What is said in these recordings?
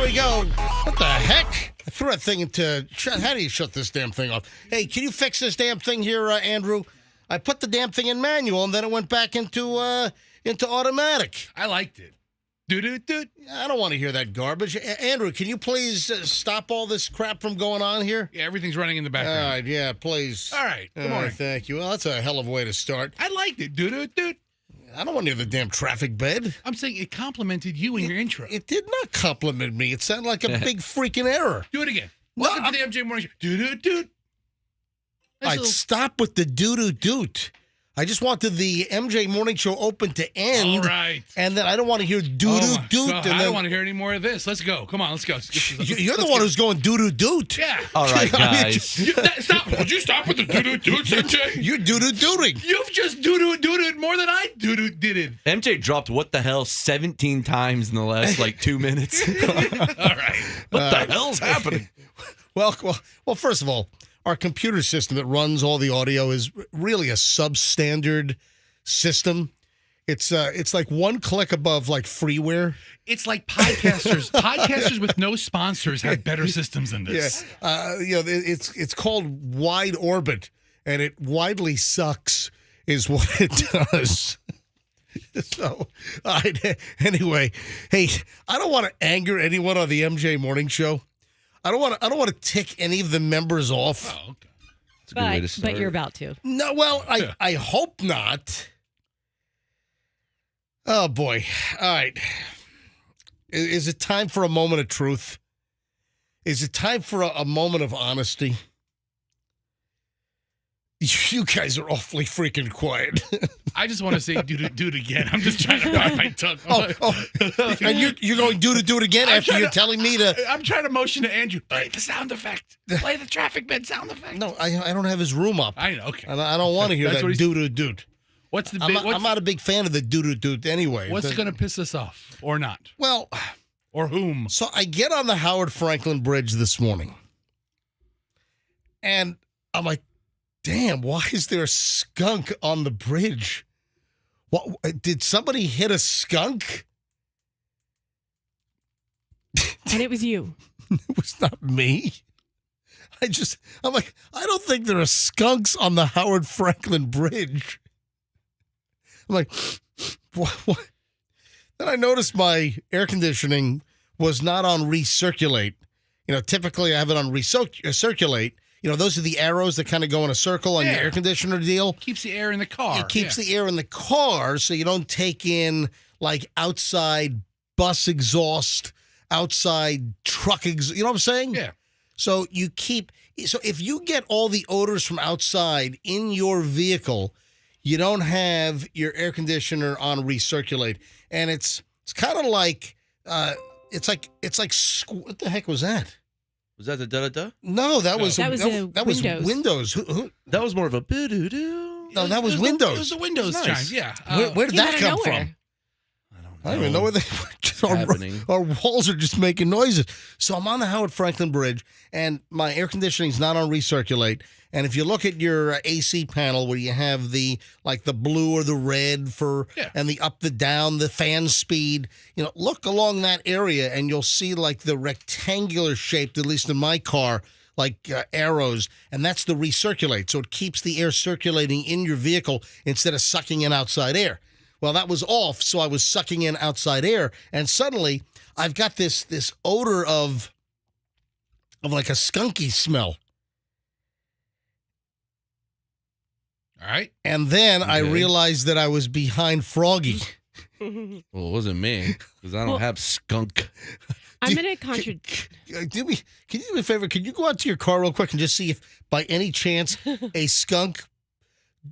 There we go. What the heck? I threw that thing into... How do you shut this damn thing off? Hey, can you fix this damn thing here, Andrew? I put the damn thing in manual, and then it went back into automatic. I liked it. Do-do-do. I don't want to hear that garbage. Andrew, can you please stop all this crap from going on here? Yeah, everything's running in the background. All right, yeah, please. All right, good morning. Thank you. Well, that's a hell of a way to start. I liked it. Do-do-do. I don't want to hear the damn traffic bed. I'm saying it complimented you in your intro. It did not compliment me. It sounded like a big freaking error. Do it again. Welcome to the MJ Morning Show. Do-do-do. I'd stop with the doo-doo-doot. I just wanted the MJ Morning Show open to end. All right. And then I don't want to hear doo-doo-doot. I don't want to hear any more of this. Let's go. Come on, let's go. You're the one who's going doo-doo-doot. Yeah. All right, guys. Stop. Would you stop with the doo-doo-doot, MJ? You're doo-doo-dooting. You've just doo-doo-dooted more than I doo-doo-did. MJ dropped what the hell 17 times in the last, 2 minutes. All right. What the hell's happening? Well, first of all, our computer system that runs all the audio is really a substandard system. It's like one click above freeware. It's like podcasters. Podcasters with no sponsors have better systems than this. Yeah, it's called Wide Orbit, and it widely sucks is what it does. So, anyway, hey, I don't want to anger anyone on the MJ Morning Show. I don't want to tick any of the members off. Oh, okay. That's a good way to start. But you're about to. No, well, I hope not. Oh, boy. All right. Is it time for a moment of truth? Is it time for a moment of honesty? You guys are awfully freaking quiet. I just want to say do it again. I'm just trying to bite my tongue. And you're going do it again after you're telling me to... I'm trying to motion to Andrew. Play the sound effect. Play the traffic bed sound effect. No, I don't have his room up. I know, okay. And I don't want to hear That's that what do-do-doot. What's the I'm not a big fan of the do-do-doot anyway. What's going to piss us off or not? Well... Or whom? So I get on the Howard Franklin Bridge this morning. And I'm like, damn, why is there a skunk on the bridge? What did somebody hit a skunk? And it was you. It was not me. I'm like, I don't think there are skunks on the Howard Franklin Bridge. I'm like, what? Then I noticed my air conditioning was not on recirculate. Typically I have it on recirculate. Those are the arrows that kind of go in a circle on your air conditioner deal. Keeps the air in the car. It keeps the air in the car so you don't take in outside bus exhaust, outside truck exhaust. You know what I'm saying? Yeah. So if you get all the odors from outside in your vehicle, you don't have your air conditioner on recirculate. And it's kind of like, it's like what the heck was that? Was that the da-da-da? No, that was Windows. Windows. Who? That was more of a boo-doo-doo. No, that was Windows. It was the Windows Nice. chime, yeah. Where did that come nowhere. from? I don't even know where they happening. Our walls are just making noises. So I'm on the Howard Franklin Bridge, and my air conditioning's not on recirculate. And if you look at your AC panel where you have the blue or the red and the up, the down, the fan speed, look along that area and you'll see the rectangular shaped, at least in my car, arrows, and that's the recirculate. So it keeps the air circulating in your vehicle instead of sucking in outside air. Well, that was off, so I was sucking in outside air, and suddenly I've got this odor of a skunky smell. All right. And then I realized that I was behind Froggy. Well, it wasn't me, because I don't have skunk. I'm going to contradict. Can you do me a favor? Can you go out to your car real quick and just see if, by any chance, a skunk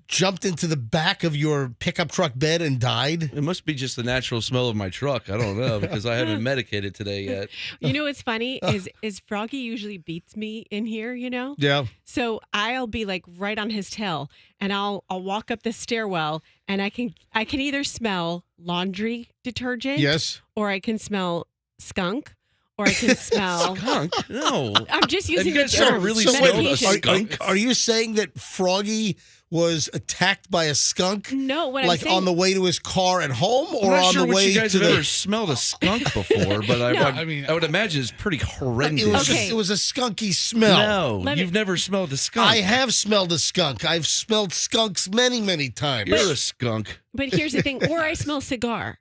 jumped into the back of your pickup truck bed and died? It must be just the natural smell of my truck. I don't know, because I haven't medicated today yet. What's funny is Froggy usually beats me in here, Yeah. So I'll be right on his tail, and I'll walk up the stairwell, and I can either smell laundry detergent, Yes, or I can smell skunk, or I can smell. Skunk? No. I'm just Have using you the guys ever term really So wait, smelled a medication. skunk? are you saying that Froggy was attacked by a skunk? No, what I'm Like saying, on the way to his car at home, I'm or not on sure the what way you guys to have the? ever smelled a skunk before, but No. I would imagine it's pretty horrendous. It was, Okay. it was a skunky smell. No, Let me- you've never smelled a skunk. I have smelled a skunk. I've smelled skunks many, many times. You're a skunk. but here's the thing, or I smell cigar,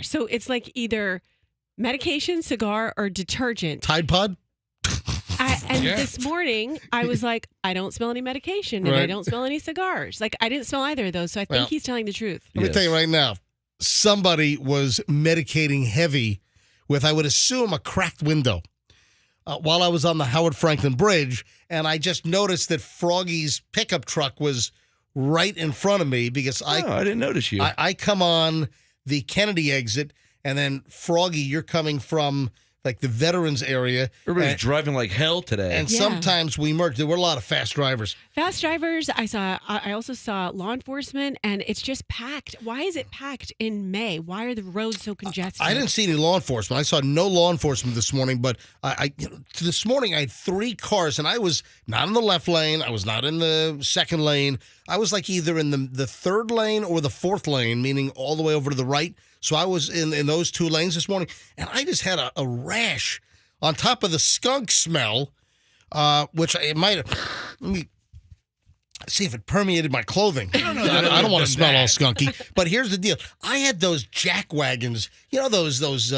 So it's like either medication, cigar, or detergent. Tide Pod? And Yeah. this morning, I was like, I don't smell any medication and I Right. don't smell any cigars. Like, I didn't smell either of those. So I think Well, he's telling the truth. Let me tell you right now, somebody was medicating heavy with, I would assume, a cracked window while I was on the Howard Franklin Bridge. And I just noticed that Froggy's pickup truck was right in front of me because I didn't notice you. I come on the Kennedy exit, and then Froggy, you're coming from like the veterans area. Everybody's and, driving like hell today. and Yeah. sometimes we merge. There were a lot of fast drivers. Fast drivers, I also saw law enforcement, and it's just packed. Why is it packed in May? Why are the roads so congested? I didn't see any law enforcement. I saw no law enforcement this morning, but this morning I had 3 cars, and I was not in the left lane. I was not in the second lane. I was like either in the third lane or the fourth lane, meaning all the way over to the right. So I was in those 2 lanes this morning, and I just had a rash on top of the skunk smell, which it might have. Let me see if it permeated my clothing. No, I don't want to smell all that. skunky. But here's the deal. I had those jack wagons, you know, those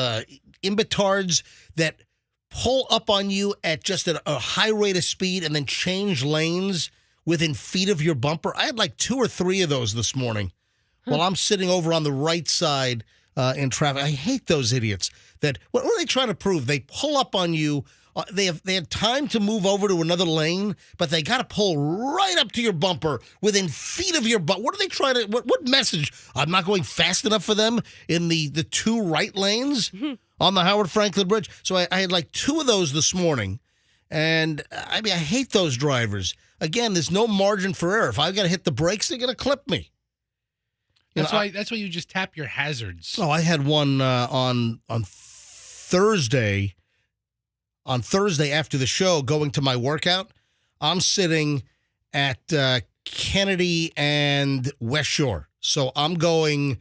imbitards that pull up on you at just a high rate of speed and then change lanes within feet of your bumper. I had like 2 or 3 of those this morning while I'm sitting over on the right side in traffic. I hate those idiots. What are they trying to prove? They pull up on you. They had time to move over to another lane, but they got to pull right up to your bumper within feet of your butt. What are they trying to? What message? I'm not going fast enough for them in the 2 right lanes on the Howard Franklin Bridge. So I had like 2 of those this morning, and I mean I hate those drivers. There's no margin for error. If I've got to hit the brakes, they're going to clip me. That's why you just tap your hazards. Oh, I had one on Thursday. On Thursday after the show, going to my workout, I'm sitting at Kennedy and West Shore. So I'm going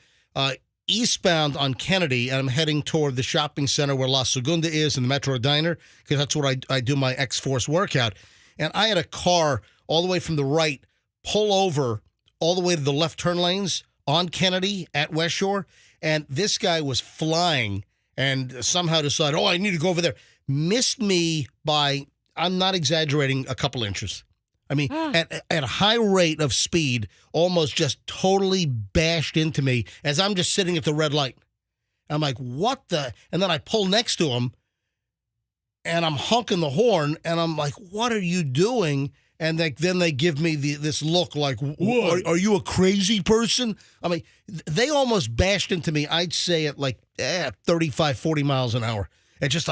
eastbound on Kennedy, and I'm heading toward the shopping center where La Segunda is and the Metro Diner, because that's where I do my X-Force workout. And I had a car all the way from the right pull over all the way to the left turn lanes on Kennedy at West Shore, and this guy was flying and somehow decided, I need to go over there. Missed me by, I'm not exaggerating, a couple inches. I mean, at a high rate of speed, almost just totally bashed into me as I'm just sitting at the red light. I'm like, what the? And then I pull next to him, and I'm honking the horn, and I'm like, what are you doing? And then they give me this look like, are you a crazy person? I mean, they almost bashed into me, I'd say at like 35, 40 miles an hour. It's just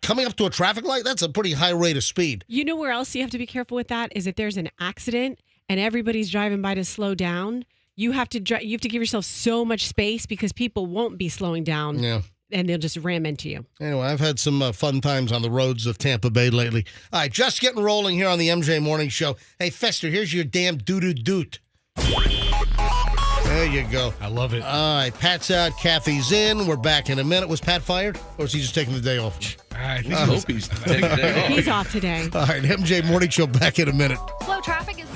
coming up to a traffic light, that's a pretty high rate of speed. You know where else you have to be careful with that is if there's an accident and everybody's driving by to slow down, you have to give yourself so much space because people won't be slowing down. Yeah. And they'll just ram into you. Anyway, I've had some fun times on the roads of Tampa Bay lately. All right, just getting rolling here on the MJ Morning Show. Hey, Fester, here's your damn doo-doo-doot. There you go. I love it. All right, Pat's out, Kathy's in. We're back in a minute. Was Pat fired, or is he just taking the day off? I think I hope he's taking a day off. He's off today. All right, MJ Morning Show back in a minute. Slow traffic is.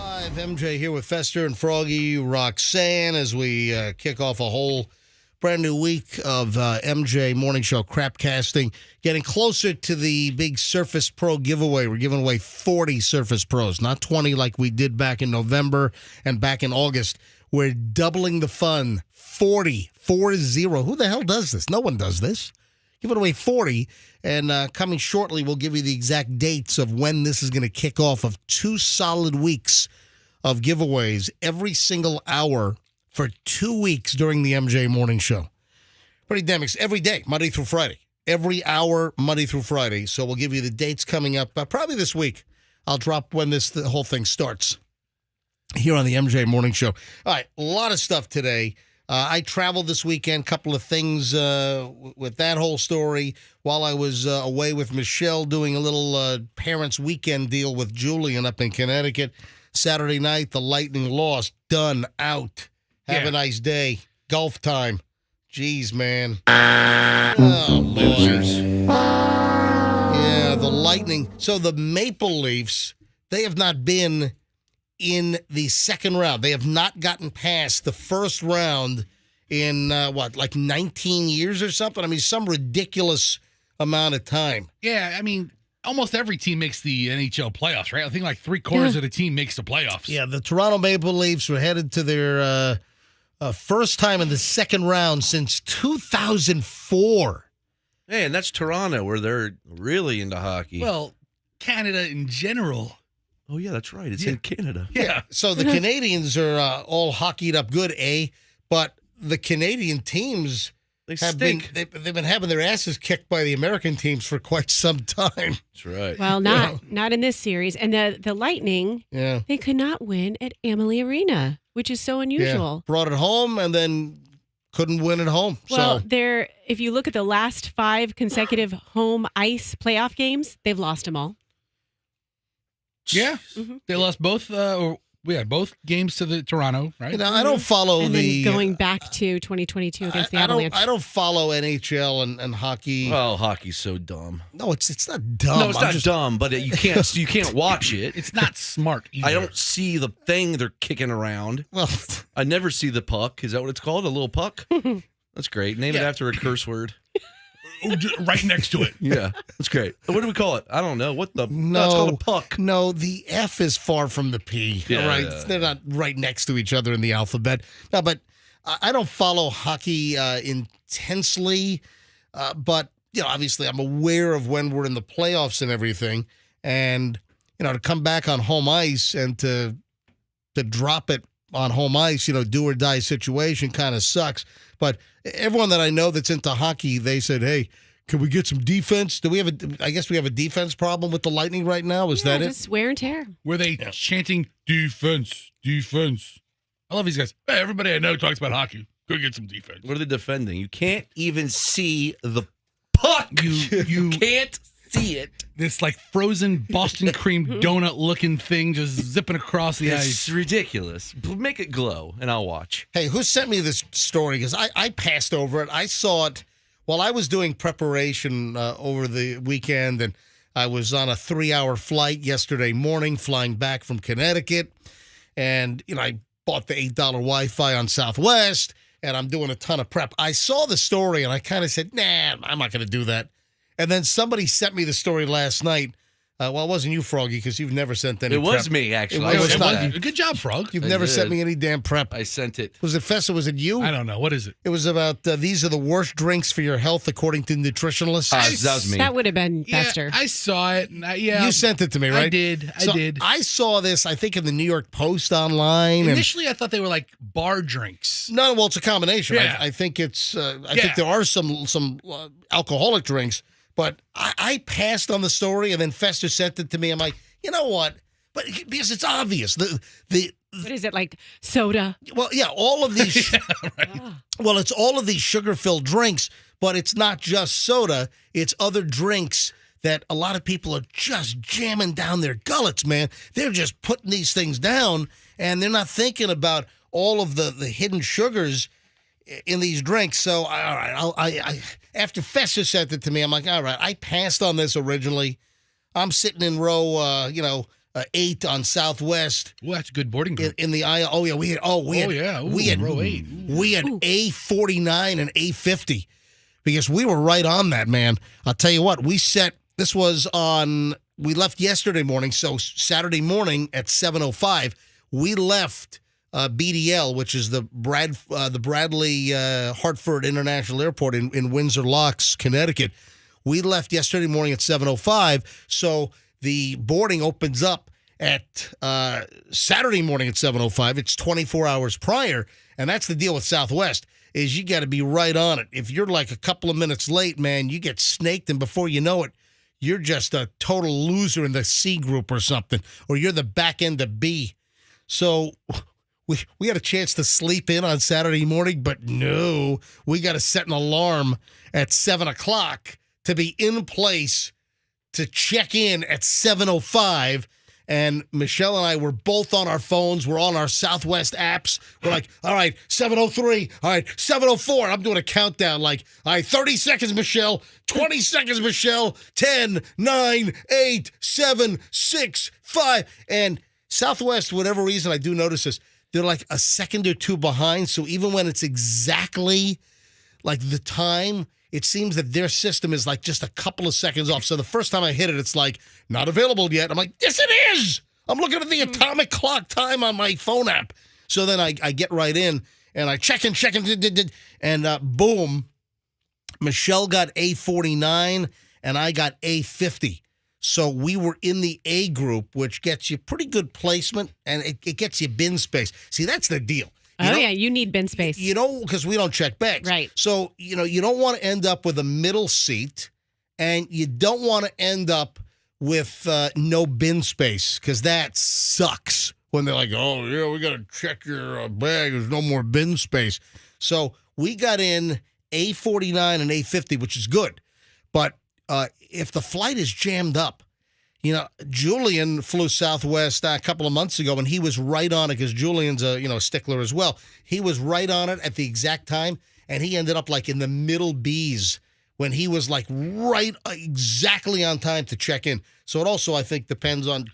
Live, MJ here with Fester and Froggy, Roxanne, as we kick off a whole brand new week of MJ Morning Show crapcasting, getting closer to the big Surface Pro giveaway. We're giving away 40 Surface Pros, not 20 like we did back in November and back in August. We're doubling the fun, 40. Who the hell does this? No one does this. Giving away 40, and coming shortly, we'll give you the exact dates of when this is going to kick off of 2 solid weeks of giveaways every single hour for 2 weeks during the MJ Morning Show. Pretty damn every day, Monday through Friday. Every hour, Monday through Friday. So we'll give you the dates coming up, probably this week. I'll drop when the whole thing starts here on the MJ Morning Show. All right, a lot of stuff today. I traveled this weekend, couple of things with that whole story while I was away with Michelle doing a little parents' weekend deal with Julian up in Connecticut. Saturday night, the Lightning lost. Done. Out. Have a nice day. Golf time. Jeez, man. Oh, losers. Yeah, the Lightning. So the Maple Leafs, they have not been in the second round. They have not gotten past the first round in, 19 years or something? I mean, some ridiculous amount of time. Yeah, I mean, almost every team makes the NHL playoffs, right? I think like 3/4 of the team makes the playoffs. Yeah, the Toronto Maple Leafs were headed to their first time in the second round since 2004. Hey, and that's Toronto, where they're really into hockey. Well, Canada in general. Oh, yeah, that's right. It's in Canada. Yeah. So the Canadians are all hockeyed up good, but the Canadian teams They have been stink. they've been having their asses kicked by the American teams for quite some time. That's right. Well, not in this series. And the Lightning, Yeah. they could not win at Amalie Arena, which is so unusual. Yeah. Brought it home and then couldn't win at home. Well, So if you look at the last 5 consecutive home ice playoff games, they've lost them all. Yeah. Mhm. They lost both both games to the Toronto, right? I don't follow And the then going back to 2022 against the I Avalanche. don't follow NHL and hockey. Oh, hockey's so dumb. No, it's not dumb. No, it's I'm not just- dumb, but you can't watch it. It's not smart either. I don't see the thing they're kicking around. Well, I never see the puck. Is that what it's called? A little puck? That's great. Name it Yeah. after a curse word. Right next to it. Yeah, that's great. What do we call it? I don't know. What the? No. It's called a puck. no, the F is far from the P. Yeah, all right, yeah. they're not right next to each other in the alphabet. No, but I don't follow hockey intensely. But obviously, I'm aware of when we're in the playoffs and everything, and to come back on home ice and to drop it on home ice, do or die situation kind of sucks. But everyone that I know that's into hockey, they said, "Hey, can we get some defense? Do we have I guess we have a defense problem with the Lightning right now. Is that it?" Just wear and tear. Were they chanting defense, defense? I love these guys. Hey, everybody I know talks about hockey. Go get some defense. What are they defending? You can't even see the puck. You can't see it. This like frozen Boston cream donut looking thing just zipping across the It's ice. ridiculous. Make it glow, and I'll watch. Hey, who sent me this story? Because I passed over it. I saw it while I was doing preparation over the weekend, and I was on a 3-hour flight yesterday morning flying back from Connecticut. And, I bought the $8 Wi-Fi on Southwest, and I'm doing a ton of prep. I saw the story, and I kind of said, nah, I'm not going to do that. And then somebody sent me the story last night. Well, it wasn't you, Froggy, because you've never sent any It was prep. me, actually. It was I not sent you. Good job, Frog. You've I never sent did. me any damn prep. I sent it. Was it Fessa? Was it you? I don't know. What is it? It was about these are the worst drinks for your health, according to nutritionalists. That was me. That would have been faster. I saw it. And You sent it to me, right? I did. So I saw this, I think, in the New York Post online. And Initially, I thought they were like bar drinks. no, well, it's a combination. Yeah. I think it's. I think there are some alcoholic drinks, but I passed on the story, and then Fester sent it to me. I'm like, you know what? But because it's obvious, the What is it, like soda? well, yeah, all of these. Ah. Well, it's all of these sugar-filled drinks, but it's not just soda. It's other drinks that a lot of people are just jamming down their gullets, man. They're just putting these things down, and they're not thinking about all of the hidden sugars in these drinks. So, all right, I after Fester sent it to me, I'm like, all right, I passed on this originally. I'm sitting in row, 8 on Southwest. Well, that's a good boarding group. In the aisle. Oh yeah, we had row 8. We had A49 and A50 because we were right on that, man. I'll tell you what, we left yesterday morning, so Saturday morning at 7:05, we left BDL, which is the Bradley Hartford International Airport in Windsor Locks, Connecticut. We left yesterday morning at 7:05, so the boarding opens up at Saturday morning at 7:05. It's 24 hours prior, and that's the deal with Southwest, is you got to be right on it. If you're like a couple of minutes late, man, you get snaked, and before you know it, you're just a total loser in the C group or something, or you're the back end of B. So we had a chance to sleep in on Saturday morning, but no, we got to set an alarm at 7 o'clock to be in place to check in at 7:05. And Michelle and I were both on our phones. We're on our Southwest apps. We're like, all right, 7:03. All right, 7:04. I'm doing a countdown like, all right, 30 seconds, Michelle. 20 seconds, Michelle. 10, 9, 8, 7, 6, 5. And Southwest, for whatever reason, I do notice this, they're like a second or two behind. So even when it's exactly like the time, it seems that their system is like just a couple of seconds off. So the first time I hit it, it's like, not available yet. I'm like, yes, it is. I'm looking at the atomic clock time on my phone app. So then I get right in and I check in, and boom, Michelle got A49 and I got A50. So we were in the A group, which gets you pretty good placement, and it gets you bin space. See, that's the deal. You need bin space. You know, because we don't check bags. Right. So, you don't want to end up with a middle seat, and you don't want to end up with no bin space, because that sucks when they're like, oh, yeah, we got to check your bag. There's no more bin space. So we got in A49 and A50, which is good. But if the flight is jammed up, Julian flew Southwest a couple of months ago, and he was right on it because Julian's a stickler as well. He was right on it at the exact time, and he ended up like in the middle B's when he was like right exactly on time to check in. So it also, I think, depends on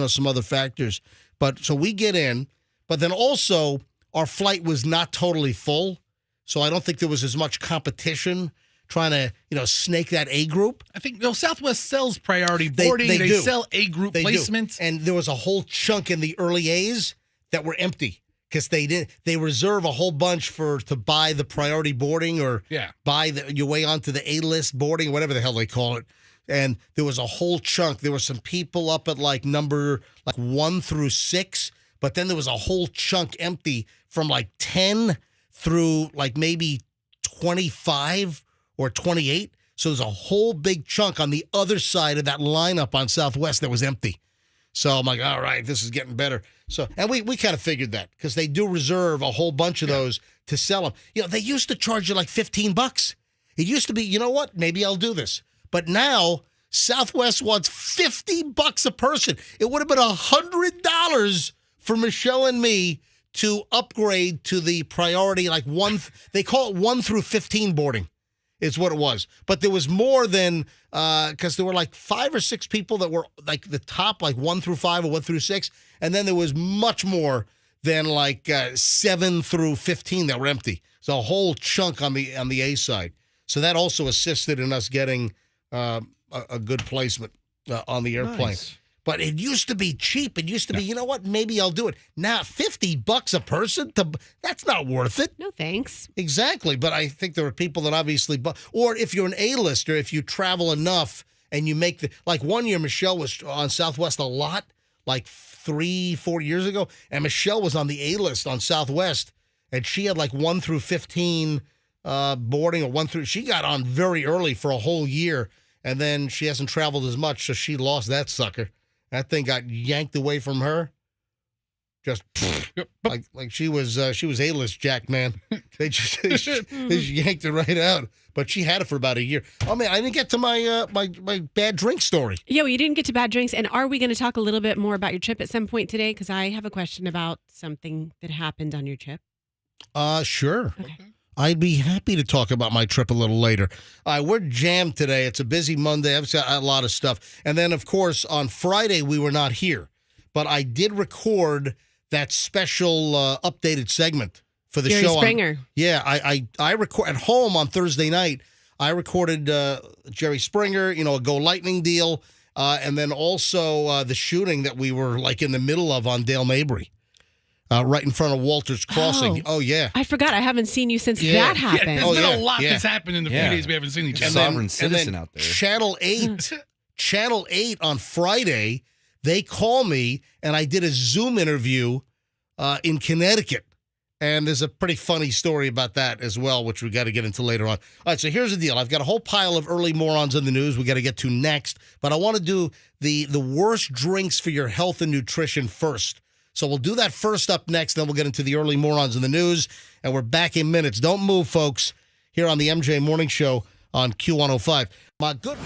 some other factors. But so we get in, but then also our flight was not totally full, so I don't think there was as much competition trying to, snake that A group. I think Southwest sells priority boarding. They do. Sell A group placement. And there was a whole chunk in the early A's that were empty because they reserve a whole bunch to buy the priority boarding or buy your way onto the A-list boarding, whatever the hell they call it. And there was a whole chunk. There were some people up at like number 1 through 6, but then there was a whole chunk empty from like 10 through like maybe 25 or 28. So there's a whole big chunk on the other side of that lineup on Southwest that was empty. So I'm like, all right, this is getting better. So, and we kind of figured that because they do reserve a whole bunch of those to sell them. They used to charge you like $15. It used to be, you know what? Maybe I'll do this. But now Southwest wants $50 a person. It would have been $100 for Michelle and me to upgrade to the priority, like they call it 1 through 15 boarding. Is what it was. But there was more than, because there were like 5 or 6 people that were like the top, like 1 through 5 or 1 through 6. And then there was much more than like 7 through 15 that were empty. So a whole chunk on the A side. So that also assisted in us getting a good placement on the airplane. Nice. But it used to be cheap. It used to be, you know what? Maybe I'll do it. Now, $50 a person, that's not worth it. No, thanks. Exactly. But I think there are people that obviously, or if you're an A-lister, if you travel enough and you make like one year, Michelle was on Southwest a lot, like 3-4 years ago. And Michelle was on the A-list on Southwest. And she had like 1 through 15 boarding or 1 through, she got on very early for a whole year. And then she hasn't traveled as much. So she lost that sucker. That thing got yanked away from her. Just like she was A-list Jack, man. They just yanked it right out. But she had it for about a year. Oh man, I didn't get to my my bad drink story. Yeah, well, you didn't get to bad drinks. And are we going to talk a little bit more about your trip at some point today? Because I have a question about something that happened on your trip. Sure. Okay. I'd be happy to talk about my trip a little later. We're jammed today. It's a busy Monday. I've got a lot of stuff. And then, of course, on Friday, we were not here but I did record that special updated segment for the Jerry show. Springer. I record at home on Thursday night. I recorded Jerry Springer, a Go Lightning deal, and then also the shooting that we were like in the middle of on Dale Mabry, right in front of Walters Crossing. Oh yeah. I forgot. I haven't seen you since Yeah. that Yeah, happened. there's been a lot that's happened in the few Yeah. days we haven't seen each other. Sovereign citizen out there. Channel 8 on Friday, they call me and I did a Zoom interview in Connecticut. And there's a pretty funny story about that as well, which we got to get into later on. All right, so here's the deal. I've got a whole pile of early morons in the news we got to get to next, but I want to do the worst drinks for your health and nutrition first. So we'll do that first up next, then we'll get into the early morons in the news, and we're back in minutes. Don't move, folks, here on the MJ Morning Show on Q105. My good...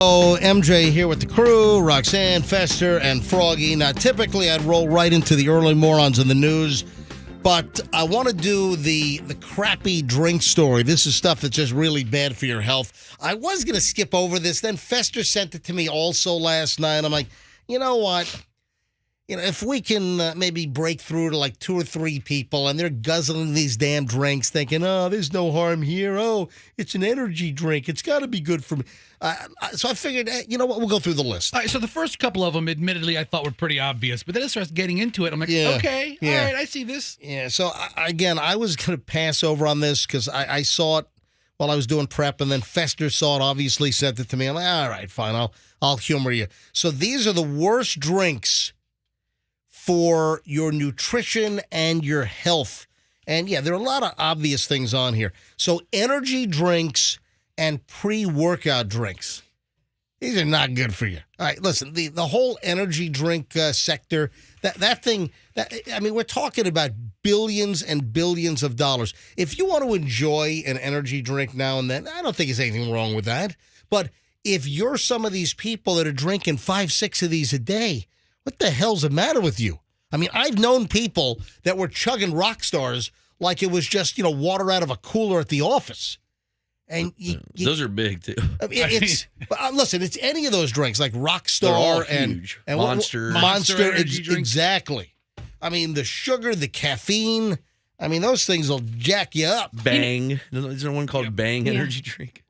So MJ here with the crew, Roxanne, Fester, and Froggy. Now, typically I'd roll right into the early morons in the news, but I want to do the crappy drink story. This is stuff that's just really bad for your health. I was going to skip over this. Then Fester sent it to me also last night. I'm like, you know what? If we can maybe break through to like 2 or 3 people and they're guzzling these damn drinks thinking, oh, there's no harm here. Oh, it's an energy drink. It's got to be good for me. So I figured, you know what? We'll go through the list. All right, so the first couple of them, admittedly, I thought were pretty obvious. But then it starts getting into it. I'm like, okay, all right, I see this. Yeah, so again, I was going to pass over on this because I saw it while I was doing prep, and then Fester saw it, obviously sent it to me. I'm like, all right, fine, I'll humor you. So these are the worst drinks for your nutrition and your health. And yeah, there are a lot of obvious things on here. So energy drinks and pre-workout drinks. These are not good for you. All right, listen, the whole energy drink sector, that thing, we're talking about billions and billions of dollars. If you want to enjoy an energy drink now and then, I don't think there's anything wrong with that. But if you're some of these people that are drinking 5, 6 of these a day, what the hell's the matter with you? I mean, I've known people that were chugging rock stars like it was just, water out of a cooler at the office. And those are big too. I mean, listen, it's any of those drinks like They're all Rockstar and huge. Monster energy drinks. exactly. I mean, the sugar, the caffeine. I mean, those things will jack you up. Bang. Is there one called Bang energy drink?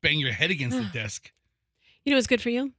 Bang your head against the desk. You know what's good for you?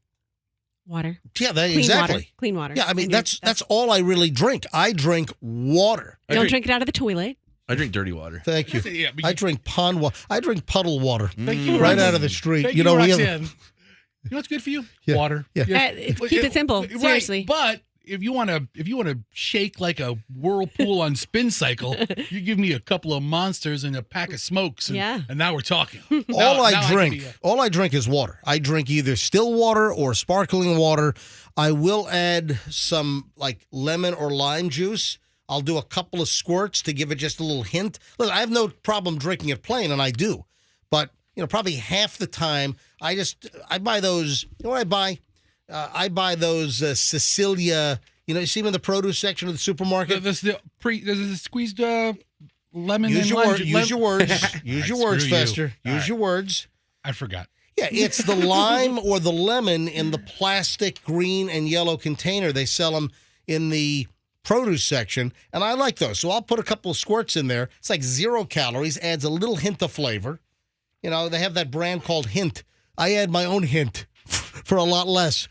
Water. Yeah, Clean exactly. Water. Clean water. Yeah, I mean, And that's all I really drink. I drink water. Don't drink it out of the toilet. I drink dirty water. Thank you. Yeah, but I drink pond water. I drink puddle water Thank you, right Roxanne. out of the street. Thank we have Roxanne. You know what's good for you? Yeah. Water. Yeah. Keep it simple. Right, Seriously. but if you want to shake like a whirlpool on spin cycle, you give me a couple of Monsters and a pack of smokes, and now we're talking. all I drink is water. I drink either still water or sparkling water. I will add some like lemon or lime juice. I'll do a couple of squirts to give it just a little hint. Look, I have no problem drinking it plain, and I do. But, probably half the time, I buy those, what I buy? I buy those Sicilia, you see them in the produce section of the supermarket? This is the squeezed lemon Use and your lime word, juice. use your words. Use your words, Screw you. Fester. Use your words. I forgot. Yeah, it's the lime or the lemon in the plastic green and yellow container. They sell them in the produce section, and I like those. So I'll put a couple of squirts in there. It's like 0 calories, adds a little hint of flavor. They have that brand called Hint. I add my own hint for a lot less.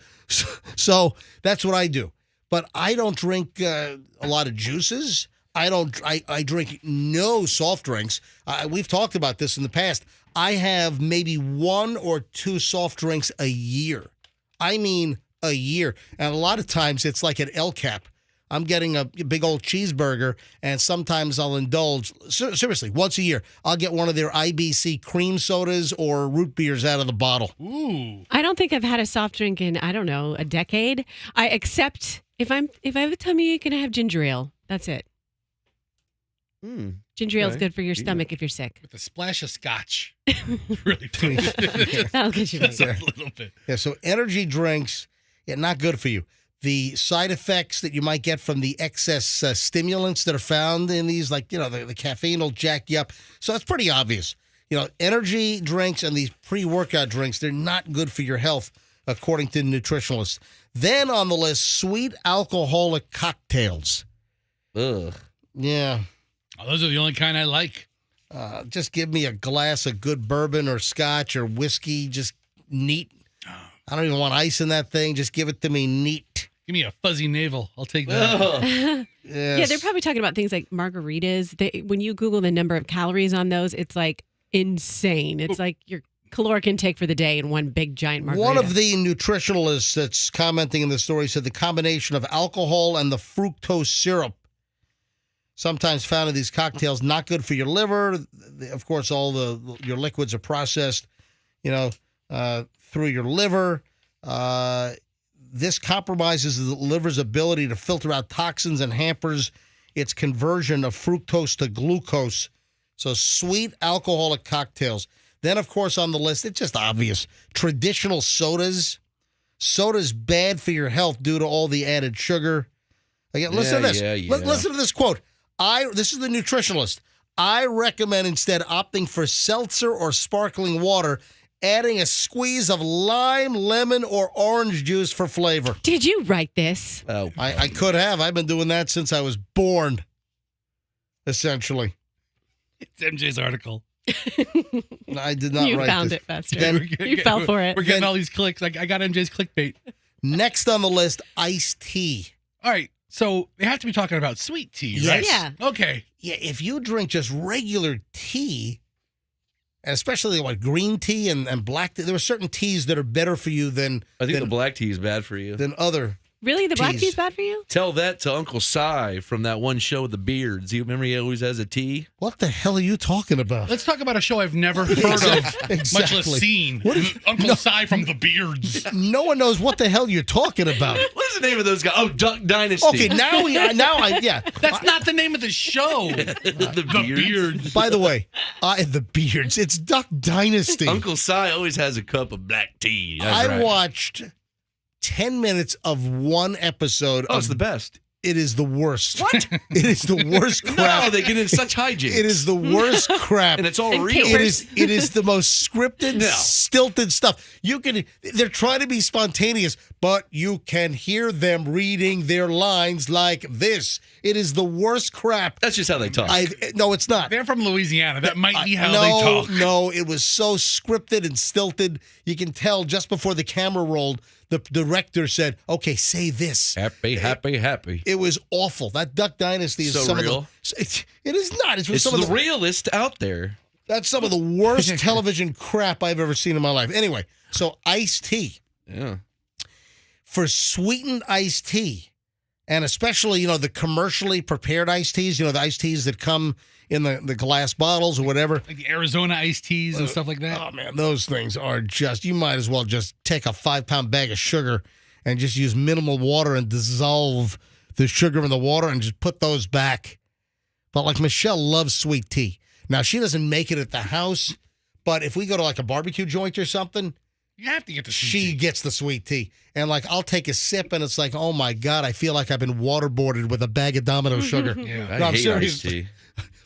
So that's what I do. But I don't drink a lot of juices. I drink no soft drinks. We've talked about this in the past. I have maybe 1 or 2 soft drinks a year. I mean a year. And a lot of times it's like an El Cap. I'm getting a big old cheeseburger, and sometimes I'll indulge. Seriously, once a year, I'll get one of their IBC cream sodas or root beers out of the bottle. Ooh. I don't think I've had a soft drink in, I don't know, a decade. I accept if I have a tummy ache and I have ginger ale. That's it. Ginger ale is good for your stomach if you're sick. With a splash of scotch. Really good. That'll get you Just right. a little bit. Yeah, so energy drinks, not good for you. The side effects that you might get from the excess stimulants that are found in these, like, the caffeine will jack you up. So it's pretty obvious. Energy drinks and these pre-workout drinks, they're not good for your health, according to nutritionalists. Then on the list, sweet alcoholic cocktails. Ugh. Yeah. Oh, those are the only kind I like. Just give me a glass of good bourbon or scotch or whiskey, just neat. I don't even want ice in that thing. Just give it to me neat. Give me a fuzzy navel. I'll take that. Yes. Yeah, they're probably talking about things like margaritas. When you Google the number of calories on those, it's like insane. It's like your caloric intake for the day in one big giant margarita. One of the nutritionalists that's commenting in the story said the combination of alcohol and the fructose syrup, sometimes found in these cocktails, not good for your liver. Of course, all your liquids are processed, through your liver. This compromises the liver's ability to filter out toxins and hampers its conversion of fructose to glucose. So sweet alcoholic cocktails. Then, of course, on the list, it's just obvious. Traditional sodas. Soda's bad for your health due to all the added sugar. Again, listen to this. Listen to this quote. This is the nutritionalist. I recommend instead opting for seltzer or sparkling water, adding a squeeze of lime, lemon, or orange juice for flavor. Did you write this? Oh, I could have. I've been doing that since I was born, essentially. It's MJ's article. I did not You write found this. it, Fester. Then- You fell for it. We're getting all these clicks. I got MJ's clickbait. Next on the list, iced tea. All right. So they have to be talking about sweet tea, right? Yes. Yeah. Okay. Yeah, if you drink just regular tea, and especially green tea and black tea, there are certain teas that are better for you than I think the black tea is bad for you. than other Really? The black Teas. tea's bad for you? Tell that to Uncle Si from that one show with the beards. You remember he always has a tea? What the hell are you talking about? Let's talk about a show I've never heard of, much less seen. What if- Uncle Si from the Beards. No one knows what the hell you're talking about. What's the name of those guys? Oh, Duck Dynasty. Okay, yeah. That's not the name of the show. the Beards. By the way, the beards. It's Duck Dynasty. Uncle Si always has a cup of black tea. That's I right. watched 10 minutes of one episode. Oh, it's the best. It is the worst. What? It is the worst crap. No, they get in such hijinks. It is the worst crap. And it's all And real. It is the most scripted, No. stilted stuff. They're trying to be spontaneous, but you can hear them reading their lines like this. It is the worst crap. That's just how they talk. No, it's not. They're from Louisiana. That might be how no, they talk. No, it was so scripted and stilted. You can tell just before the camera rolled, the director said, "Okay, say this." Happy, happy, happy. It was awful. That Duck Dynasty is So some real? of the. It is not. It's, It's some the of the realest out there. That's some of the worst television crap I've ever seen in my life. Anyway, so iced tea. Yeah. For sweetened iced tea, and especially, the commercially prepared iced teas, the iced teas that come in the glass bottles or whatever. Like the Arizona iced teas and stuff like that. Oh, man, those things are you might as well just take a 5-pound bag of sugar and just use minimal water and dissolve the sugar in the water and just put those back. But like Michelle loves sweet tea. Now, she doesn't make it at the house, but if we go to like a barbecue joint or something, You have to get the sweet she tea. gets the sweet tea. And like, I'll take a sip and it's like, oh my God, I feel like I've been waterboarded with a bag of Domino sugar. Yeah. I No, I'm hate serious. iced tea.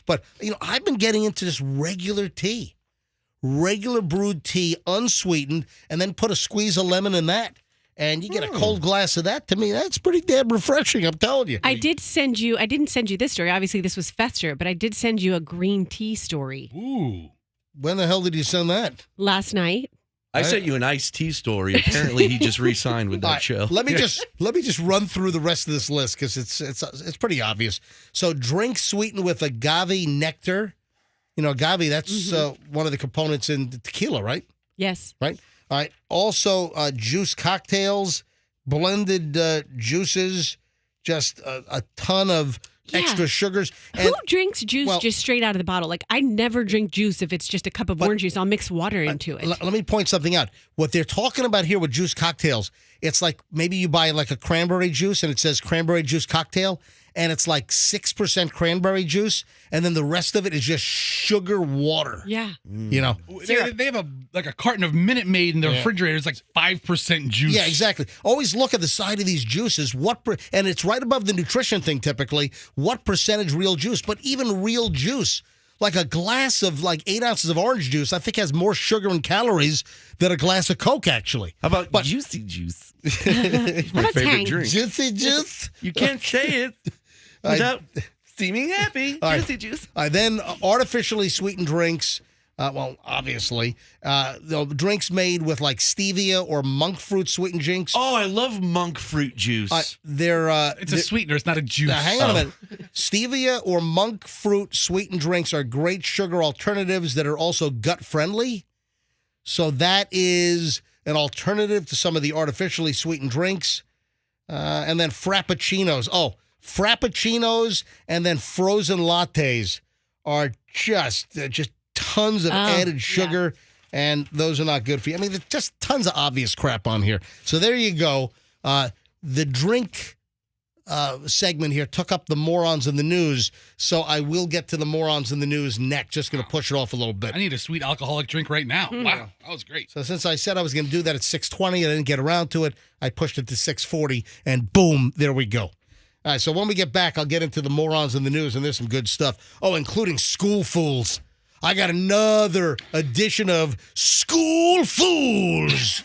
But, I've been getting into just regular tea, regular brewed tea, unsweetened, and then put a squeeze of lemon in that. And you get a cold glass of that. To me, that's pretty damn refreshing, I'm telling you. I didn't send you this story. Obviously, this was Fester, but I did send you a green tea story Ooh. When the hell did you send that? I last night. sent you an iced tea story. Apparently, he just re-signed with that All right, show. Let me just run through the rest of this list because it's pretty obvious. So, drink sweetened with agave nectar. Agave, that's one of the components in the tequila, right? Yes. Right. All right. Also, juice cocktails, blended juices, just a ton of extra sugars. And Who drinks juice just straight out of the bottle? Like, I never drink juice if it's just a cup of orange juice. I'll mix water into it. Let me point something out. What they're talking about here with juice cocktails, it's like maybe you buy like a cranberry juice and it says cranberry juice cocktail, and it's like 6% cranberry juice, and then the rest of it is just sugar water. Yeah. They They have a carton of Minute Maid in the refrigerator. It's like 5% juice. Yeah, exactly. Always look at the side of these juices. And it's right above the nutrition thing typically. What percentage real juice? But even real juice, like a glass of like 8 ounces of orange juice, I think has more sugar and calories than a glass of Coke, actually. How about juicy juice? My about favorite Tang? drink. Juicy juice. You can't say it without seeming happy. All right. Juicy juice. Then artificially sweetened drinks. Obviously, drinks made with like stevia or monk fruit sweetened drinks. Oh, I love monk fruit juice. It's a sweetener. It's not a juice. Now, hang on a minute. Stevia or monk fruit sweetened drinks are great sugar alternatives that are also gut friendly. So that is an alternative to some of the artificially sweetened drinks. And then frappuccinos. Oh, frappuccinos and then frozen lattes are just tons of added sugar, and those are not good for you. I mean, there's just tons of obvious crap on here. So there you go. The drink segment here took up the morons in the news, so I will get to the morons in the news next. Just going to push it off a little bit. I need a sweet alcoholic drink right now. Wow, that was great. So since I said I was going to do that at 6:20, I didn't get around to it. I pushed it to 6:40, and boom, there we go. All right, so when we get back, I'll get into the morons in the news, and there's some good stuff. Oh, including School Fools. I got another edition of School Fools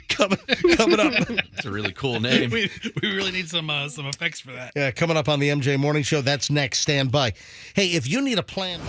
coming up. It's a really cool name. We really need some effects for that. Yeah, coming up on the MJ Morning Show. That's next. Stand by. Hey, if you need a plan.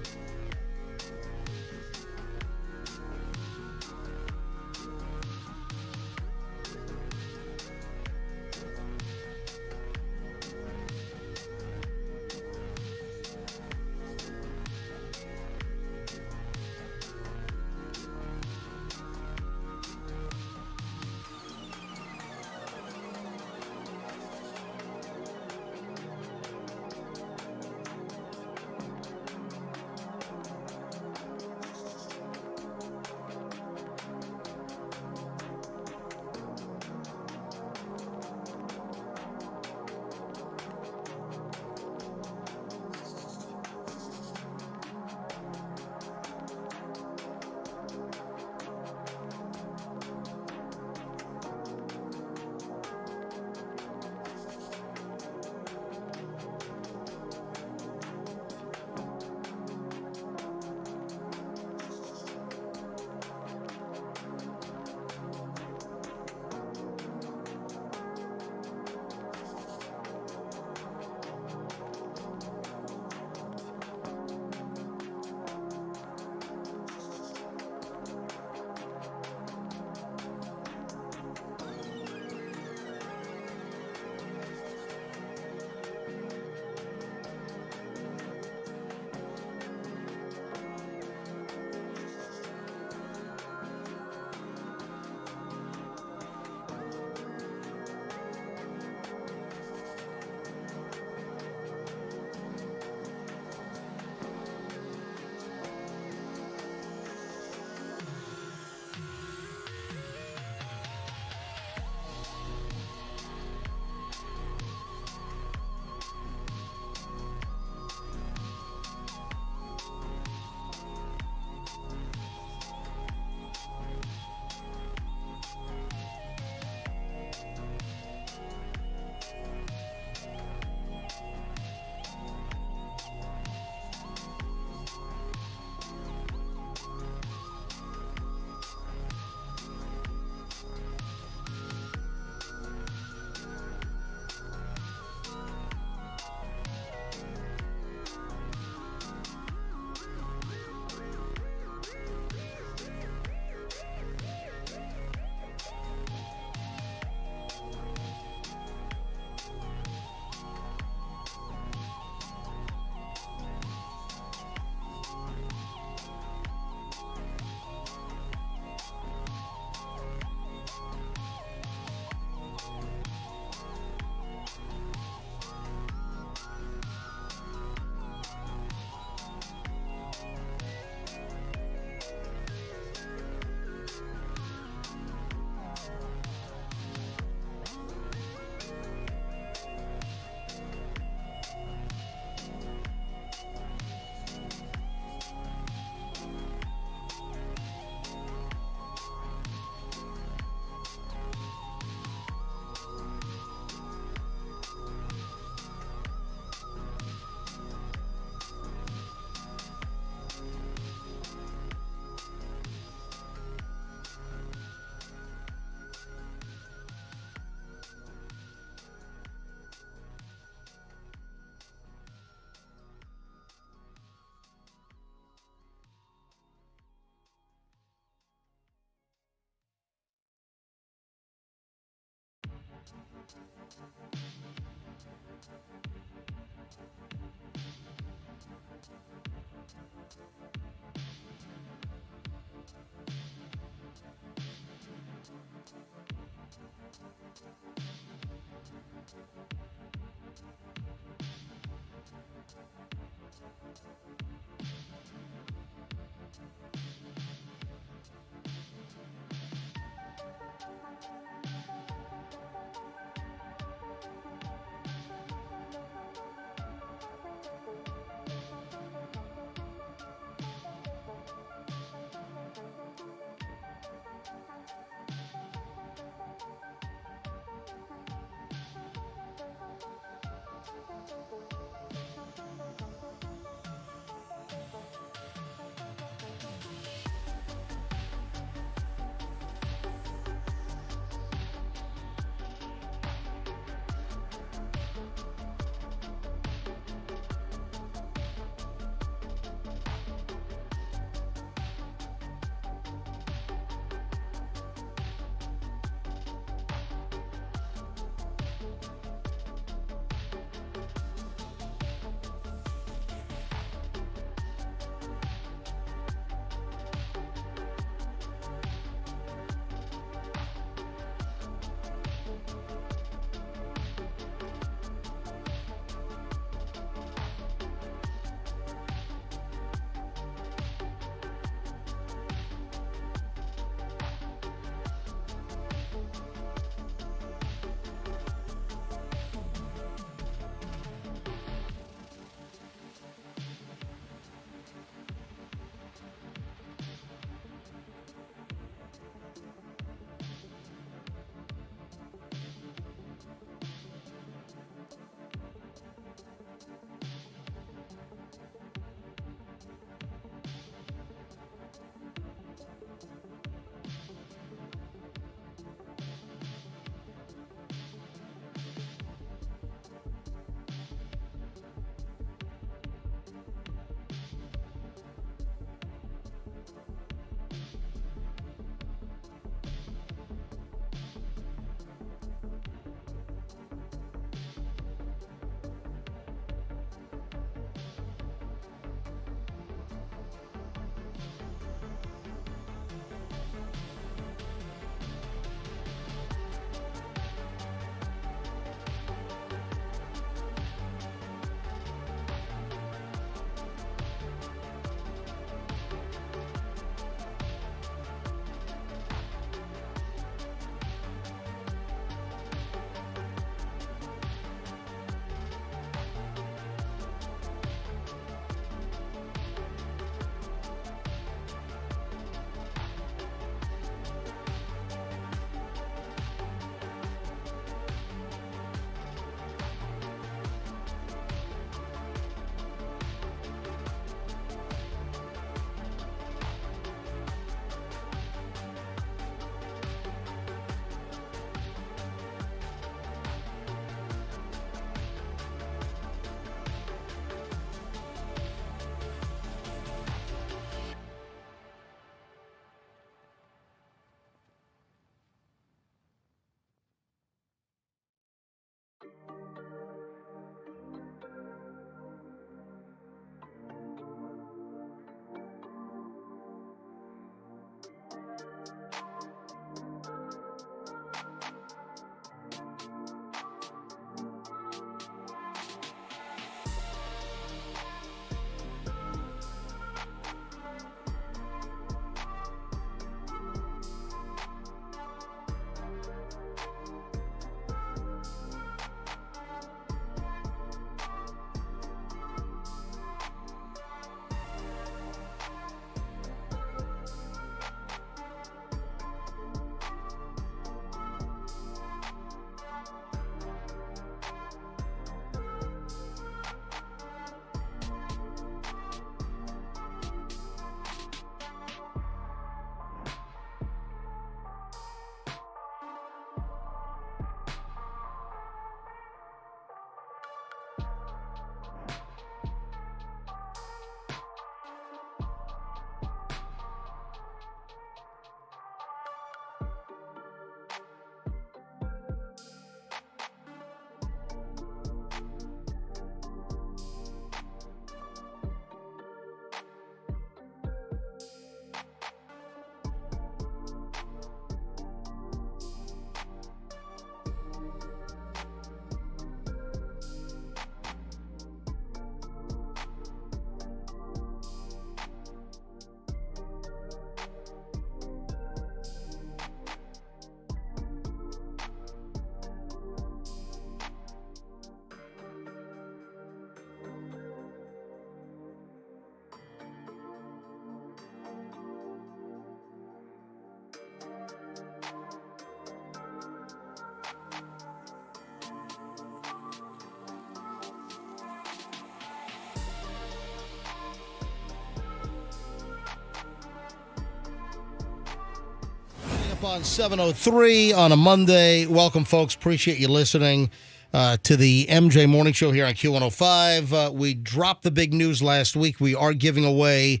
Up on 7:03 on a Monday. Welcome, folks. Appreciate you listening to the MJ Morning Show here on Q105. We dropped the big news last week. We are giving away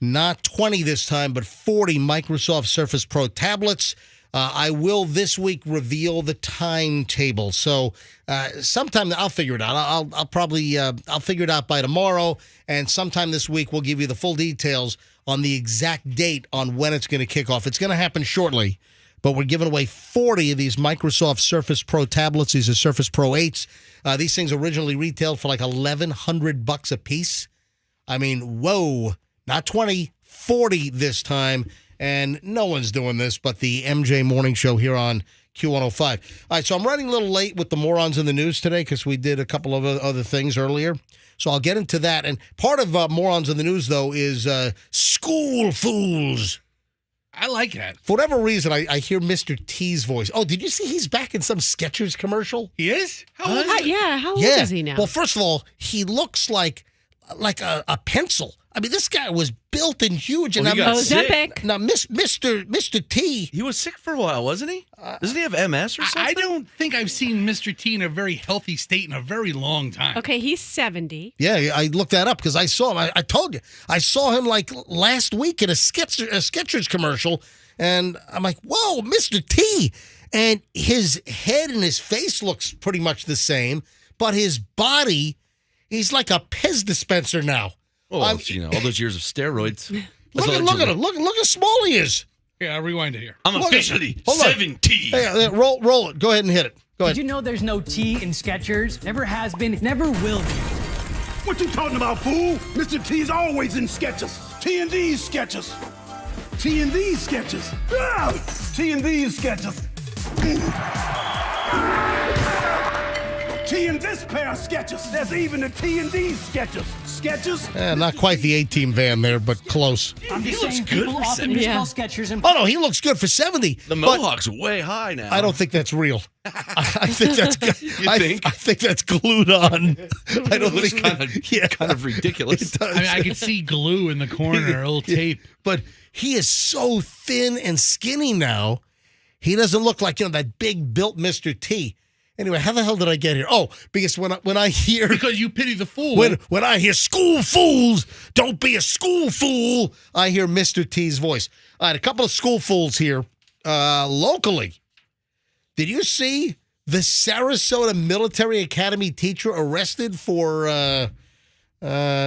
not 20 this time, but 40 Microsoft Surface Pro tablets. I will this week reveal the timetable. So sometime I'll figure it out. I'll probably I'll figure it out by tomorrow, and sometime this week we'll give you the full details on the exact date on when it's going to kick off. It's going to happen shortly, but we're giving away 40 of these Microsoft Surface Pro tablets. These are Surface Pro 8s. These things originally retailed for like $1,100 a piece. I mean, whoa, not 20, 40 this time. And no one's doing this but the MJ Morning Show here on Q105. All right, so I'm running a little late with the Morons in the News today because we did a couple of other things earlier. So I'll get into that. And part of Morons in the News, though, is school fools. I like that. For whatever reason, I hear Mr. T's voice. Oh, did you see he's back in some Skechers commercial? He is? How old is he? Yeah, how old is he now? Well, first of all, he looks like a pencil. I mean, this guy was built and huge. And Ozempic. Now, Mr. T. He was sick for a while, wasn't he? Doesn't he have MS or something? I don't think I've seen Mr. T in a very healthy state in a very long time. Okay, he's 70. Yeah, I looked that up because I saw him. I told you. I saw him like last week in a Skechers commercial, and I'm like, whoa, Mr. T. And his head and his face looks pretty much the same, but his body, he's like a Pez dispenser now. Oh, all those years of steroids. Look at him. Look how small he is. Yeah, I'll rewind it here. I'm officially 70. Hey, roll it. Go ahead and hit it. Go ahead. Did you know there's no T in Skechers? Never has been, never will be. What you talking about, fool? Mr. T's always in Skechers. T and D's Skechers. T and D's Skechers. T and D's Skechers. T and this pair of Skechers. There's even the T and D's Skechers. Skechers? Not quite the A-Team van there, but close. I'm just saying good people for often 70. misspell Skechers and Oh, no, he looks good for 70. The mohawk's way high now. I don't think that's real. I think that's I think that's glued on. I don't looks think kind of ridiculous. I mean, I could see glue in the corner, a little tape. But he is so thin and skinny now. He doesn't look like, that big built Mr. T. Anyway, how the hell did I get here? Oh, because when I hear... Because you pity the fool. When I hear school fools, don't be a school fool, I hear Mr. T's voice. All right, a couple of school fools here locally. Did you see the Sarasota Military Academy teacher arrested for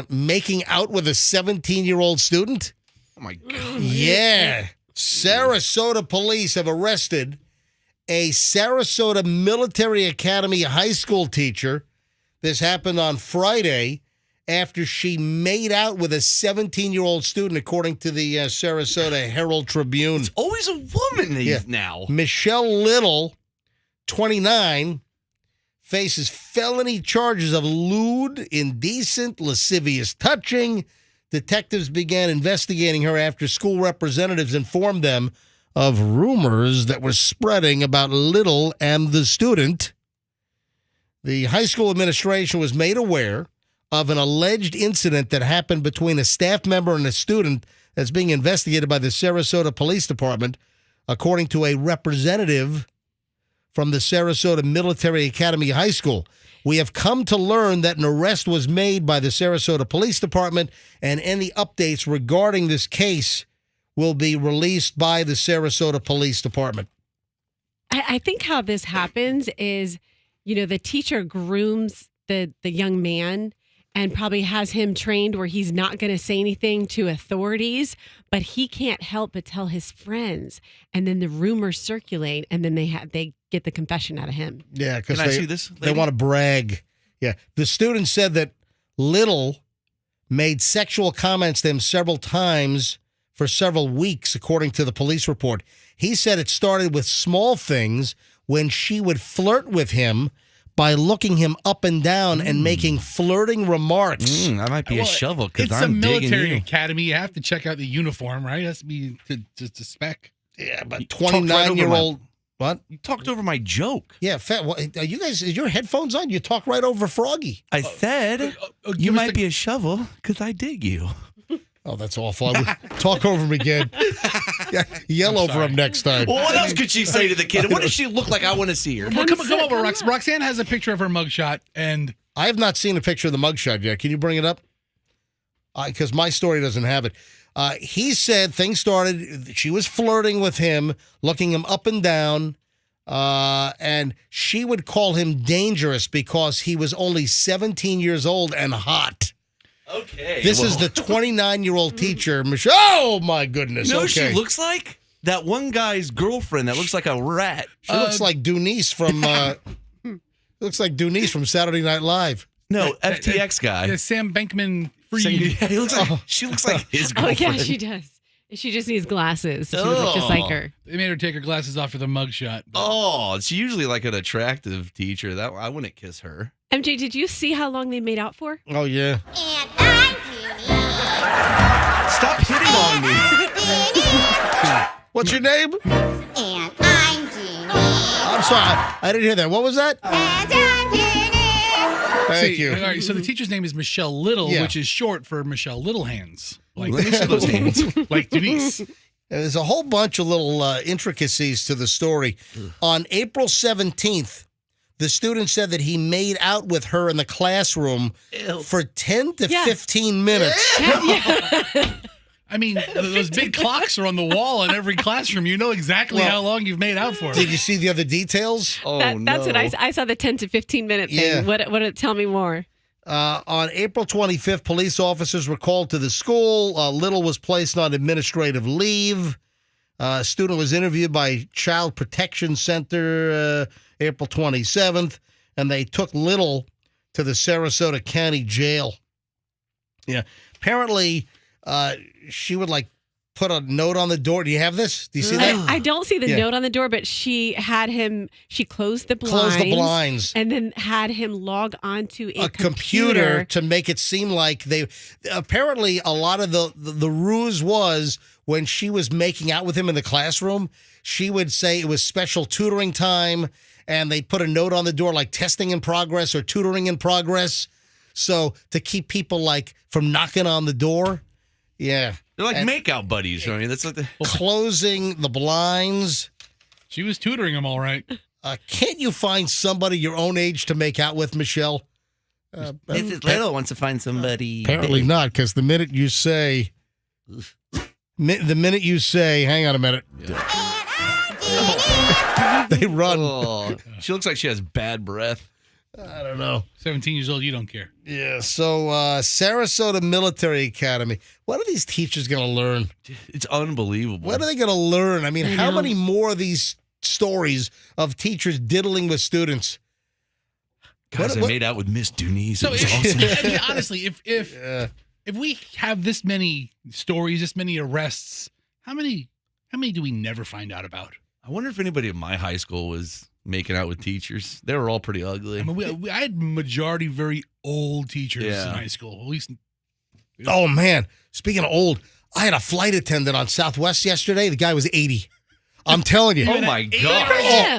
making out with a 17-year-old student? Oh, my God. Yeah. Sarasota police have arrested a Sarasota Military Academy high school teacher. This happened on Friday after she made out with a 17-year-old student, according to the Sarasota Herald Tribune. It's always a woman now. Michelle Little, 29, faces felony charges of lewd, indecent, lascivious touching. Detectives began investigating her after school representatives informed them of rumors that were spreading about Little and the student. The high school administration was made aware of an alleged incident that happened between a staff member and a student that's being investigated by the Sarasota Police Department, according to a representative from the Sarasota Military Academy High School. We have come to learn that an arrest was made by the Sarasota Police Department, and any updates regarding this case will be released by the Sarasota Police Department. I think how this happens is, the teacher grooms the young man and probably has him trained where he's not going to say anything to authorities, but he can't help but tell his friends. And then the rumors circulate, and then they get the confession out of him. Yeah, because I see this, they want to brag. Yeah, the student said that Little made sexual comments to him several times for several weeks, according to the police report. He said it started with small things when she would flirt with him by looking him up and down and making flirting remarks. I might be a shovel because it's I'm digging a military you. academy. You have to check out the uniform, right? It has to be to spec. Yeah, but 29-year-old... What? You talked over my joke. Yeah, are you guys, is your headphones on? You talk right over Froggy. I said you might be a shovel because I dig you. Oh, that's awful. Talk over him again. Yell over him next time. Well, what else could she say to the kid? What does she look like? I want to see her. Well, come over, Roxanne has a picture of her mugshot, and I have not seen a picture of the mugshot yet. Can you bring it up? Because my story doesn't have it. He said things started, she was flirting with him, looking him up and down, and she would call him dangerous because he was only 17 years old and hot. Okay. This is the 29-year-old teacher, Michelle. Oh, my goodness. You know what okay. she looks like? That one guy's girlfriend that looks like a rat. She looks like Dunice from Saturday Night Live. No, FTX guy. Sam Bankman Fried. He looks like, she looks like his girlfriend. Oh, yeah, she does. She just needs glasses. She would look just like her. They made her take her glasses off for the mugshot. Oh, she's usually like an attractive teacher. That I wouldn't kiss her. MJ, did you see how long they made out for? Oh, yeah. And I'm Judy. Stop hitting on me. What's your name? And I'm Judy. I'm sorry. I didn't hear that. What was that? And I'm Judy. Thank you. All right, so the teacher's name is Michelle Little, Yeah. which is short for Michelle Little Hands. Like, Let me see those hands. like Denise. There's a whole bunch of little intricacies to the story. On April 17th, the student said that he made out with her in the classroom for 10 to 15 minutes. I mean, those big clocks are on the wall in every classroom. You know exactly how long you've made out for. Did you see the other details? Oh, That's what I saw, the 10 to 15 minute thing. Yeah. What? Tell me more. On April 25th, police officers were called to the school. Little was placed on administrative leave. A student was interviewed by Child Protection Center April 27th, and they took Little to the Sarasota County Jail. Yeah. Apparently, she would put a note on the door. Do you have this? Do you see that? I don't see the note on the door, but she closed the blinds. Closed the blinds. And then had him log onto a computer to make it seem like they. Apparently, a lot of the ruse was when she was making out with him in the classroom, she would say it was special tutoring time, and they'd put a note on the door like testing in progress or tutoring in progress. So to keep people from knocking on the door. Yeah. They're like make-out buddies. I mean, that's like closing the blinds. She was tutoring him all right. Can't you find somebody your own age to make out with, Michelle? Mrs. Little wants to find somebody. Apparently not, because the minute you say, hang on a minute, they run. Oh, she looks like she has bad breath. I don't know. 17 years old, you don't care. Yeah, so Sarasota Military Academy. What are these teachers going to learn? It's unbelievable. What are they going to learn? I mean, how many more of these stories of teachers diddling with students? Guys, I made out with Miss Dunice. So It was awesome. I mean, honestly, if we have this many stories, this many arrests, how many do we never find out about? I wonder if anybody at my high school was making out with teachers. They were all pretty ugly. I mean, I had majority very old teachers in high school. At least. Oh, man. Speaking of old, I had a flight attendant on Southwest yesterday. The guy was 80. I'm telling you. Oh, my God.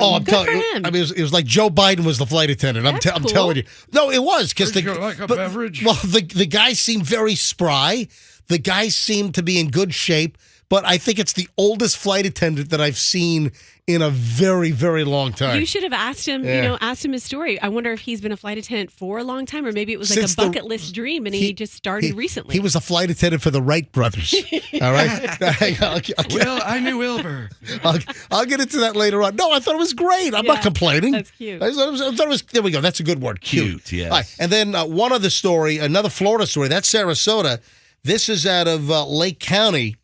I'm telling you. I mean, it was like Joe Biden was the flight attendant. I'm telling you. No, it was. Because beverage? Well, the guy seemed very spry. The guy seemed to be in good shape. But I think it's the oldest flight attendant that I've seen in a very, very long time. You should have asked him, asked him his story. I wonder if he's been a flight attendant for a long time, or maybe it was Since a bucket list dream and he just started recently. He was a flight attendant for the Wright brothers. All right? Well, I knew Wilbur. I'll get into that later on. No, I thought it was great. I'm not complaining. That's cute. I thought it was, there we go. That's a good word. Cute. Yes. All right. And then one other story, another Florida story. That's Sarasota. This is out of Lake County.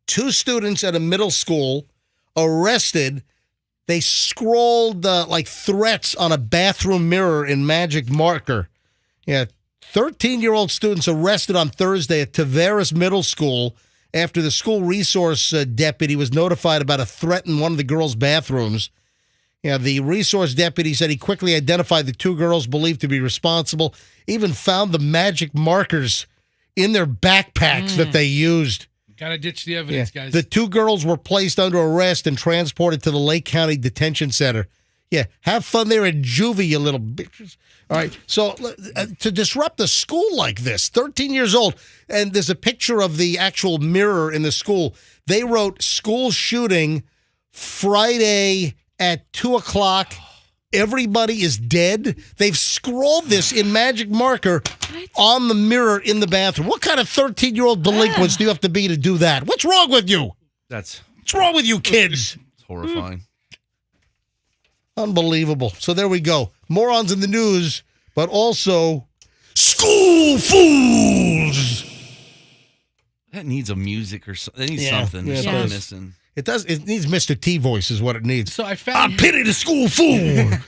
2 students at a middle school arrested. They scrawled threats on a bathroom mirror in magic marker. Yeah, 13-year-old students arrested on Thursday at Tavares Middle School after the school resource deputy was notified about a threat in one of the girls' bathrooms. Yeah, the resource deputy said he quickly identified the 2 girls believed to be responsible, even found the magic markers in their backpacks that they used. Gotta ditch the evidence, guys. The 2 girls were placed under arrest and transported to the Lake County Detention Center. Yeah, have fun there at juvie, you little bitches. All right, so to disrupt a school like this, 13 years old, and there's a picture of the actual mirror in the school. They wrote school shooting Friday at 2:00. Everybody is dead. They've scrawled this in magic marker on the mirror in the bathroom. What kind of 13-year-old delinquents do you have to be to do that? What's wrong with you? What's wrong with you kids? It's horrifying. Unbelievable. So there we go. Morons in the news, but also school fools. That needs a music or something. It needs Yeah, something. yeah, There's it something does. missing. It does. It needs Mr. T voice is what it needs. So I I found pity the school fool.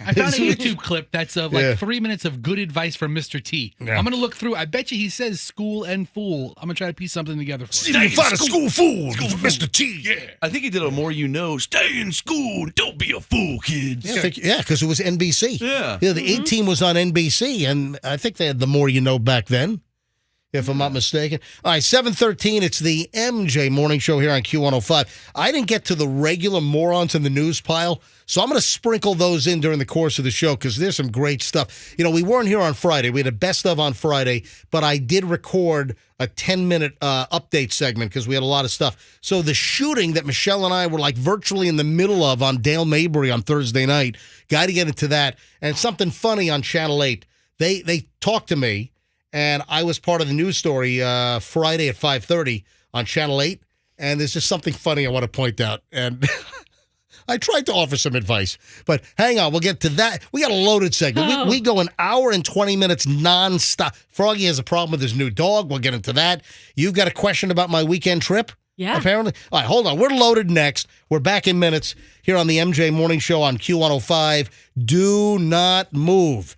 I found a YouTube clip that's of like Yeah. 3 minutes of good advice from Mr. T. Yeah. I'm gonna look through. I bet you he says school and fool. I'm gonna try to piece something together for See you. if you can find a school fool for Mr. T. Yeah. I think he did a more you know. Stay in school. Don't be a fool, kids. Yeah, because it was NBC. Yeah. The A-Team was on NBC, and I think they had the more you know back then, if I'm not mistaken. All right, 7:13, it's the MJ Morning Show here on Q105. I didn't get to the regular morons in the news pile, so I'm going to sprinkle those in during the course of the show because there's some great stuff. You know, we weren't here on Friday. We had a best of on Friday, but I did record a 10-minute update segment because we had a lot of stuff. So the shooting that Michelle and I were like virtually in the middle of on Dale Mabry on Thursday night, got to get into that. And something funny on Channel 8. They talked to me. And I was part of the news story Friday at 5:30 on Channel 8. And there's just something funny I want to point out. And I tried to offer some advice. But hang on, we'll get to that. We got a loaded segment. We go an hour and 20 minutes nonstop. Froggy has a problem with his new dog. We'll get into that. You've got a question about my weekend trip? Yeah. Apparently. All right, hold on. We're loaded next. We're back in minutes here on the MJ Morning Show on Q105. Do not move.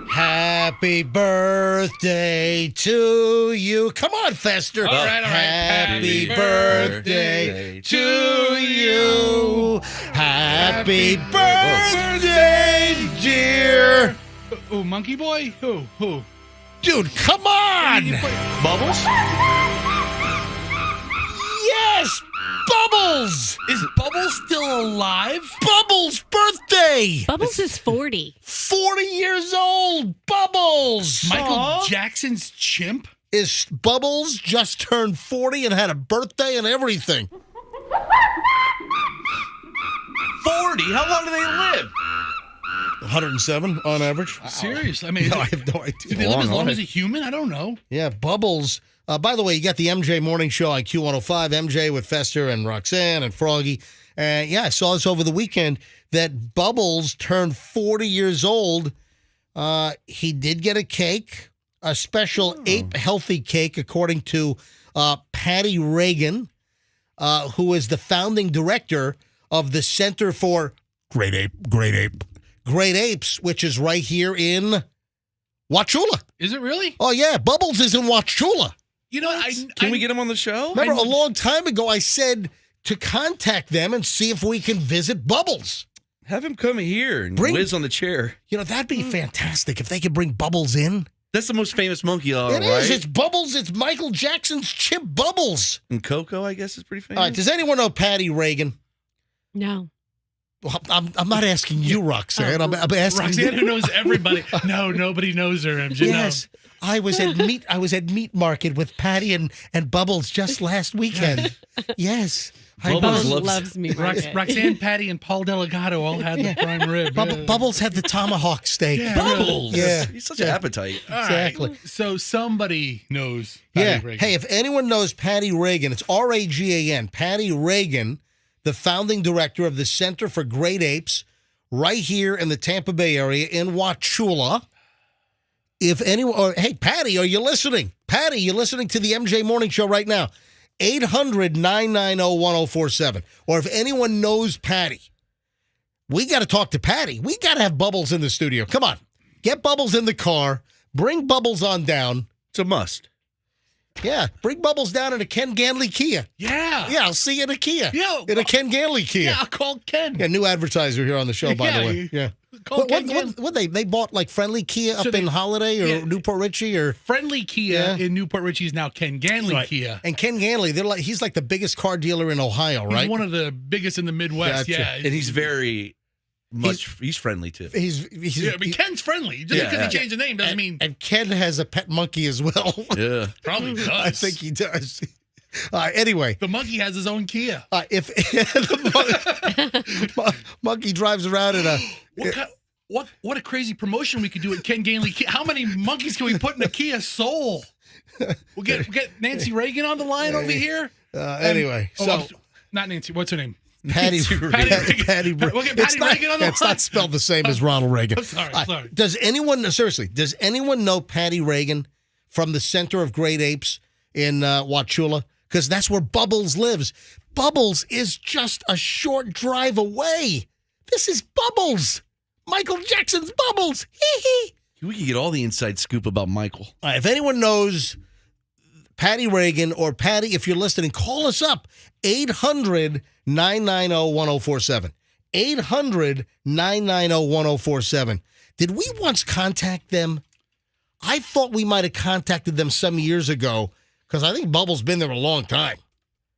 Happy birthday to you. Come on, Fester. All right. Happy birthday to you. Happy birthday, dear. Oh, Monkey Boy? Who? Dude, come on. Bubbles? Yes, Bubbles. Is Bubbles still alive? Bubbles' birthday. Bubbles is 40. 40 years old. Bubbles. Michael Jackson's chimp? is Bubbles just turned 40 and had a birthday and everything. 40? How long do they live? 107 on average. Serious? I mean, No, I have no idea. do they live as long as a human? I don't know. Yeah, Bubbles. By the way, you got the MJ Morning Show on Q105, MJ with Fester and Roxanne and Froggy. And yeah, I saw this over the weekend that Bubbles turned 40 years old. He did get a cake, a special ape healthy cake, according to Patty Reagan, who is the founding director of the Center for Great Apes, which is right here in Wauchula. Is it really? Oh, yeah. Bubbles is in Wauchula. You know, Can we get him on the show? Remember, a long time ago, I said to contact them and see if we can visit Bubbles. Have him come here and whiz on the chair. You know, that'd be fantastic if they could bring Bubbles in. That's the most famous monkey, all It right? is. It's Bubbles. It's Michael Jackson's chimp Bubbles. And Coco, I guess, is pretty famous. All right. Does anyone know Patty Reagan? No. Well, I'm not asking you, Roxanne. I'm asking Roxanne, you. who knows everybody. No, nobody knows her, MJ. Yes. I was at meat market with Patty and Bubbles just last weekend. Yes. Bubbles loves me. Roxanne, Patty, and Paul Delgado all had the prime rib. Bubbles had the tomahawk steak. Yeah, Bubbles. Yeah. He's such an appetite. All right. Exactly. So somebody knows Patty Reagan. Hey, if anyone knows Patty Reagan, it's Ragan. Patty Reagan, the founding director of the Center for Great Apes, right here in the Tampa Bay area in Wauchula. If anyone, hey, Patty, are you listening? Patty, you listening to the MJ Morning Show right now? 800-990-1047. Or if anyone knows Patty, we got to talk to Patty. We got to have Bubbles in the studio. Come on. Get Bubbles in the car. Bring Bubbles on down. It's a must. Yeah. Bring Bubbles down in a Ken Ganley Kia. Yeah. Yeah, I'll see you in a Kia. Yeah. In a Ken Ganley Kia. Yeah, I'll call Ken. Yeah, new advertiser here on the show, by the way. Yeah. Call Ken. What they bought like Friendly Kia up in Holiday or Newport Richie or Friendly Kia in Newport Richie is now Ken Ganley Kia. And Ken Ganley, he's like the biggest car dealer in Ohio, right? He's one of the biggest in the Midwest. Gotcha. Yeah, And he's very much, he's friendly too. He's I mean, Ken's friendly. Just because he changed the name doesn't mean. And Ken has a pet monkey as well. Yeah. Probably does. I think he does. Anyway, the monkey has his own Kia. If the monkey drives around in a what a crazy promotion we could do at Ken Ganley Kia. How many monkeys can we put in a Kia Soul? We'll get Nancy Reagan on the line over here. Anyway, not Nancy. What's her name? Patty Reagan. We'll get Patty Reagan on the line. It's not spelled the same as Ronald Reagan. I'm sorry. Does anyone know Patty Reagan from the Center of Great Apes in Wauchula? Because that's where Bubbles lives. Bubbles is just a short drive away. This is Bubbles. Michael Jackson's Bubbles. Hee. We could get all the inside scoop about Michael. If anyone knows Patty Reagan or Patty, if you're listening, call us up. 800-990-1047. 800-990-1047. Did we once contact them? I thought we might have contacted them some years ago because I think Bubbles been there a long time.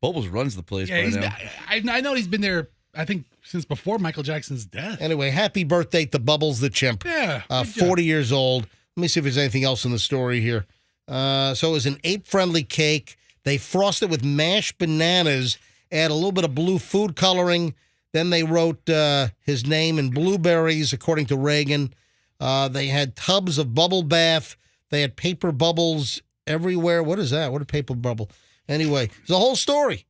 Bubbles runs the place by now. I know he's been there, I think, since before Michael Jackson's death. Anyway, happy birthday to Bubbles the chimp. Yeah. 40 years old. Let me see if there's anything else in the story here. So it was an ape-friendly cake. They frosted with mashed bananas, add a little bit of blue food coloring. Then they wrote his name in blueberries, according to Reagan. They had tubs of bubble bath. They had paper bubbles everywhere. What is that? What a paper bubble. Anyway, it's a whole story.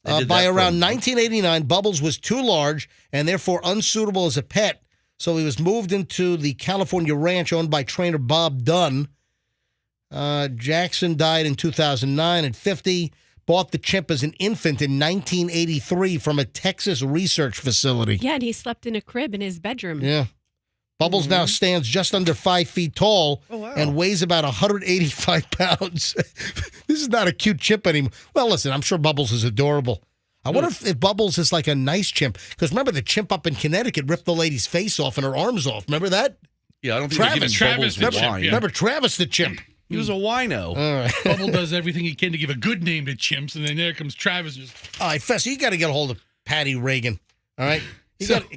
By around 1989, Bubbles was too large and therefore unsuitable as a pet. So he was moved into the California ranch owned by trainer Bob Dunn. Jackson died in 2009 at 50. Bought the chimp as an infant in 1983 from a Texas research facility. Yeah, and he slept in a crib in his bedroom. Yeah. Bubbles now stands just under 5 feet tall and weighs about 185 pounds. This is not a cute chimp anymore. Well, listen, I'm sure Bubbles is adorable. I wonder if Bubbles is like a nice chimp. Because remember, the chimp up in Connecticut ripped the lady's face off and her arms off. Remember that? Yeah, I don't think they're giving Bubbles the wine. chimp, Remember Travis the chimp? He was a wino. All right. Bubble does everything he can to give a good name to chimps, and then there comes Travis. All right, Fester, you got to get a hold of Patty Reagan. All right?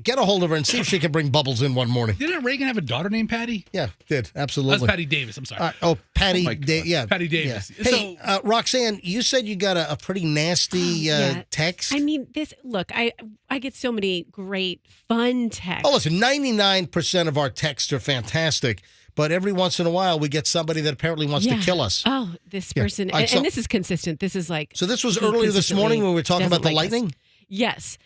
Get a hold of her and see if she can bring Bubbles in one morning. Didn't Reagan have a daughter named Patty? Yeah, did. Absolutely. That's Patty Davis. I'm sorry. Patty. Oh, my God. Yeah. Patty Davis. Yeah. Hey, Roxanne, you said you got a pretty nasty text. I mean, look, I get so many great, fun texts. Oh, listen, 99% of our texts are fantastic, but every once in a while we get somebody that apparently wants to kill us. Oh, this person. All right, and this is consistent. This is like. So this was earlier this morning when we were talking about the lightning? Yes.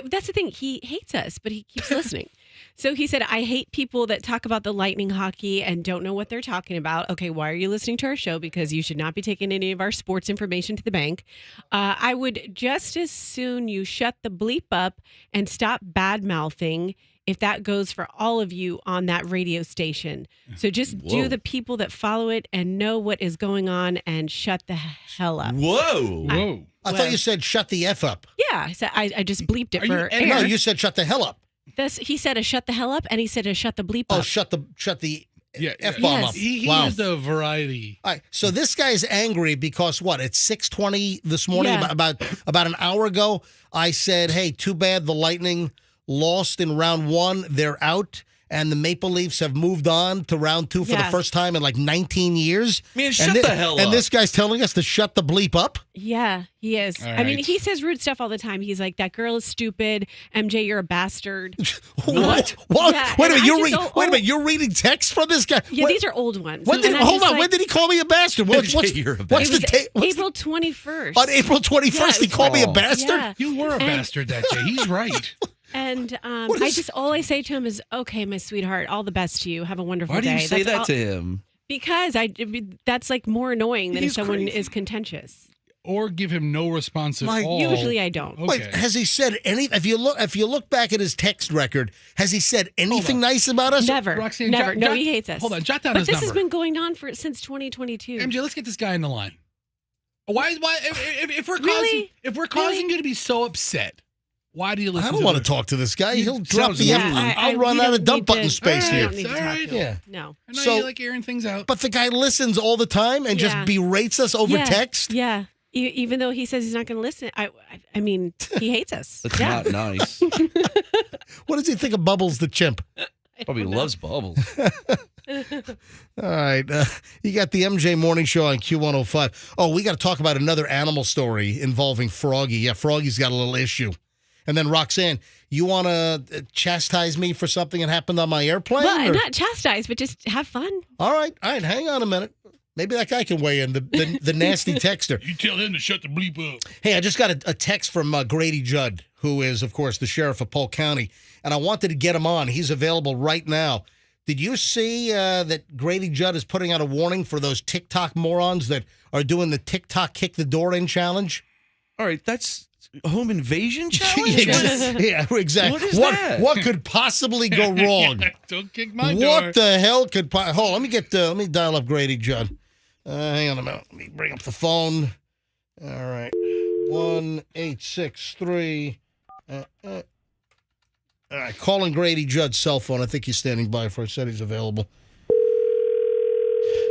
That's the thing. He hates us, but he keeps listening. So he said, I hate people that talk about the lightning hockey and don't know what they're talking about. Okay, why are you listening to our show? Because you should not be taking any of our sports information to the bank. I would just as soon you shut the bleep up and stop bad-mouthing if that goes for all of you on that radio station. So just do the people that follow it and know what is going on and shut the hell up. Whoa. I thought you said shut the F up. Yeah, I just bleeped it Are for you- air. No, you said shut the hell up. He said a shut the hell up, and he said a shut the bleep up. Oh, shut the Yeah, F-bomb Yes. up. He Wow. is the variety. All right, so this guy's angry because what? It's 6:20 this morning. Yeah. About an hour ago, I said, "Hey, too bad the Lightning lost in round one. They're out, and the Maple Leafs have moved on to round two for the Yeah. first time in like 19 years." Man, and the hell up. And this guy's telling us to shut the bleep up. Yeah, he is. All I mean, right. he says rude stuff all the time. He's like, "That girl is stupid. MJ, you're a bastard." What? Yeah, Wait a and minute. I just Wait a minute. You're reading texts from this guy. Yeah, When- these are old ones. When did And I'm hold just on? like, When did he call me a bastard? What's You're a what's It the was date? April 21st. On April 21st, he Yeah, called me a oh. bastard. Yeah. You were a bastard that day. He's right. And What is- all I say to him is, "Okay, my sweetheart, all the best to you. Have a wonderful Why do day." you say That's that all- to him? Because that's like more annoying than He's if someone crazy. is contentious. Or give him no response at Like, all. Usually I don't. Okay. Wait, has he said any? If you look back at his text record, has he said anything nice about us? Never, Roxanne, never. jot- No, jot- he hates us. hold on, jot down But his this has number. been going on since 2022. MJ, let's get this guy in the line. Why? If we're causing, Really? if we're causing Really? you to be so upset, why do you listen? I don't to want the- to talk to this guy. He'll Sounds drop the rude. F. I'll run we out of don't dump need button to- space we here. don't need to All talk right. to him. Yeah. No. I know So- you like airing things out. But the guy listens all the time and just Yeah. berates us over Yeah, text. Yeah. Even though he says he's not going to listen, I mean, he hates us. That's yeah. not nice. What does he think of Bubbles the chimp? Probably loves Bubbles. All right. You got the MJ Morning Show on Q105. Oh, we got to talk about another animal story involving Froggy. Yeah, Froggy's got a little issue. And then, Roxanne, you want to chastise me for something that happened on my airplane? Well, or- not chastise, but just have fun. All right. Hang on a minute. Maybe that guy can weigh in, the nasty texter. You tell him to shut the bleep up. Hey, I just got a text from Grady Judd, who is, of course, the sheriff of Polk County, and I wanted to get him on. He's available right now. Did you see that Grady Judd is putting out a warning for those TikTok morons that are doing the TikTok kick the door in challenge? All right, that's a home invasion challenge? Yeah, exactly. What is that? What could possibly go wrong? Don't kick my door. What the hell could? Hold on, let me dial up Grady Judd. Hang on a minute. Let me bring up the phone. All right, 1-863. All right, calling Grady Judd's cell phone. I think he's standing by for it. Said he's available.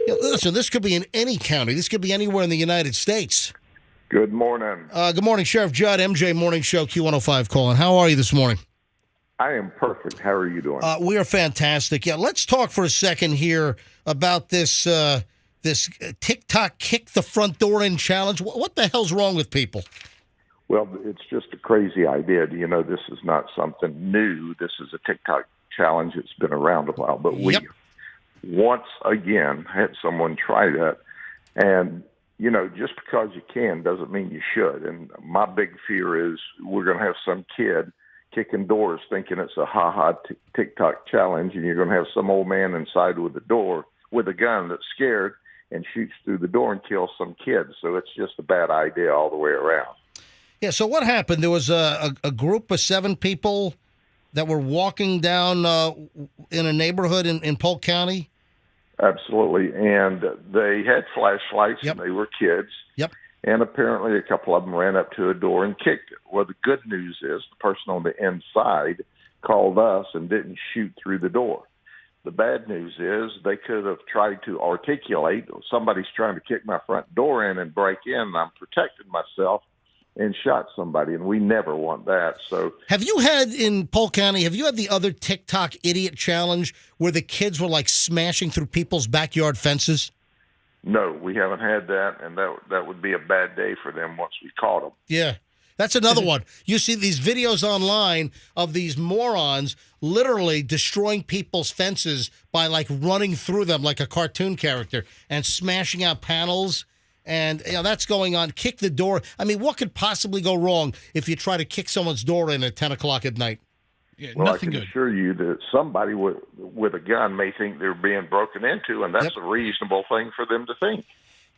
Yeah, listen, this could be in any county. This could be anywhere in the United States. Good morning. Good morning, Sheriff Judd. MJ Morning Show, Q105 calling. How are you this morning? I am perfect. How are you doing? We are fantastic. Yeah, let's talk for a second here about this TikTok kick the front door in challenge. What the hell's wrong with people? Well, it's just a crazy idea. You know, this is not something new. This is a TikTok challenge. It's been around a while, but we Yep. once again had someone try that. And, you know, just because you can doesn't mean you should. And my big fear is we're going to have some kid kicking doors thinking it's a TikTok challenge, and you're going to have some old man inside with a door with a gun that's scared and shoots through the door and kills some kids. So it's just a bad idea all the way around. Yeah, so what happened? There was a group of 7 people that were walking down in a neighborhood in Polk County? Absolutely. And they had flashlights, Yep. and they were kids. Yep. And apparently a couple of them ran up to a door and kicked it. Well, the good news is the person on the inside called us and didn't shoot through the door. The bad news is they could have tried to articulate, somebody's trying to kick my front door in and break in, and I'm protecting myself. and shot somebody, and we never want that. So Have you had in Polk County, have you had the other TikTok idiot challenge where the kids were like smashing through people's backyard fences? no, we haven't had that, and that would be a bad day for them once we caught them. Yeah. That's another one. You see these videos online of these morons literally destroying people's fences by like running through them like a cartoon character and smashing out panels. And that's going on. Kick the door. I mean, what could possibly go wrong if you try to kick someone's door in at 10 o'clock at night? Yeah, Well, nothing I can good. assure you that somebody with a gun may think they're being broken into, and that's a reasonable thing for them to think.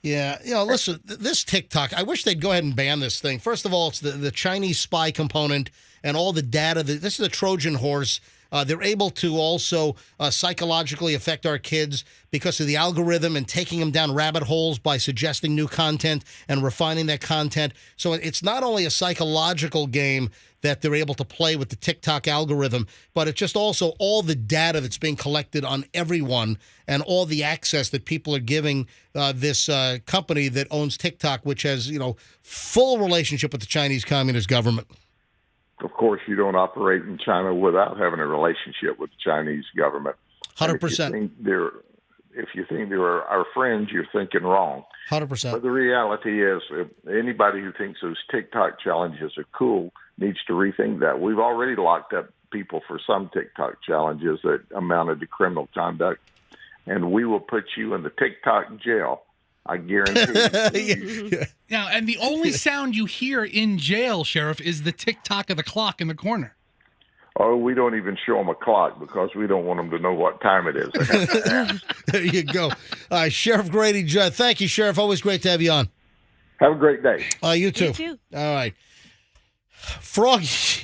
Yeah, listen, this TikTok, I wish they'd go ahead and ban this thing. First of all, it's the Chinese spy component and all the data. This is a Trojan horse. They're able to also psychologically affect our kids because of the algorithm and taking them down rabbit holes by suggesting new content and refining that content. So it's not only a psychological game that they're able to play with the TikTok algorithm, but it's just also all the data that's being collected on everyone and all the access that people are giving this company that owns TikTok, which has, full relationship with the Chinese Communist government. Of course, you don't operate in China without having a relationship with the Chinese government. 100%. If you think they're our friends, you're thinking wrong. 100%. But the reality is, anybody who thinks those TikTok challenges are cool needs to rethink that. We've already locked up people for some TikTok challenges that amounted to criminal conduct, and we will put you in the TikTok jail. I guarantee you. Now, and the only sound you hear in jail, Sheriff, is the tick-tock of the clock in the corner. Oh, we don't even show them a clock because we don't want them to know what time it is. There you go. All right, Sheriff Grady Judd. Thank you, Sheriff. Always great to have you on. Have a great day. You too. You too. All right. Froggy.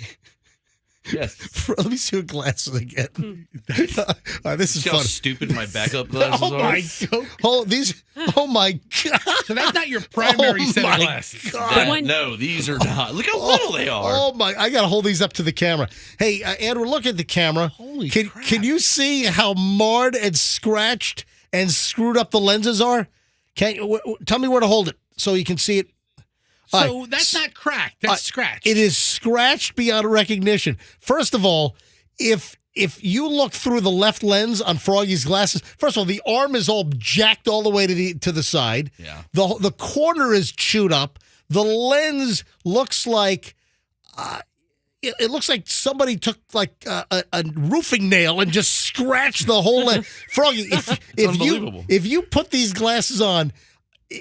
Yes. Let me see your glasses again. This is See how fun. stupid my backup glasses Oh are? my god! Oh my god! So that's not your primary set of my glasses. God. No, these are not. Look how little they are. Oh my! I gotta hold these up to the camera. Hey, Andrew, look at the camera. Holy can crap. Can you see how marred and scratched and screwed up the lenses are? Tell me where to hold it so you can see it. All So right. that's not cracked. That's scratched. It is scratched beyond recognition. First of all, if you look through the left lens on Froggy's glasses, first of all, the arm is all jacked all the way to the side. Yeah. The corner is chewed up. The lens looks like it looks like somebody took like a roofing nail and just scratched the whole lens. Froggy, Unbelievable. if you put these glasses on,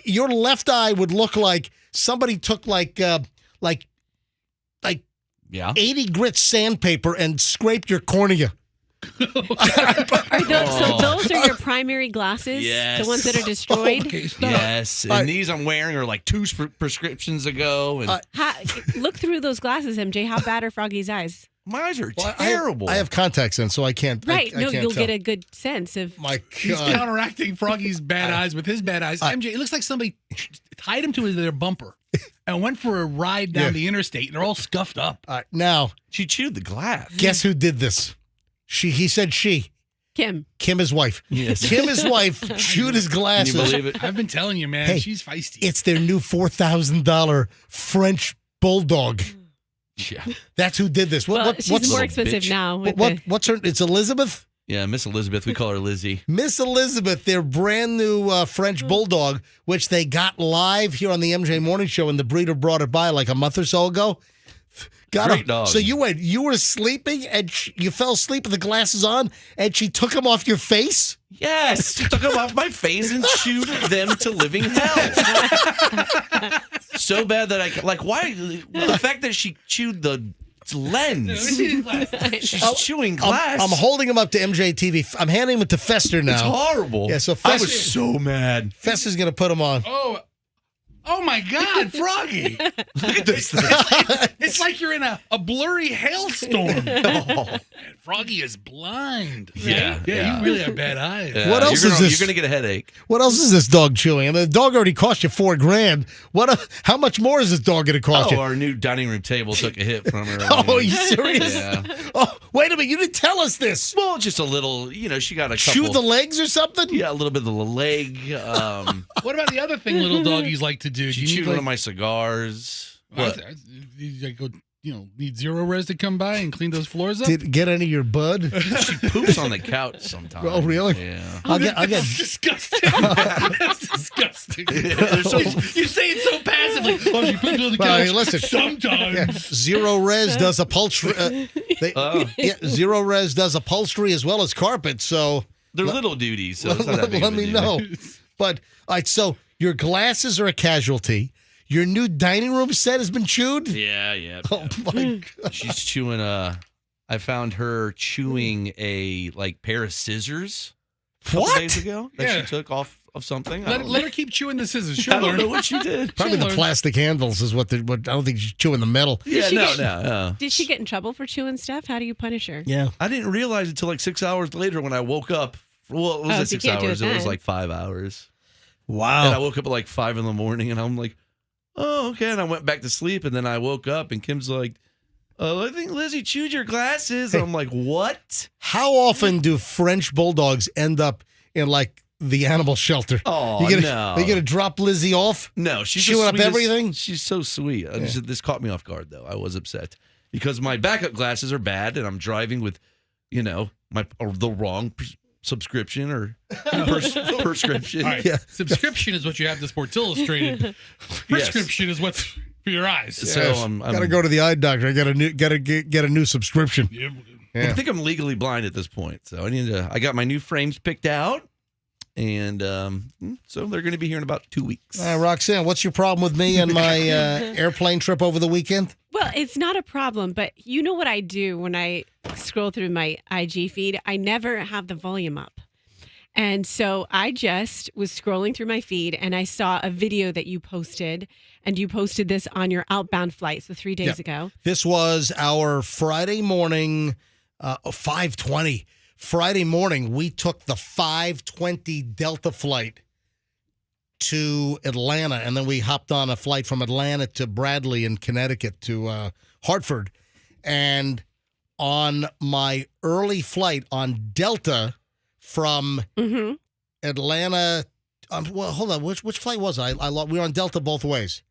your left eye would look like somebody took like Yeah. 80 grit sandpaper and scraped your cornea. So those are your primary glasses? Yes. The ones that are destroyed? Okay, stop. Yes. And these I'm wearing are like 2 prescriptions ago. And Look through those glasses, MJ. How bad are Froggy's eyes? my eyes are Well, terrible. I have contacts in, so I can't. Right. I No, can't you'll tell. get a good sense of. My He's God. counteracting Froggy's bad eyes with his bad eyes. MJ, it looks like somebody tied him to their bumper and went for a ride down the interstate, and they're all scuffed up. Now, She chewed the glass. guess who did this? He said she. Kim. Kim, his wife. Yes. Kim, his wife, chewed his Can glasses. you believe it? I've been telling you, man, Hey, she's feisty. It's their new $4,000 French bulldog. Yeah. That's who did this. Well, she's what's more little expensive bitch. now. With what's her? It's Elizabeth. Yeah, Miss Elizabeth. We call her Lizzie. Miss Elizabeth, their brand new French bulldog, which they got live here on the MJ Morning Show, and the breeder brought it by like a month or so ago. Got Great him. dog. So you were sleeping and you fell asleep with the glasses on, and she took them off your face. Yes. She took them off my face and chewed them to living hell. So bad that why? The fact that she chewed the lens. She's chewing glass. I'm holding them up to MJ TV. I'm handing them to Fester now. It's horrible. Yeah, so I Fester, was so mad. Fester's gonna put them on. Oh my God, Froggy! Look at this thing. It's like you're in a blurry hailstorm. Oh. And Froggy is blind. Yeah. You really have bad eyes. Yeah, What else you're is gonna, this? You're going to get a headache. What else is this dog chewing? I mean, the dog already cost you $4,000. How much more is this dog gonna cost you? Our new dining room table took a hit from her. Oh, are you serious? Yeah. Oh, wait a minute! You didn't tell us this. Well, just a little, she got a couple. Chew the legs or something? Yeah, a little bit of the leg. What about the other thing little doggies like to do? She Do you chewed need one of my cigars. What? You go, need Zero Res to come by and clean those floors up. Did get any of your bud? She poops on the couch sometimes. Oh, really? Yeah. I'll get. That's disgusting. That's disgusting. You say it so passively. Oh, she poops on the Well, couch. hey, listen. Sometimes. Yeah, Zero Res does upholstery. Zero Res does upholstery as well as carpet. So They're little duties, so it's not that big let of a me deal. know. But all right, so your glasses are a casualty. Your new dining room set has been chewed. Yeah. Oh my God. She's chewing I found her chewing a pair of scissors a couple What? days ago that Yeah. she took off of something. Let her keep chewing the scissors. I She'll don't learn. know what she did. Probably the She'll learn. plastic handles is what. I don't think she's chewing the metal. Yeah, she no, get- no. Did she get in trouble for chewing stuff? How do you punish her? Yeah. I didn't realize until 6 hours later when I woke up. Well, it was Oh, at so you 6 can't do hours. it It was then. 5 hours. Wow. And I woke up at 5 in the morning, and I'm like, oh, okay. And I went back to sleep, and then I woke up, and Kim's like, oh, I think Lizzie chewed your glasses. And I'm like, what? How often do French bulldogs end up in the animal shelter? Oh, you gonna, no. Are you gonna drop Lizzie off? No, she's Chewing the up sweetest- everything? She's so sweet. This caught me off guard, though. I was upset because my backup glasses are bad, and I'm driving with, the wrong subscription or prescription. All right. Yeah. Subscription is what you have to Sports Illustrated. Prescription is what's for your eyes. So Yes. I'm Gotta go to the eye doctor. I gotta get a new subscription. Yeah. Yeah. I think I'm legally blind at this point, so I got my new frames picked out, and so they're going to be here in about 2 weeks. Roxanne, what's your problem with me and my airplane trip over the weekend? Well, it's not a problem, but you know what I do when I scroll through my IG feed? I never have the volume up. And so I just was scrolling through my feed and I saw a video that you posted, and you posted this on your outbound flight, so 3 days ago. This was our Friday morning, 5:20. Friday morning, we took the 5:20 Delta flight to Atlanta, and then we hopped on a flight from Atlanta to Bradley in Connecticut to Hartford. And on my early flight on Delta from Atlanta, well, hold on, which flight was it? We were on Delta both ways.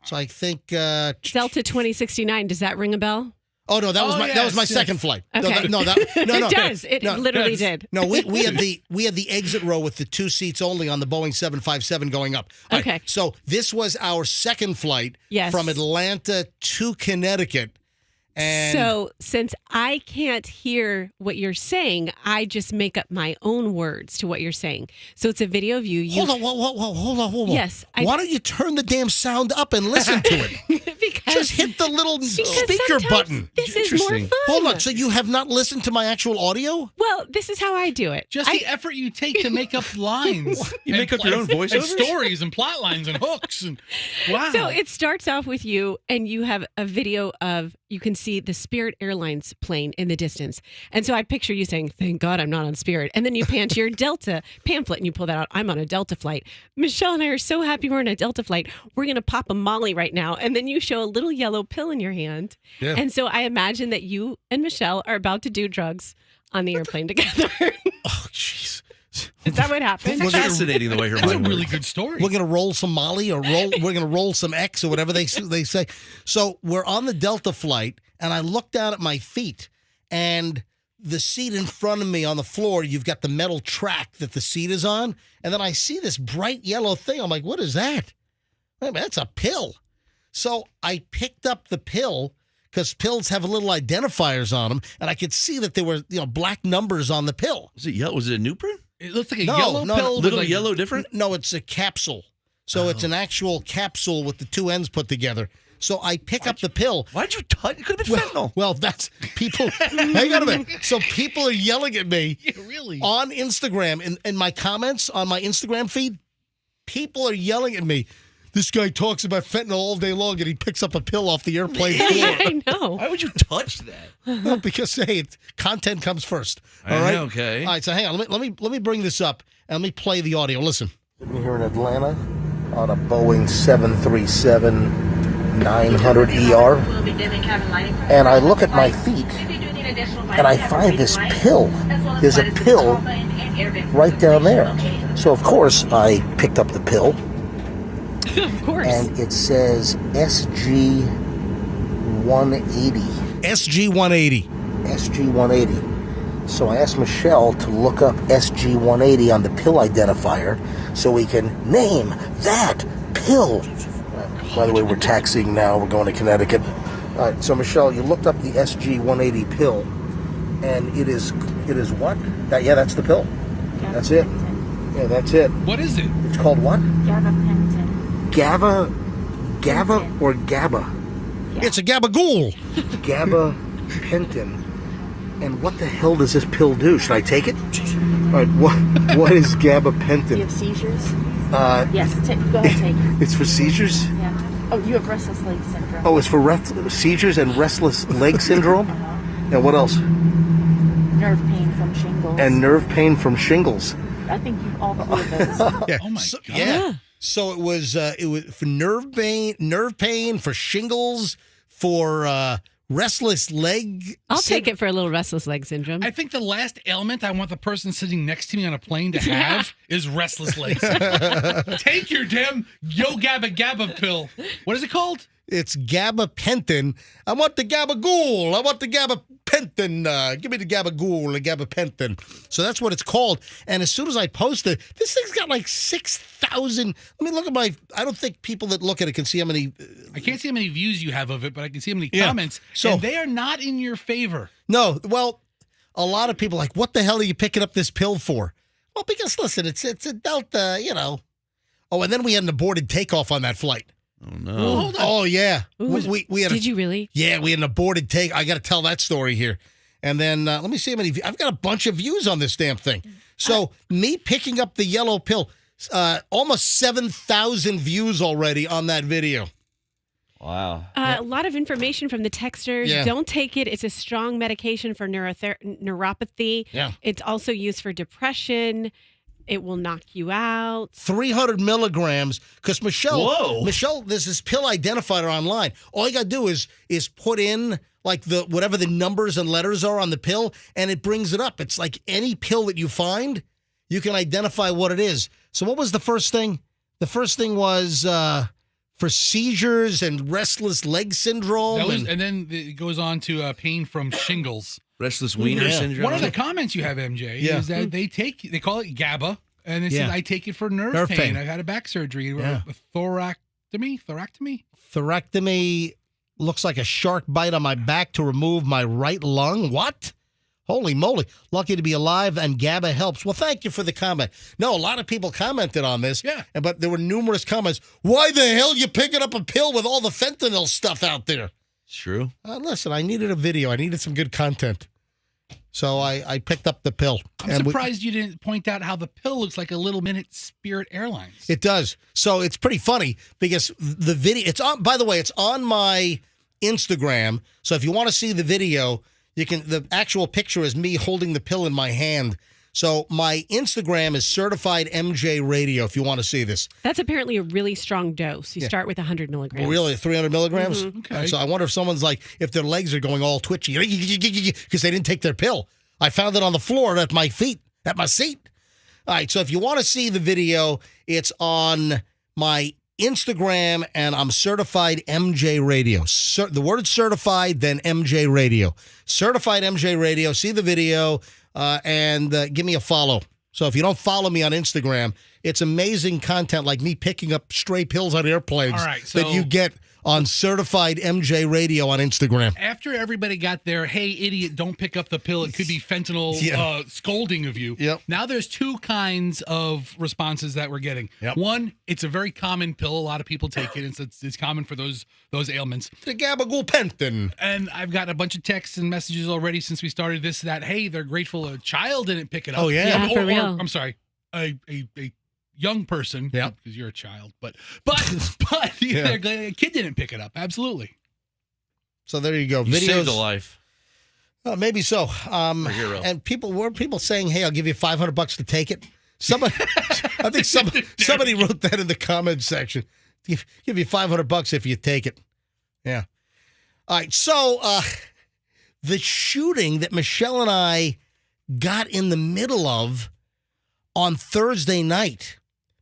So I think Delta 2069, does that ring a bell? Oh no, that was my second flight. Okay. No, It does. It No, literally did. No, we had the exit row with the 2 seats only on the Boeing 757 going up. All right, Okay. so this was our second flight Yes. from Atlanta to Connecticut. And So since I can't hear what you're saying, I just make up my own words to what you're saying. So it's a video of you. hold on, hold on. Yes, Why don't you turn the damn sound up and listen to it? because Just hit the little speaker sometimes button. This is more Interesting. fun. Hold on. So you have not listened to my actual audio? Well, this is how I do it. Just the effort you take to make up lines. You make up your own and voiceovers? stories and plot lines and hooks. And wow. So it starts off with you, and you have a video of, you can see the Spirit Airlines plane in the distance. And so I picture you saying, thank God I'm not on Spirit. And then you pan to your Delta pamphlet and you pull that out. I'm on a Delta flight. Michelle and I are so happy we're on a Delta flight. We're going to pop a Molly right now. And then you show a little yellow pill in your hand. Yeah. And so I imagine that you and Michelle are about to do drugs on the airplane together. Oh, jeez. Is that what happened? It's fascinating the way her That's a mind really works. good story. We're gonna roll some Molly we're gonna roll some X or whatever they say. So we're on the Delta flight, and I look down at my feet, and the seat in front of me on the floor, you've got the metal track that the seat is on, and then I see this bright yellow thing. I'm like, what is that? Wait a minute, that's a pill. So I picked up the pill because pills have little identifiers on them, and I could see that there were black numbers on the pill. Was it a Nuprin? It looks like a No, yellow no, pill. with Little like, yellow different? No, it's a capsule. So it's an actual capsule with the two ends put together. So I pick up the pill. Why'd you touch? It could have been fentanyl. Well, that's people. Hang on a minute. So people are yelling at me Yeah, really. on Instagram in my comments on my Instagram feed. People are yelling at me. This guy talks about fentanyl all day long, and he picks up a pill off the airplane floor. I know. Why would you touch that? Well, because hey, content comes first. All right. Okay. All right. So hang on. Let me bring this up and let me play the audio. Listen. We're here in Atlanta on a Boeing 737-900ER, and I look at my feet, and I find this pill. There's a pill right down there. So of course I picked up the pill. Of course. And it says SG 180. SG 180. SG 180. So I asked Michelle to look up SG 180 on the pill identifier so we can name that pill. By the way, we're taxiing now. We're going to Connecticut. All right, so Michelle, you looked up the SG 180 pill, and it is what? That's the pill. That's it. Yeah, that's it. What is it? It's called what? Gabapentin. GABA or GABA? Yeah. It's a gabagool. Gabapentin. And what the hell does this pill do? Should I take it? All right, what is gabapentin? Do you have seizures? Yes, go ahead, take it. It's for seizures? Yeah. Oh, you have restless leg syndrome. Oh, it's for seizures and restless leg syndrome? And what else? Nerve pain from shingles. And nerve pain from shingles. I think you all three of those. Yeah. Oh my God. Yeah. So it was for nerve pain, for shingles, for restless leg. I'll take it for a little restless leg syndrome. I think the last ailment I want the person sitting next to me on a plane to have is restless legs. Take your damn Yo Gabba Gabba pill. What is it called? It's gabapentin. I want the gabagool. I want the gabapentin. Give me the gabagool, the gabapentin. So that's what it's called. And as soon as I posted, this thing's got like 6,000. Let me look at my. I don't think people that look at it can see how many. I can't see how many views you have of it, but I can see how many Yeah. comments. So- And they are not in your favor. No, well, a lot of people are like, what the hell are you picking up this pill for? Well, because listen, it's a Delta, you know. Oh, and then we had an aborted takeoff on that flight. Oh no. Well, hold on. Oh yeah, Ooh. we had. Did you really? Yeah, we had an aborted take. I got to tell that story here. And then let me see how many. I've got a bunch of views on this damn thing. So me picking up the yellow pill, almost 7,000 views already on that video. Wow. A lot of information from the texters. Yeah. Don't take it. It's a strong medication for neuropathy. Yeah. It's also used for depression. It will knock you out. 300 milligrams. Because Whoa. Michelle, there's this pill identifier online. All you got to do is put in like the whatever the numbers and letters are on the pill, and it brings it up. It's like any pill that you find, you can identify what it is. So what was the first thing? The first thing was for seizures and restless leg syndrome. And then it goes on to pain from shingles. Restless wiener Yeah. syndrome. One of the comments you have, MJ, Yeah. is that they call it GABA, and it Yeah. says I take it for nerve Nerve pain. pain. I've had a back surgery, Yeah. a thoracotomy. Thoracotomy looks like a shark bite on my back to remove my right lung. What? Holy moly. Lucky to be alive, and GABA helps. Well, thank you for the comment. No, a lot of people commented on this. Yeah. But there were numerous comments. Why the hell you picking up a pill with all the fentanyl stuff out there? It's true. Listen, I needed a video. I needed some good content. So I picked up the pill. I'm And surprised you didn't point out how the pill looks like a little minute Spirit Airlines. It does. So it's pretty funny because the video, it's on, by the way, it's on my Instagram. So if you want to see the video, you can, the actual picture is me holding the pill in my hand. So my Instagram is Certified MJ Radio if you want to see this. That's apparently a really strong dose. You start with 100 milligrams. Really, 300 milligrams? Okay. So I wonder if someone's like, if their legs are going all twitchy because they didn't take their pill. I found it on the floor at my feet, at my seat. All right, so if you want to see the video, it's on my Instagram, and I'm Certified MJ Radio. The word certified, then MJ Radio. Certified MJ Radio. See the video and give me a follow. So if you don't follow me on Instagram, it's amazing content like me picking up stray pills on airplanes All right, that so- you get on Certified MJ Radio on Instagram. After everybody got their, hey, idiot, don't pick up the pill, it could be fentanyl Yeah. scolding of you. Yep. Now there's two kinds of responses that we're getting. Yep. One, it's a very common pill. A lot of people take it. It's common for those ailments. The gabagool And I've got a bunch of texts and messages already since we started this that, hey, they're grateful a child didn't pick it up. Oh, yeah? Yeah, for real. I'm sorry, a young person, Yep. because you're a child, but Yeah. they're glad a kid didn't pick it up. Absolutely. So there you go. You saved a life. Maybe so. A hero. And were people saying, "Hey, I'll give you $500 to take it." Somebody, I think somebody wrote that in the comments section. Give you $500 if you take it. Yeah. All right. So the shooting that Michelle and I got in the middle of on Thursday night.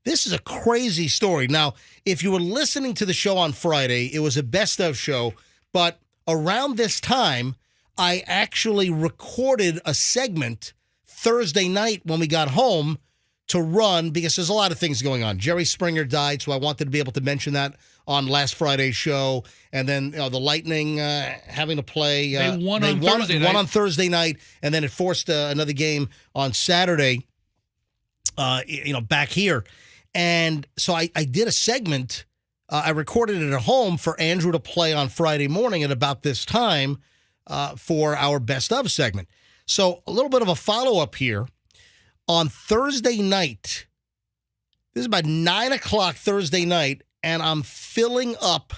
This is a crazy story. Now, if you were listening to the show on Friday, it was a best of show, but around this time, I actually recorded a segment Thursday night when we got home to run because there's a lot of things going on. Jerry Springer died, so I wanted to be able to mention that on last Friday's show. And then the Lightning having to play. They won on Thursday night, and then it forced another game on Saturday, back here. And so I did a segment. I recorded it at home for Andrew to play on Friday morning at about this time for our Best Of segment. So a little bit of a follow-up here. On Thursday night, this is about 9 o'clock Thursday night, and I'm filling up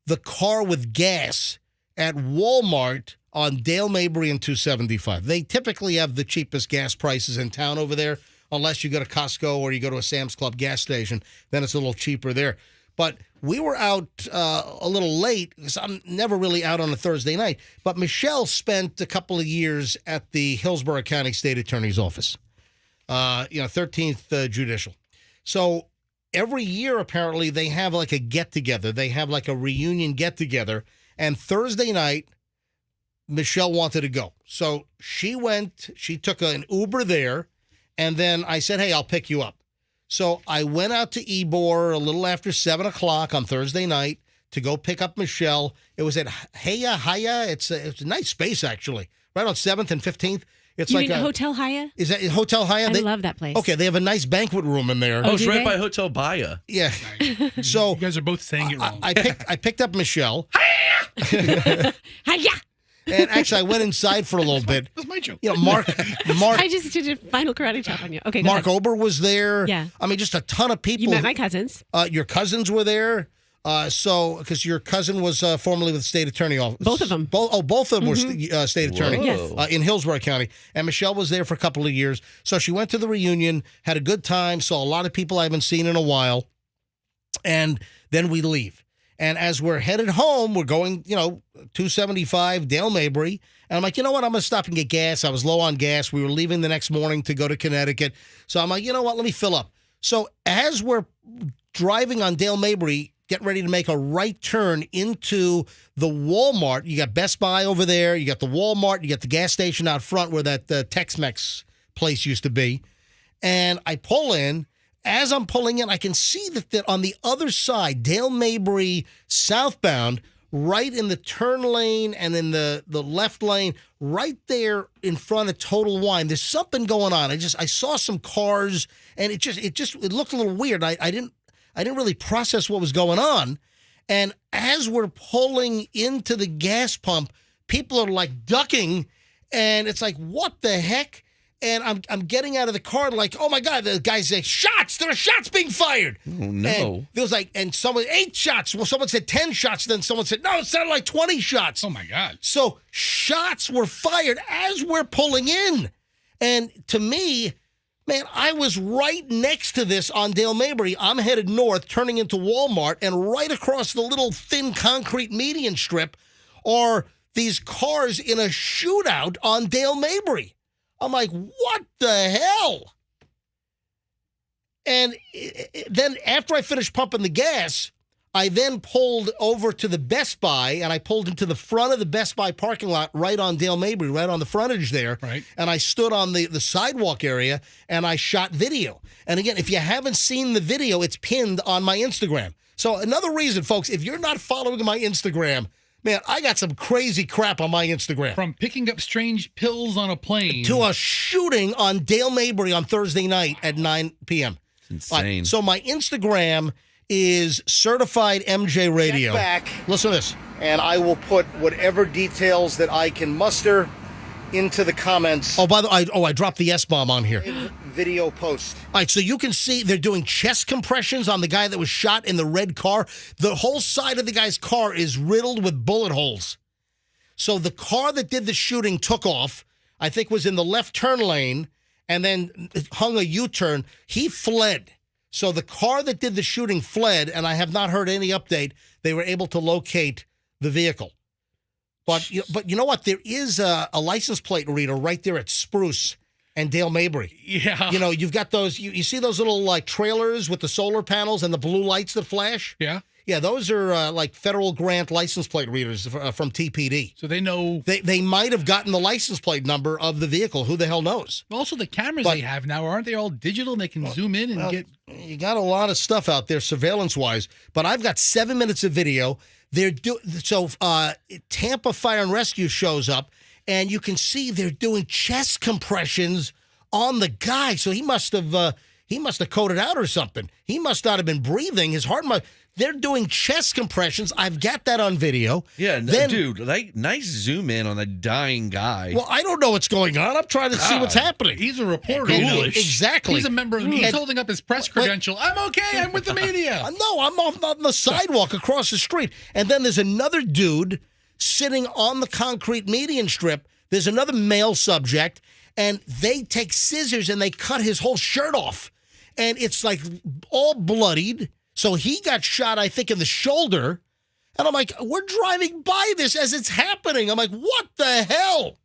the car with gas at Walmart on Dale Mabry and 275. They typically have the cheapest gas prices in town over there, unless you go to Costco or you go to a Sam's Club gas station. Then it's a little cheaper there. But we were out a little late because I'm never really out on a Thursday night. But Michelle spent a couple of years at the Hillsborough County State Attorney's Office, 13th Judicial. So every year, apparently, they have like a get-together. They have like a reunion get-together. And Thursday night, Michelle wanted to go. So she went, she took an Uber there, and then I said, hey, I'll pick you up. So I went out to Ybor a little after 7 o'clock on Thursday night to go pick up Michelle. It was at Haya. It's a nice space, actually, right on 7th and 15th. It's you like mean Hotel Haya? Is that Hotel Haya? I love that place. Okay, they have a nice banquet room in there. Oh, it's right by Hotel Baya. Yeah. So you guys are both saying it wrong. I picked up Michelle. Haya! And actually, I went inside for a little bit. That's my joke. Mark. I just did a final karate chop on you. Okay, go Mark ahead. Ober was there. Yeah. I mean, just a ton of people. You met my cousins. Your cousins were there. Because your cousin was formerly with the state attorney office. Both of them. Both of them were state attorney Yes. in Hillsborough County. And Michelle was there for a couple of years. So she went to the reunion, had a good time, saw a lot of people I haven't seen in a while. And then we leave. And as we're headed home, we're going, 275 Dale Mabry. And I'm like, you know what? I'm going to stop and get gas. I was low on gas. We were leaving the next morning to go to Connecticut. So I'm like, you know what? Let me fill up. So as we're driving on Dale Mabry, getting ready to make a right turn into the Walmart. You got Best Buy over there. You got the Walmart. You got the gas station out front where that Tex-Mex place used to be. And I pull in. As I'm pulling in, I can see that on the other side, Dale Mabry southbound, right in the turn lane and in the left lane, right there in front of Total Wine, there's something going on. I saw some cars, and it looked a little weird. I didn't really process what was going on. And as we're pulling into the gas pump, people are like ducking, and it's like, what the heck? And I'm getting out of the car like, oh my God, the guy's like, shots! There are shots being fired! Oh no. And there was like, and someone, 8 shots. Well, someone said 10 shots. Then someone said, no, it sounded like 20 shots. Oh my God. So shots were fired as we're pulling in. And to me, man, I was right next to this on Dale Mabry. I'm headed north, turning into Walmart, and right across the little thin concrete median strip are these cars in a shootout on Dale Mabry. I'm like, what the hell? And then after I finished pumping the gas, I then pulled over to the Best Buy, and I pulled into the front of the Best Buy parking lot right on Dale Mabry, right on the frontage there. Right. And I stood on the sidewalk area, and I shot video. And again, if you haven't seen the video, it's pinned on my Instagram. So another reason, folks, if you're not following my Instagram, man, I got some crazy crap on my Instagram. From picking up strange pills on a plane to a shooting on Dale Mabry on Thursday night at 9 p.m. It's insane. So my Instagram is Certified MJ Radio. Check back. Listen to this. And I will put whatever details that I can muster into the comments. Oh, by the way, I dropped the S-bomb on here. Video post. All right, so you can see they're doing chest compressions on the guy that was shot in the red car. The whole side of the guy's car is riddled with bullet holes. So the car that did the shooting took off, I think was in the left turn lane, and then hung a U-turn. He fled. So the car that did the shooting fled, and I have not heard any update. They were able to locate the vehicle. But you know what? There is a license plate reader right there at Spruce. and Dale Mabry. Yeah. You know, you've got those, you see those little like trailers with the solar panels and the blue lights that flash? Yeah. Yeah, those are like federal grant license plate readers from TPD. So they know. They might have gotten the license plate number of the vehicle. Who the hell knows? Also, the cameras they have now, aren't they all digital? And they can zoom in and get. You got a lot of stuff out there surveillance-wise, but I've got 7 minutes of video. Tampa Fire and Rescue shows up, and you can see they're doing chest compressions on the guy. So he must have coded out or something. He must not have been breathing. His heart must. They're doing chest compressions. I've got that on video. Yeah, dude, like nice zoom in on the dying guy. Well, I don't know what's going on. I'm trying to see what's happening. He's a reporter. Exactly. He's a member of the media. He's holding up his press credential. I'm okay. I'm with the media. No, I'm on the sidewalk across the street. And then there's another dude sitting on the concrete median strip. There's another male subject, and they take scissors and they cut his whole shirt off. And it's like all bloodied. So he got shot, I think, in the shoulder. And I'm like, we're driving by this as it's happening. I'm like, what the hell?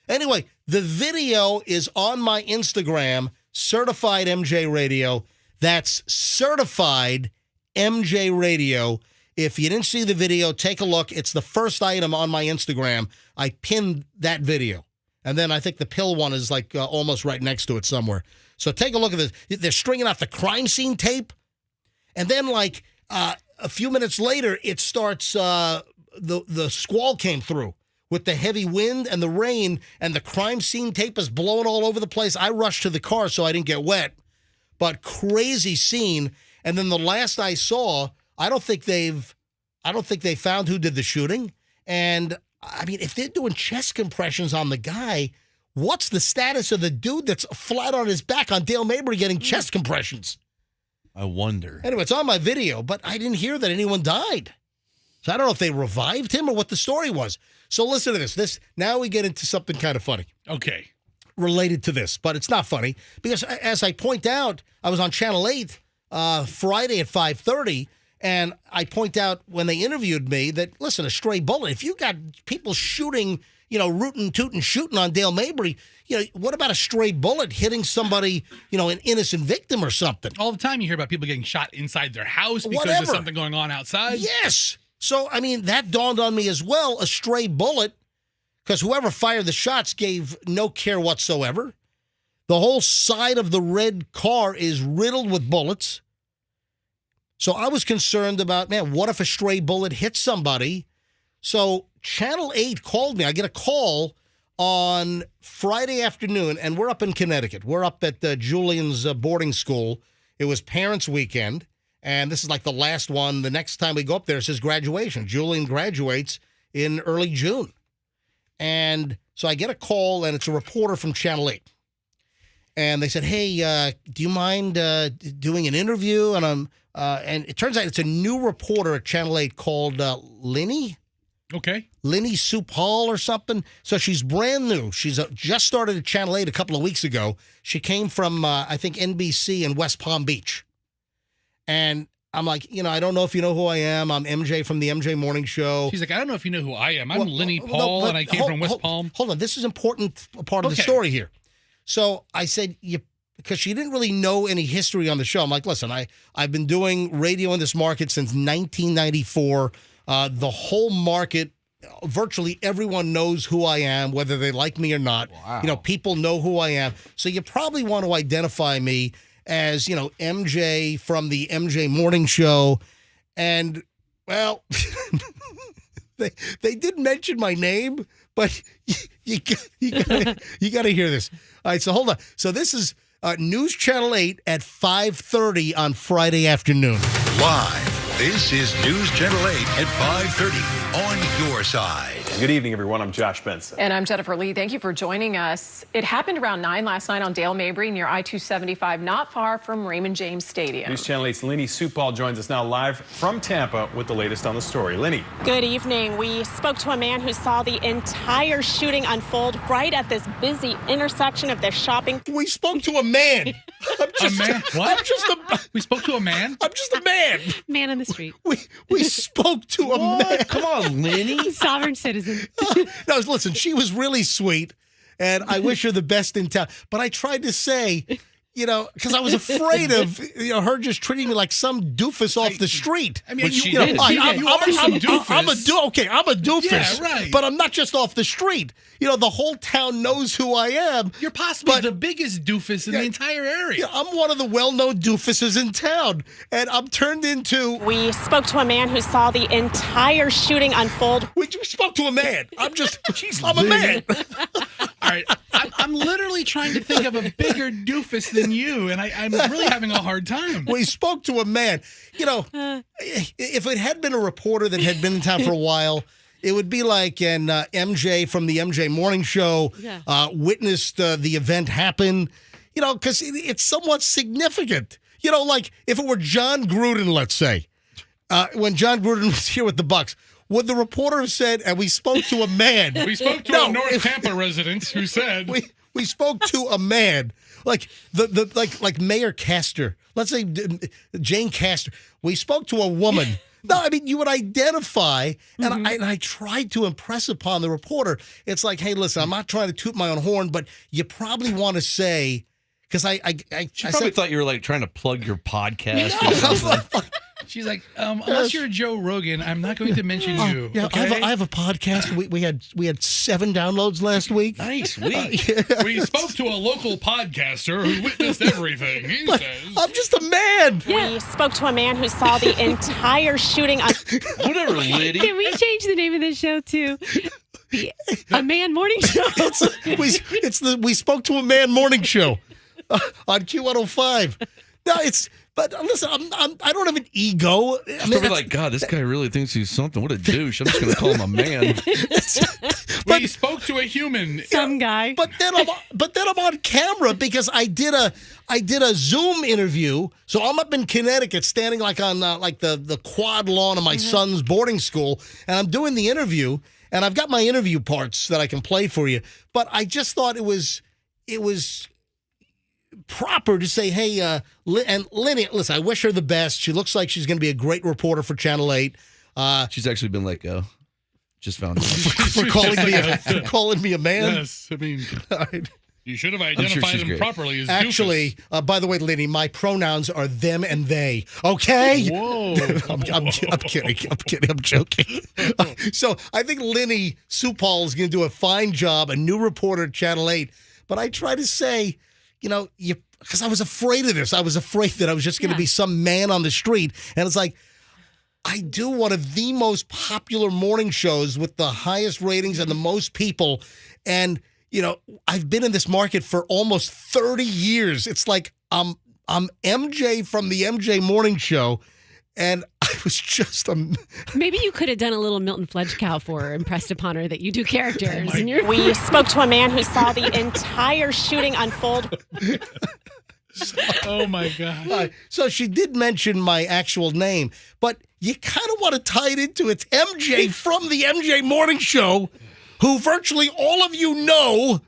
Anyway, the video is on my Instagram, Certified MJ Radio. That's Certified MJ Radio. If you didn't see the video, take a look. It's the first item on my Instagram. I pinned that video. And then I think the pill one is like almost right next to it somewhere. So take a look at this. They're stringing out the crime scene tape. And then, like, a few minutes later, it starts, the squall came through with the heavy wind and the rain, and the crime scene tape is blowing all over the place. I rushed to the car so I didn't get wet. But crazy scene. And then the last I saw, I don't think they found who did the shooting. And, I mean, if they're doing chest compressions on the guy, what's the status of the dude that's flat on his back on Dale Mabry getting chest compressions? I wonder. Anyway, it's on my video, but I didn't hear that anyone died. So I don't know if they revived him or what the story was. So listen to this. Now we get into something kind of funny. Okay. Related to this, but it's not funny because as I point out, I was on Channel 8 Friday at 5:30, and I point out when they interviewed me that, listen, a stray bullet, if you got people shooting, rootin', tootin', shooting on Dale Mabry, what about a stray bullet hitting somebody, an innocent victim or something? All the time you hear about people getting shot inside their house because there's something going on outside. Yes. So, I mean, that dawned on me as well, a stray bullet, because whoever fired the shots gave no care whatsoever. The whole side of the red car is riddled with bullets. So I was concerned about, man, what if a stray bullet hits somebody? So Channel 8 called me. I get a call on Friday afternoon, and we're up in Connecticut. We're up at Julian's boarding school. It was Parents' Weekend, and this is like the last one. The next time we go up there is his graduation. Julian graduates in early June. And so I get a call, and it's a reporter from Channel 8. And they said, hey, do you mind doing an interview? And it turns out it's a new reporter at Channel 8 called Linny. Okay. Linny Soup Hall or something. So she's brand new. She's just started at Channel 8 a couple of weeks ago. She came from, I think, NBC in West Palm Beach. And I'm like, I don't know if you know who I am. I'm MJ from the MJ Morning Show. She's like, I don't know if you know who I am. I'm Linny Paul, and I came from West Palm. Hold on. This is important part of the story here. So I said, because she didn't really know any history on the show. I'm like, listen, I've been doing radio in this market since 1994. The whole market, virtually everyone knows who I am, whether they like me or not. Wow. People know who I am. So you probably want to identify me as, MJ from the MJ Morning Show. And, well, they did mention my name, but you got to hear this. All right, so hold on. So this is News Channel 8 at 5:30 on Friday afternoon. Live, this is News Channel 8 at 5:30 on your side. Good evening, everyone. I'm Josh Benson. And I'm Jennifer Lee. Thank you for joining us. It happened around 9 last night on Dale Mabry near I-275, not far from Raymond James Stadium. News Channel 8's Linny Supal joins us now live from Tampa with the latest on the story. Linny. Good evening. We spoke to a man who saw the entire shooting unfold right at this busy intersection of this shopping. We spoke to a man. A man? What? We spoke to a man? I'm just a man. Man on the street. We spoke to a man. Come on, Linny. Sovereign citizen. No, listen, she was really sweet. and I wish her the best in town. But I tried to say, because I was afraid of her just treating me like some doofus off the street. I mean, But she did. I'm a doofus. Yeah, right. But I'm not just off the street. The whole town knows who I am. You're possibly the biggest doofus in the entire area. I'm one of the well-known doofuses in town, and I'm turned into... We spoke to a man who saw the entire shooting unfold. We spoke to a man. I'm a man. All right, I'm literally trying to think of a bigger doofus than you, and I'm really having a hard time. We spoke to a man. If it had been a reporter that had been in town for a while, it would be like an MJ from the MJ Morning Show witnessed the event happen, because it's somewhat significant. Like if it were John Gruden, let's say, when John Gruden was here with the Bucks, would the reporter have said, and we spoke to a man. We spoke to a North Tampa resident who said. We spoke to a man, like like Mayor Castor. Let's say Jane Castor. We spoke to a woman. No, I mean, you would identify, and I tried to impress upon the reporter. It's like, hey, listen, I'm not trying to toot my own horn, but you probably want to say, because I probably thought you were like trying to plug your podcast. Or something. She's like, unless you're Joe Rogan, I'm not going to mention you. Yeah, okay? I have a podcast. We had 7 downloads last week. Nice week. We spoke to a local podcaster who witnessed everything. He says, I'm just a man. Yeah. We spoke to a man who saw the entire shooting. Whatever, Liddy. Can we change the name of the show to A Man Morning Show? We spoke to a man morning show on Q105. No, But listen, I don't have an ego. Probably like, God, this guy really thinks he's something. What a douche. I'm just going to call him a man. We spoke to a human. Some guy. But then I'm on camera because I did a Zoom interview. So I'm up in Connecticut, standing like on like the quad lawn of my son's boarding school, and I'm doing the interview, and I've got my interview parts that I can play for you. But I just thought it was proper to say, hey, and Lenny, listen, I wish her the best. She looks like she's going to be a great reporter for Channel 8. She's actually been let go. Just found out. for calling me a man. Yes, I mean, you should have identified him properly as actually, by the way, Lenny, my pronouns are them and they. Okay? Whoa. I'm kidding. I'm joking. So I think Lenny Supal is going to do a fine job, a new reporter at Channel 8. But I try to say, because I was afraid of this. I was afraid that I was just going to be some man on the street. And it's like, I do one of the most popular morning shows with the highest ratings and the most people. And, I've been in this market for almost 30 years. It's like I'm MJ from the MJ Morning Show. And I was just Maybe you could have done a little Milton Fledgecow for her, impressed upon her that you do characters. We spoke to a man who saw the entire shooting unfold. Oh, my God. So she did mention my actual name, but you kind of want to tie it into it's MJ from the MJ Morning Show, who virtually all of you know.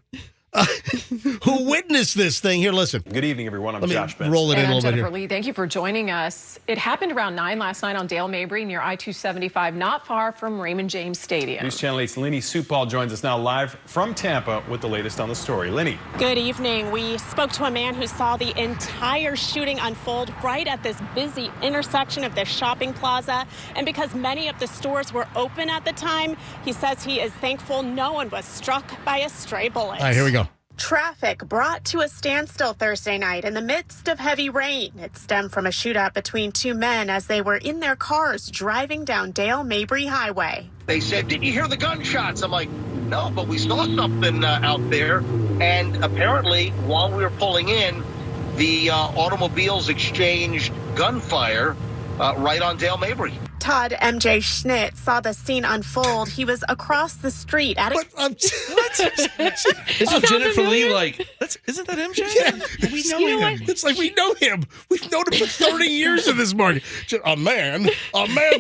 Who witnessed this thing. Here, listen. Good evening, everyone. I'm Josh Benson. Roll it in a little bit Jennifer here. Lee, thank you for joining us. It happened around 9 last night on Dale Mabry near I-275, not far from Raymond James Stadium. News Channel 8's Lenny Supal joins us now live from Tampa with the latest on the story. Lenny. Good evening. We spoke to a man who saw the entire shooting unfold right at this busy intersection of this shopping plaza. And because many of the stores were open at the time, he says he is thankful no one was struck by a stray bullet. All right, here we go. Traffic brought to a standstill Thursday night in the midst of heavy rain. It stemmed from a shootout between 2 men as they were in their cars driving down Dale Mabry Highway. They said, "Did you hear the gunshots?" I'm like, "No, but we saw something out there." And apparently, while we were pulling in, the automobiles exchanged gunfire right on Dale Mabry. Todd M.J. Schnitt saw the scene unfold. He was across the street at Isn't Jennifer Lee like, isn't that MJ? Yeah, we know him. It's like we know him. We've known him for 30 years in this market. A man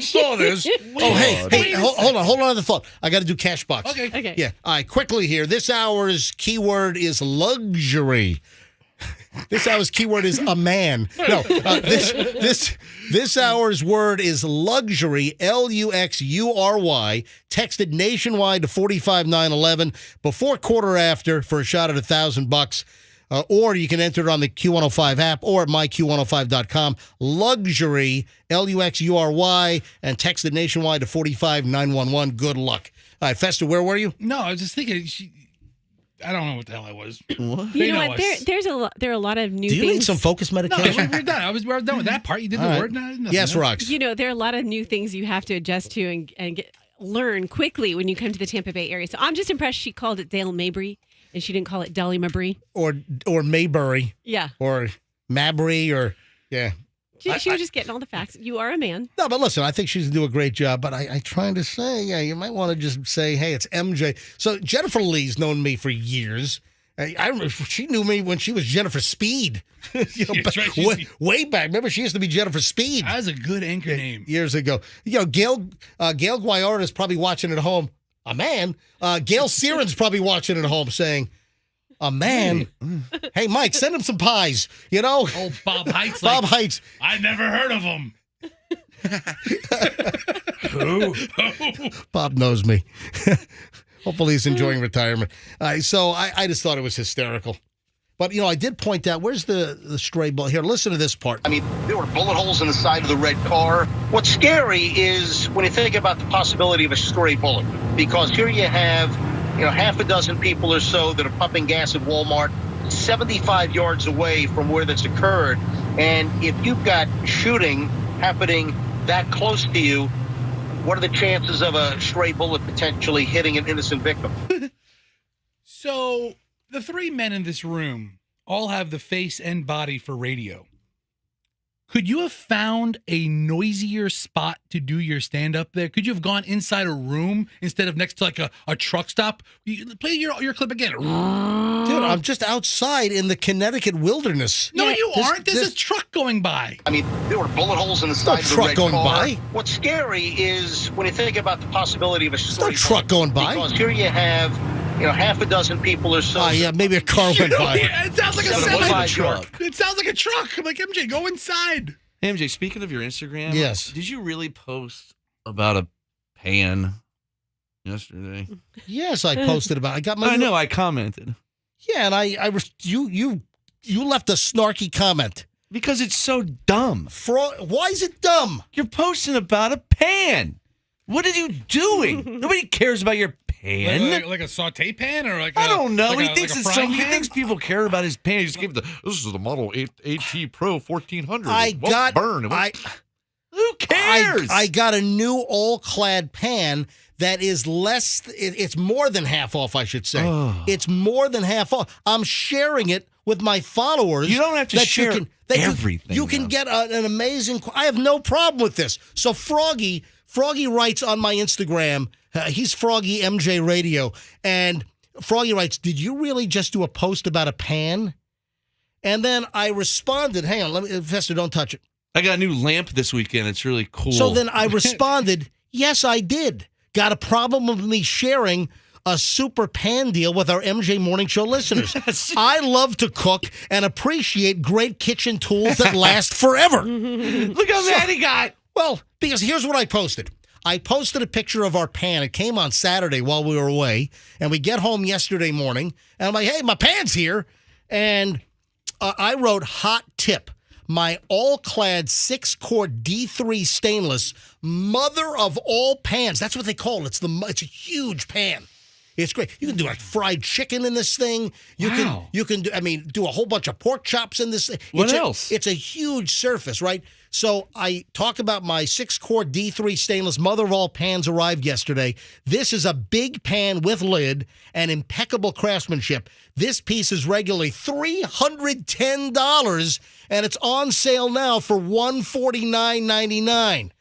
saw this. Oh, hey, hold on the thought. I got to do cash box. Okay. Yeah. All right, quickly here. This hour's keyword is luxury. This hour's keyword is a man. No, this hour's word is luxury, Luxury, texted nationwide to 45911 before quarter after for a shot at $1,000. Or you can enter it on the Q105 app or at myq105.com. Luxury, Luxury, and text it nationwide to 45911. Good luck. All right, Fester, where were you? No, I was just thinking. I don't know what the hell I was. What? You know what? There are a lot of new Do things. you need some focus medication? No, we're done. We're done with that part. You did the word. Yes, Rox. You know, there are a lot of new things you have to adjust to and learn quickly when you come to the Tampa Bay area. So I'm just impressed she called it Dale Mabry and she didn't call it Dolly Mabry. Or Maybury. Yeah. Or Mabry or, yeah. She was just getting all the facts. You are a man. No, but listen, I think she's going to do a great job. But I trying to say, yeah, you might want to just say, hey, it's MJ. So Jennifer Lee's known me for years. I remember she knew me when she was Jennifer Speed. Way back. Remember, she used to be Jennifer Speed. That was a good anchor name. Years ago. You know, Gail Guayard is probably watching at home. A man. Gail Siren's probably watching at home saying, a man. Hey, Mike, send him some pies. You know? Oh, Bob Heights. Bob Heights. I never heard of him. Who? Bob knows me. Hopefully he's enjoying retirement. So I just thought it was hysterical. But, you know, I did point out, where's the stray bullet? Here, listen to this part. I mean, there were bullet holes in the side of the red car. What's scary is when you think about the possibility of a stray bullet, because here you have, half a dozen people or so that are pumping gas at Walmart 75 yards away from where this occurred. And if you've got shooting happening that close to you, what are the chances of a stray bullet potentially hitting an innocent victim? So the three men in this room all have the face and body for radio. Could you have found a noisier spot to do your stand-up there? Could you have gone inside a room instead of next to like a truck stop? Play your clip again. Dude, I'm just outside in the Connecticut wilderness. No, you aren't. There's a truck going by. I mean, there were bullet holes in the side of the truck red going car. by. What's scary is when you think about the possibility of a stray no truck going by. Because here you have, half a dozen people or so. Yeah, maybe a car went by. It sounds like a truck. It sounds like a truck. I'm like, MJ, go inside. Hey, MJ, speaking of your Instagram, yes, did you really post about a pan yesterday? Yes, I posted about. I got my. I know. I commented. Yeah, and you left a snarky comment because it's so dumb. Why is it dumb? You're posting about a pan. What are you doing? Nobody cares about your pan. Like a saute pan or like I don't know. Like he thinks it's frying some. He pan? thinks people care about his pan. He just gave this is the Model 8 Pro 1400. Who cares? I got a new all-clad pan that is less. It's more than half off, I should say. It's more than half off. I'm sharing it with my followers. You don't have to share everything. You can get an amazing. I have no problem with this. So Froggy writes on my Instagram. He's Froggy MJ Radio, and Froggy writes, "Did you really just do a post about a pan?" And then I responded, "Hang on, Fester, don't touch it." I got a new lamp this weekend. It's really cool. So then I responded, "Yes, I did. Got a problem with me sharing a super pan deal with our MJ Morning Show listeners. I love to cook and appreciate great kitchen tools that last forever." Look how mad he got. Well, because here's what I posted. I posted a picture of our pan. It came on Saturday while we were away, and we get home yesterday morning, and I'm like, hey, my pan's here. And I wrote, hot tip, my all-clad 6-quart D3 stainless, mother of all pans. That's what they call it. It's a huge pan. It's great. You can do like fried chicken in this thing. You can do a whole bunch of pork chops in this. What else? It's a huge surface, right? So I talk about my 6-quart D3 stainless mother of all pans arrived yesterday. This is a big pan with lid and impeccable craftsmanship. This piece is regularly $310, and it's on sale now for $149.99.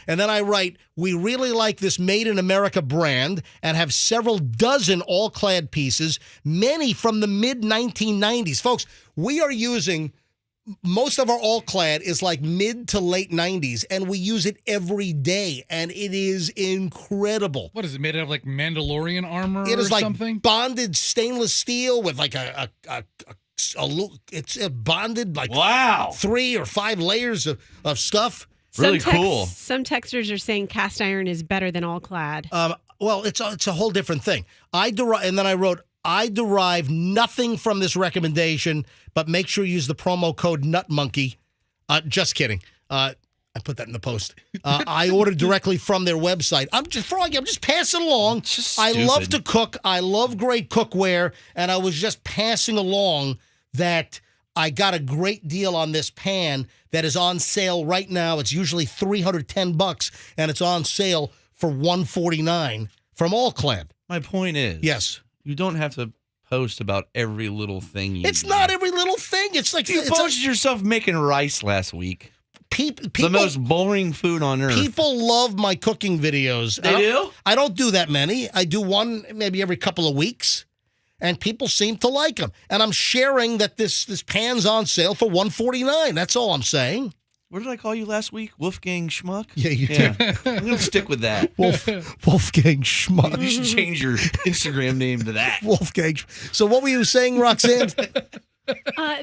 And then I write, we really like this Made in America brand and have several dozen all-clad pieces, many from the mid-1990s. Folks, we are using, most of our all-clad is like mid to late 90s, and we use it every day, and it is incredible. What is it, made out of like Mandalorian armor It is or like something? Bonded stainless steel with like a It's bonded like wow 3 or 5 layers of stuff. Really cool. Some texters are saying cast iron is better than All-Clad. Well, it's a whole different thing. And then I wrote, I derive nothing from this recommendation, but make sure you use the promo code NUTMONKEY. Just kidding. I put that in the post. I ordered directly from their website. I'm just passing along. I love to cook. I love great cookware, and I was just passing along that I got a great deal on this pan that is on sale right now. It's usually $310, and it's on sale for $149 from All-Clad. My point is, yes, you don't have to post about every little thing you It's not every little thing. It's like you posted yourself making rice last week. People, the most boring food on earth. People love my cooking videos. They do? I don't do that many. I do one maybe every couple of weeks, and people seem to like them. And I'm sharing that this pan's on sale for $149. That's all I'm saying. What did I call you last week? Wolfgang Schmuck? Yeah, you did. I'm going to stick with that. Wolfgang Schmuck. You should change your Instagram name to that. Wolfgang. So what were you saying, Roxanne?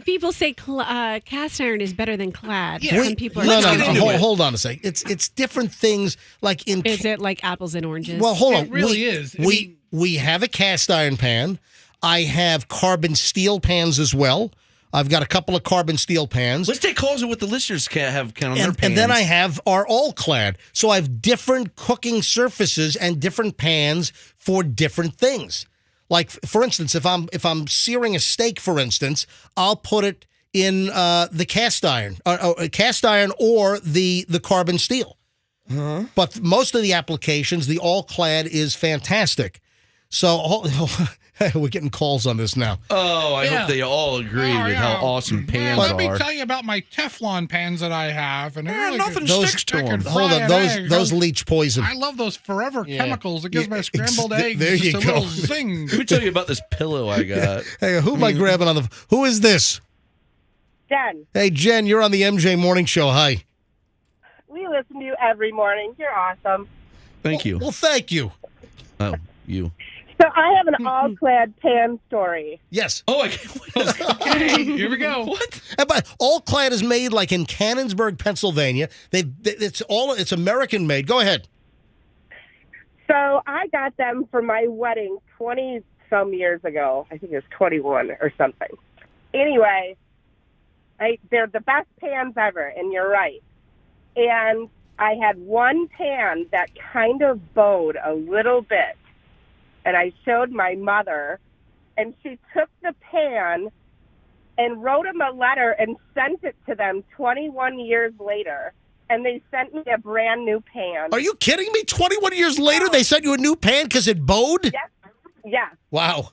People say cast iron is better than clad. Yeah. Some people are No. Hold on a second. It's different things. Like in. Is it like apples and oranges? Well, hold on. It really is. We have a cast iron pan. I have carbon steel pans as well. I've got a couple of carbon steel pans. Let's take calls on what the listeners have kind of their pans. And then I have our All-Clad. So I have different cooking surfaces and different pans for different things. Like, for instance, if I'm searing a steak, for instance, I'll put it in the cast iron or the carbon steel. Uh-huh. But most of the applications, the All-Clad is fantastic. So we're getting calls on this now. Oh, I hope they all agree with how awesome pans Let are. me tell you about my Teflon pans that I have, and nothing sticks to them. Hold on, those leach poison. I love those forever chemicals. It gives my scrambled eggs there just you a go. little zing. Let me tell you about this pillow I got. Hey, who am I grabbing on the? Who is this? Jen. Hey, Jen, you're on the MJ Morning Show. Hi. We listen to you every morning. You're awesome. Thank you. Well, thank you. Oh, you. So I have an All-Clad pan story. Yes. Oh, okay, here we go. What? But All-Clad is made like in Cannonsburg, Pennsylvania. It's American made. Go ahead. So I got them for my wedding 20-some years ago. I think it was 21 or something. Anyway, they're the best pans ever, and you're right. And I had one pan that kind of bowed a little bit. And I showed my mother, and she took the pan and wrote them a letter and sent it to them 21 years later. And they sent me a brand new pan. Are you kidding me? 21 years later, they sent you a new pan because it bowed? Yes. Yeah. Wow.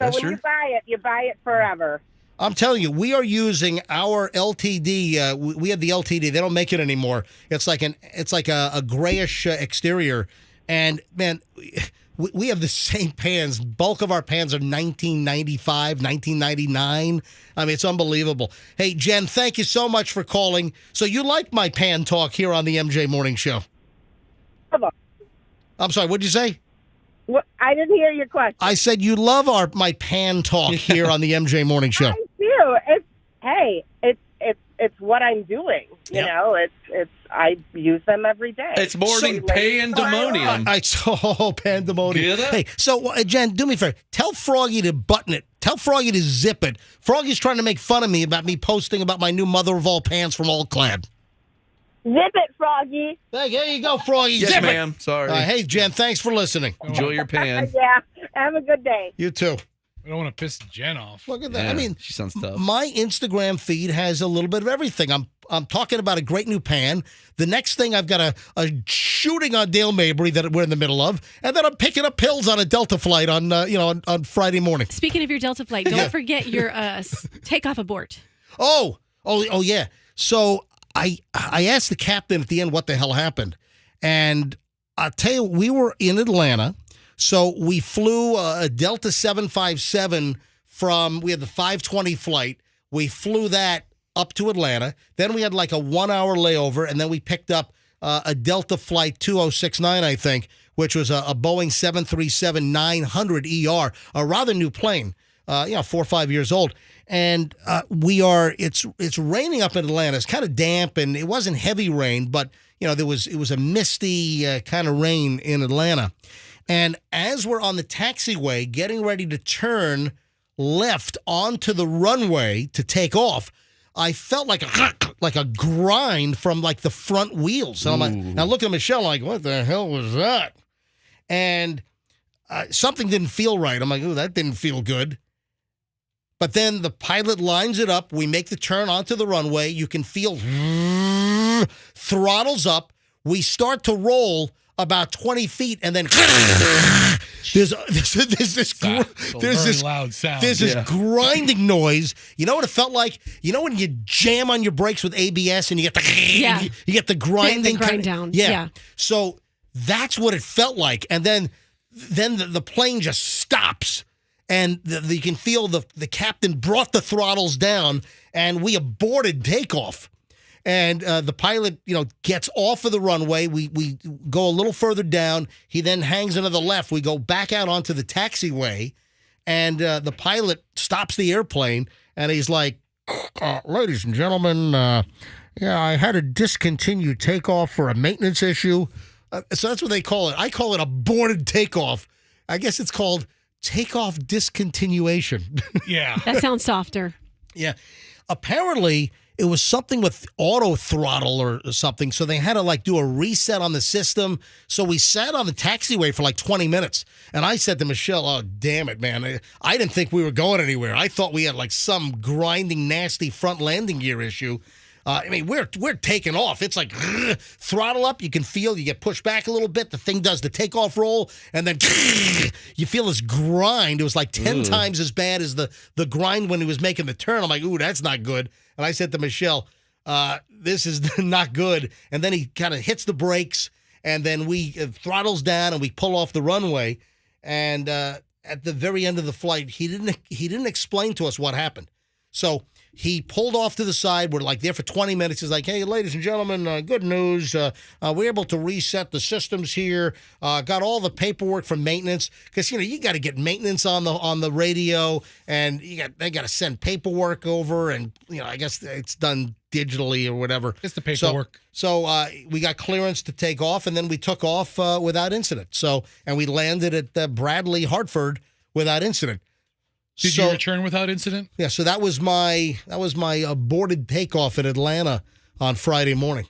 So when you buy it forever. I'm telling you, we are using our LTD. We have the LTD. They don't make it anymore. It's like a grayish exterior. And, man, we have the same pans. Bulk of our pans are 1995, 1999. I mean, it's unbelievable. Hey, Jen, thank you so much for calling. So you like my pan talk here on the MJ Morning Show? I'm sorry, what'd you say? I didn't hear your question. I said you love my pan talk here on the MJ Morning Show. I do. It's what I'm doing. You know, I use them every day. It's morning pandemonium. Pandemonium. Hey, so Jen, do me a favor. Tell Froggy to button it. Tell Froggy to zip it. Froggy's trying to make fun of me about me posting about my new mother of all pans from All-Clad. Zip it, Froggy. Hey, there you go, Froggy. Yes, zip ma'am. it. Sorry. Hey, Jen, thanks for listening. Enjoy your pan. Yeah. Have a good day. You too. I don't want to piss Jen off. Look at that. Yeah, I mean, she sounds tough. My Instagram feed has a little bit of everything. I'm talking about a great new pan. The next thing, I've got a shooting on Dale Mabry that we're in the middle of, and then I'm picking up pills on a Delta flight on Friday morning. Speaking of your Delta flight, don't forget your takeoff abort. Oh yeah. So I asked the captain at the end what the hell happened, and I'll tell you, we were in Atlanta. So we flew a Delta 757 we had the 520 flight. We flew that up to Atlanta. Then we had like a 1 hour layover, and then we picked up a Delta flight 2069, I think, which was a Boeing 737-900 ER, a rather new plane. 4 or 5 years old. And it's raining up in Atlanta. It's kind of damp, and it wasn't heavy rain, but it was a misty kind of rain in Atlanta. And as we're on the taxiway getting ready to turn left onto the runway to take off, I felt like a grind from like the front wheels. So I'm like, I look at Michelle like, what the hell was that? And something didn't feel right. I'm like, oh, that didn't feel good. But then the pilot lines it up. We make the turn onto the runway. You can feel throttles up. We start to roll about 20 feet, and then there's this loud sound. There's this grinding noise. You know what it felt like? You know when you jam on your brakes with ABS and you get the you get the grinding the grind down. Yeah. So that's what it felt like, and then the plane just stops. And you can feel the captain brought the throttles down, and we aborted takeoff. And the pilot, gets off of the runway. We go a little further down. He then hangs another left. We go back out onto the taxiway, and the pilot stops the airplane, and he's like, ladies and gentlemen, I had to discontinue takeoff for a maintenance issue. So that's what they call it. I call it aborted takeoff. I guess it's called takeoff discontinuation. Yeah. That sounds softer. Yeah. Apparently, it was something with auto throttle or something, so they had to do a reset on the system. So we sat on the taxiway for 20 minutes, and I said to Michelle, oh, damn it, man. I didn't think we were going anywhere. I thought we had some grinding, nasty front landing gear issue. We're taking off. It's like throttle up. You can feel you get pushed back a little bit. The thing does the takeoff roll, and then you feel this grind. It was 10 times as bad as the grind when he was making the turn. I'm like, ooh, that's not good. And I said to Michelle, this is not good. And then he kind of hits the brakes, and then we throttles down, and we pull off the runway. And at the very end of the flight, he didn't explain to us what happened. So he pulled off to the side. We're there for 20 minutes. He's like, hey, ladies and gentlemen, good news. We're able to reset the systems here. Got all the paperwork from maintenance because, you got to get maintenance on the radio, and they got to send paperwork over, and, I guess it's done digitally or whatever. It's the paperwork. So we got clearance to take off, and then we took off without incident. And we landed at Bradley, Hartford without incident. Did you return without incident? Yeah, so that was my aborted takeoff in Atlanta on Friday morning.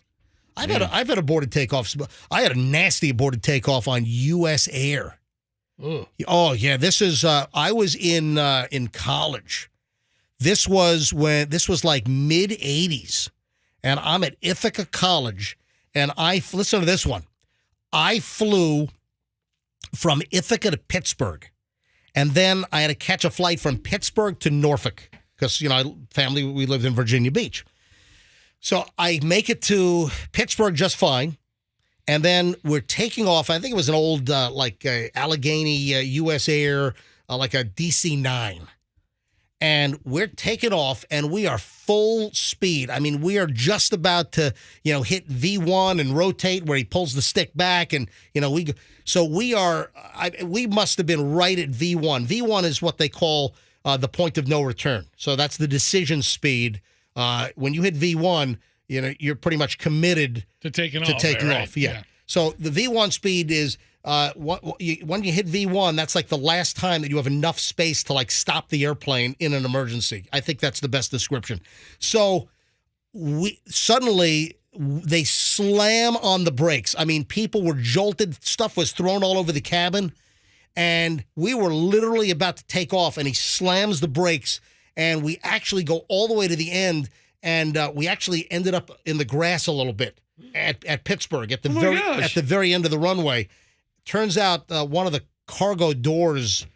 I've had aborted takeoffs. I had a nasty aborted takeoff on U.S. Air. Ugh. Oh yeah, this is I was in college. This was mid '80s, and I'm at Ithaca College, and listen to this one. I flew from Ithaca to Pittsburgh. And then I had to catch a flight from Pittsburgh to Norfolk because, family, we lived in Virginia Beach. So I make it to Pittsburgh just fine. And then we're taking off. I think it was an old, Allegheny U.S. Air, like a DC-9. And we're taking off, and we are full speed. I mean, we are just about to, hit V1 and rotate where he pulls the stick back, and we go. So we must have been right at V1. V1 is what they call the point of no return. So that's the decision speed. When you hit V1, you're pretty much committed to taking off. Yeah. So the V1 speed is. When you hit V1, that's the last time that you have enough space to stop the airplane in an emergency. I think that's the best description. So they slam on the brakes. I mean, people were jolted. Stuff was thrown all over the cabin, and we were literally about to take off, and he slams the brakes, and we actually go all the way to the end, and we actually ended up in the grass a little bit at Pittsburgh at the very end of the runway. Turns out one of the cargo doors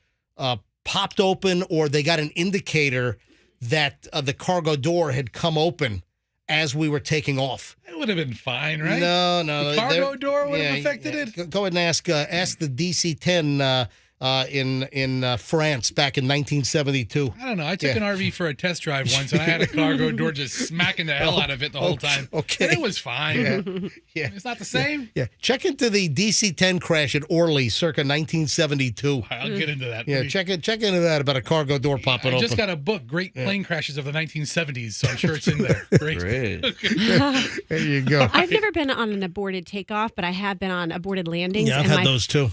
popped open, or they got an indicator that the cargo door had come open as we were taking off. It would have been fine, right? No. The cargo door would have affected it? Go ahead and ask the DC-10 in France back in 1972. I don't know. I took an RV for a test drive once, and I had a cargo door just smacking the hell out of it the whole time. Okay. And it was fine. Yeah. It's not the same. Yeah. Check into the DC-10 crash at Orly circa 1972. I'll get into that. Yeah, check into that about a cargo door popping I open. just got a book, Great Plane Crashes of the 1970s, so I'm sure it's in there. Great. There you go. I've never been on an aborted takeoff, but I have been on aborted landings. Yeah, I've and had my those too.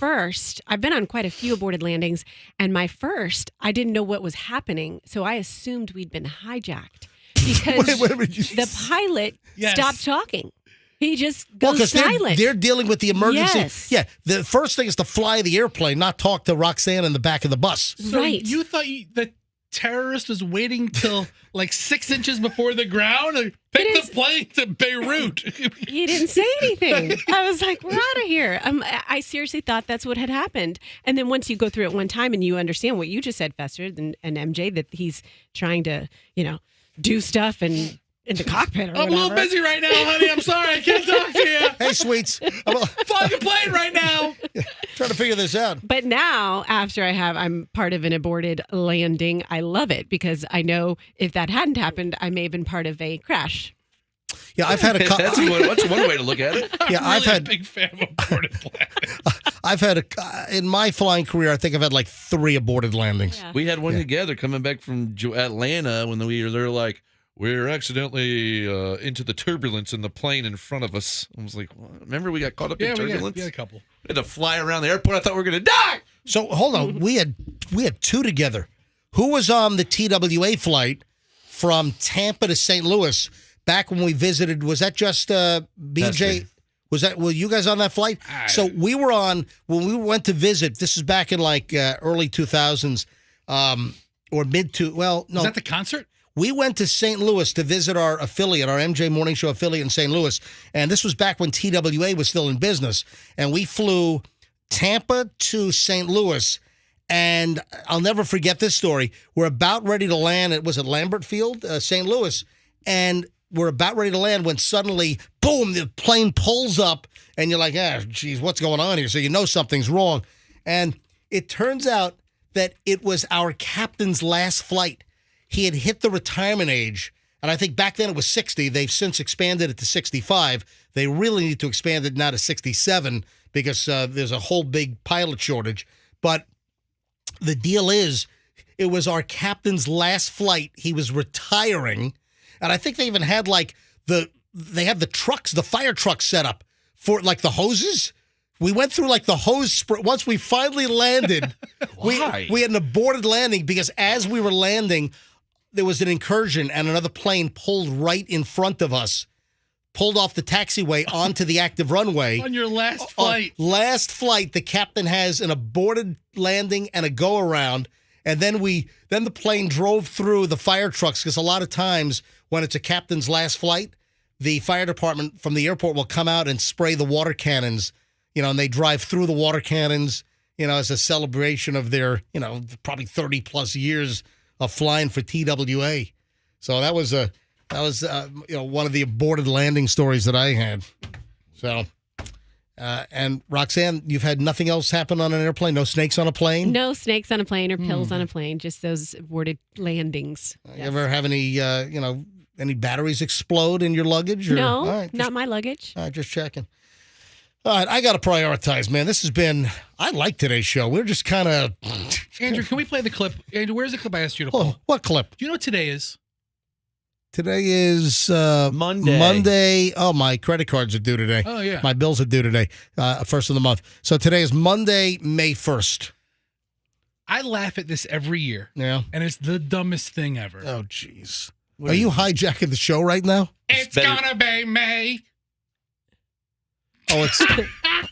I've been on quite a few aborted landings, and my first, I didn't know what was happening, so I assumed we'd been hijacked because the pilot stopped talking. He just goes silent. They're dealing with the emergency. Yes. Yeah, the first thing is to fly the airplane, not talk to Roxanne in the back of the bus. So you thought the terrorist was waiting till like 6 inches before the ground and picked the plane to Beirut? He didn't say anything. I was like, we're out of here. I seriously thought that's what had happened. And then once you go through it one time and you understand what you just said, Fester, and MJ, that he's trying to, do stuff and in the cockpit or I'm a little busy right now, honey. I'm sorry. I can't talk to you. Hey, sweets. Flying a plane right now. Trying to figure this out. But now, after I'm part of an aborted landing, I love it because I know if that hadn't happened, I may have been part of a crash. Yeah, I've had a That's one way to look at it. Yeah, I'm really a big fan of aborted landings. I've had in my flying career, I think I've had like 3 aborted landings. Yeah. We had one together coming back from Atlanta when we were there, like, we're accidentally into the turbulence in the plane in front of us. I was like, what? Remember we got caught up in turbulence? We had a couple. We had to fly around the airport. I thought we were going to die. So hold on, we had 2 together. Who was on the TWA flight from Tampa to St. Louis back when we visited? Was that just BJ? Were you guys on that flight? So we were on when we went to visit. This is back in like early 2000s or mid to no. Was that the concert? We went to St. Louis to visit our affiliate, our MJ Morning Show affiliate in St. Louis. And this was back when TWA was still in business. And we flew Tampa to St. Louis. And I'll never forget this story. We're about ready to land. Was it Lambert Field, St. Louis? And we're about ready to land when suddenly, boom, the plane pulls up. And you're like, geez, what's going on here? So you know something's wrong. And it turns out that it was our captain's last flight. He had hit the retirement age, and I think back then it was 60. They've since expanded it to 65. They really need to expand it now to 67 because there's a whole big pilot shortage. But the deal is, it was our captain's last flight. He was retiring, and I think they even had they have the trucks, the fire trucks set up for like the hoses. We went through like the hose once we finally landed. we had an aborted landing because as we were landing, there was an incursion and another plane pulled right in front of us, pulled off the taxiway onto the active runway. On your last flight. Last flight, the captain has an aborted landing and a go-around. And then the plane drove through the fire trucks because a lot of times when it's a captain's last flight, the fire department from the airport will come out and spray the water cannons, and they drive through the water cannons, as a celebration of their, probably 30 plus years of flying for TWA. So that was one of the aborted landing stories that I had. So, and Roxanne, you've had nothing else happen on an airplane? No snakes on a plane? No snakes on a plane or pills on a plane, just those aborted landings. You ever have any, any batteries explode in your luggage? Or? No, All right, not my luggage. All right, just checking. All right, I got to prioritize, man. I like today's show. We're just kind of... Andrew, can we play the clip? Andrew, where's the clip I asked you to play? What clip? Do you know what today is? Today is Monday. Monday. Oh, my credit cards are due today. Oh, yeah. My bills are due today, first of the month. So today is Monday, May 1st. I laugh at this every year. Yeah. And it's the dumbest thing ever. Oh, jeez. Are you hijacking the show right now? It's gonna be May. Oh, it's...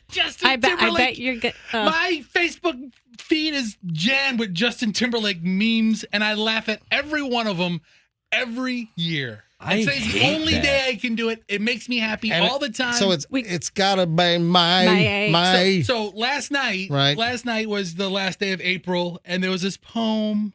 Justin I Timberlake. bet you're good. My Facebook feed is jammed with Justin Timberlake memes, and I laugh at every one of them every year. I'd say it's the only day I can do it. It makes me happy all the time. So it's gotta be my. So last night, Last night was the last day of April, and there was this poem.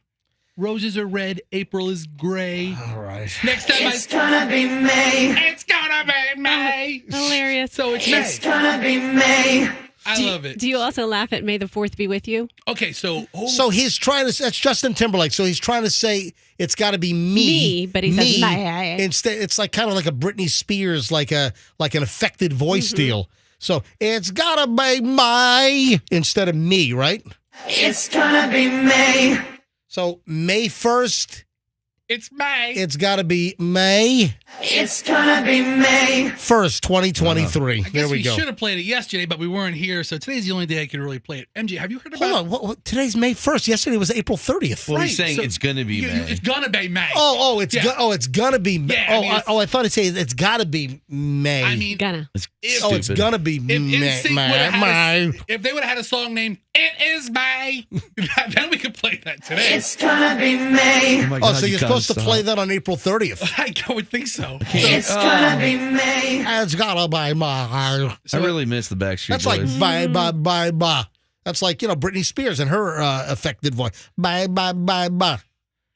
Roses are red, April is gray. All right. Next time it's gonna be May. It's gonna be May. Hilarious. So it's May. It's gonna be May. I love it. Do you also laugh at May the 4th be with you? Okay, so he's trying to. That's Justin Timberlake. So he's trying to say it's got to be me. But he says my. Instead, it's like kind of like a Britney Spears, like an affected voice deal. So it's gotta be my instead of me, right? It's gonna be May. So May 1st. It's May. It's gotta be May. It's gonna be May 1st, 2023. There we go. Should have played it yesterday, but we weren't here, so today's the only day I could really play it. MJ, have you heard about Hold on. What, today's May 1st. Yesterday was April 30th. Well, he's saying it's going to be May. It's going to be May. It's gonna be. Yeah, I thought it said it's gotta be May. I mean, gonna. It's gonna be May. If they would have had a song named "It Is May," then we could play that today. It's gonna be May. So you're supposed to play that on April 30th. I would think so. It's gonna be May. It's gotta be May. I really miss the Backstreet That's Boys. like bye. That's like, Britney Spears and her affected voice. Bye,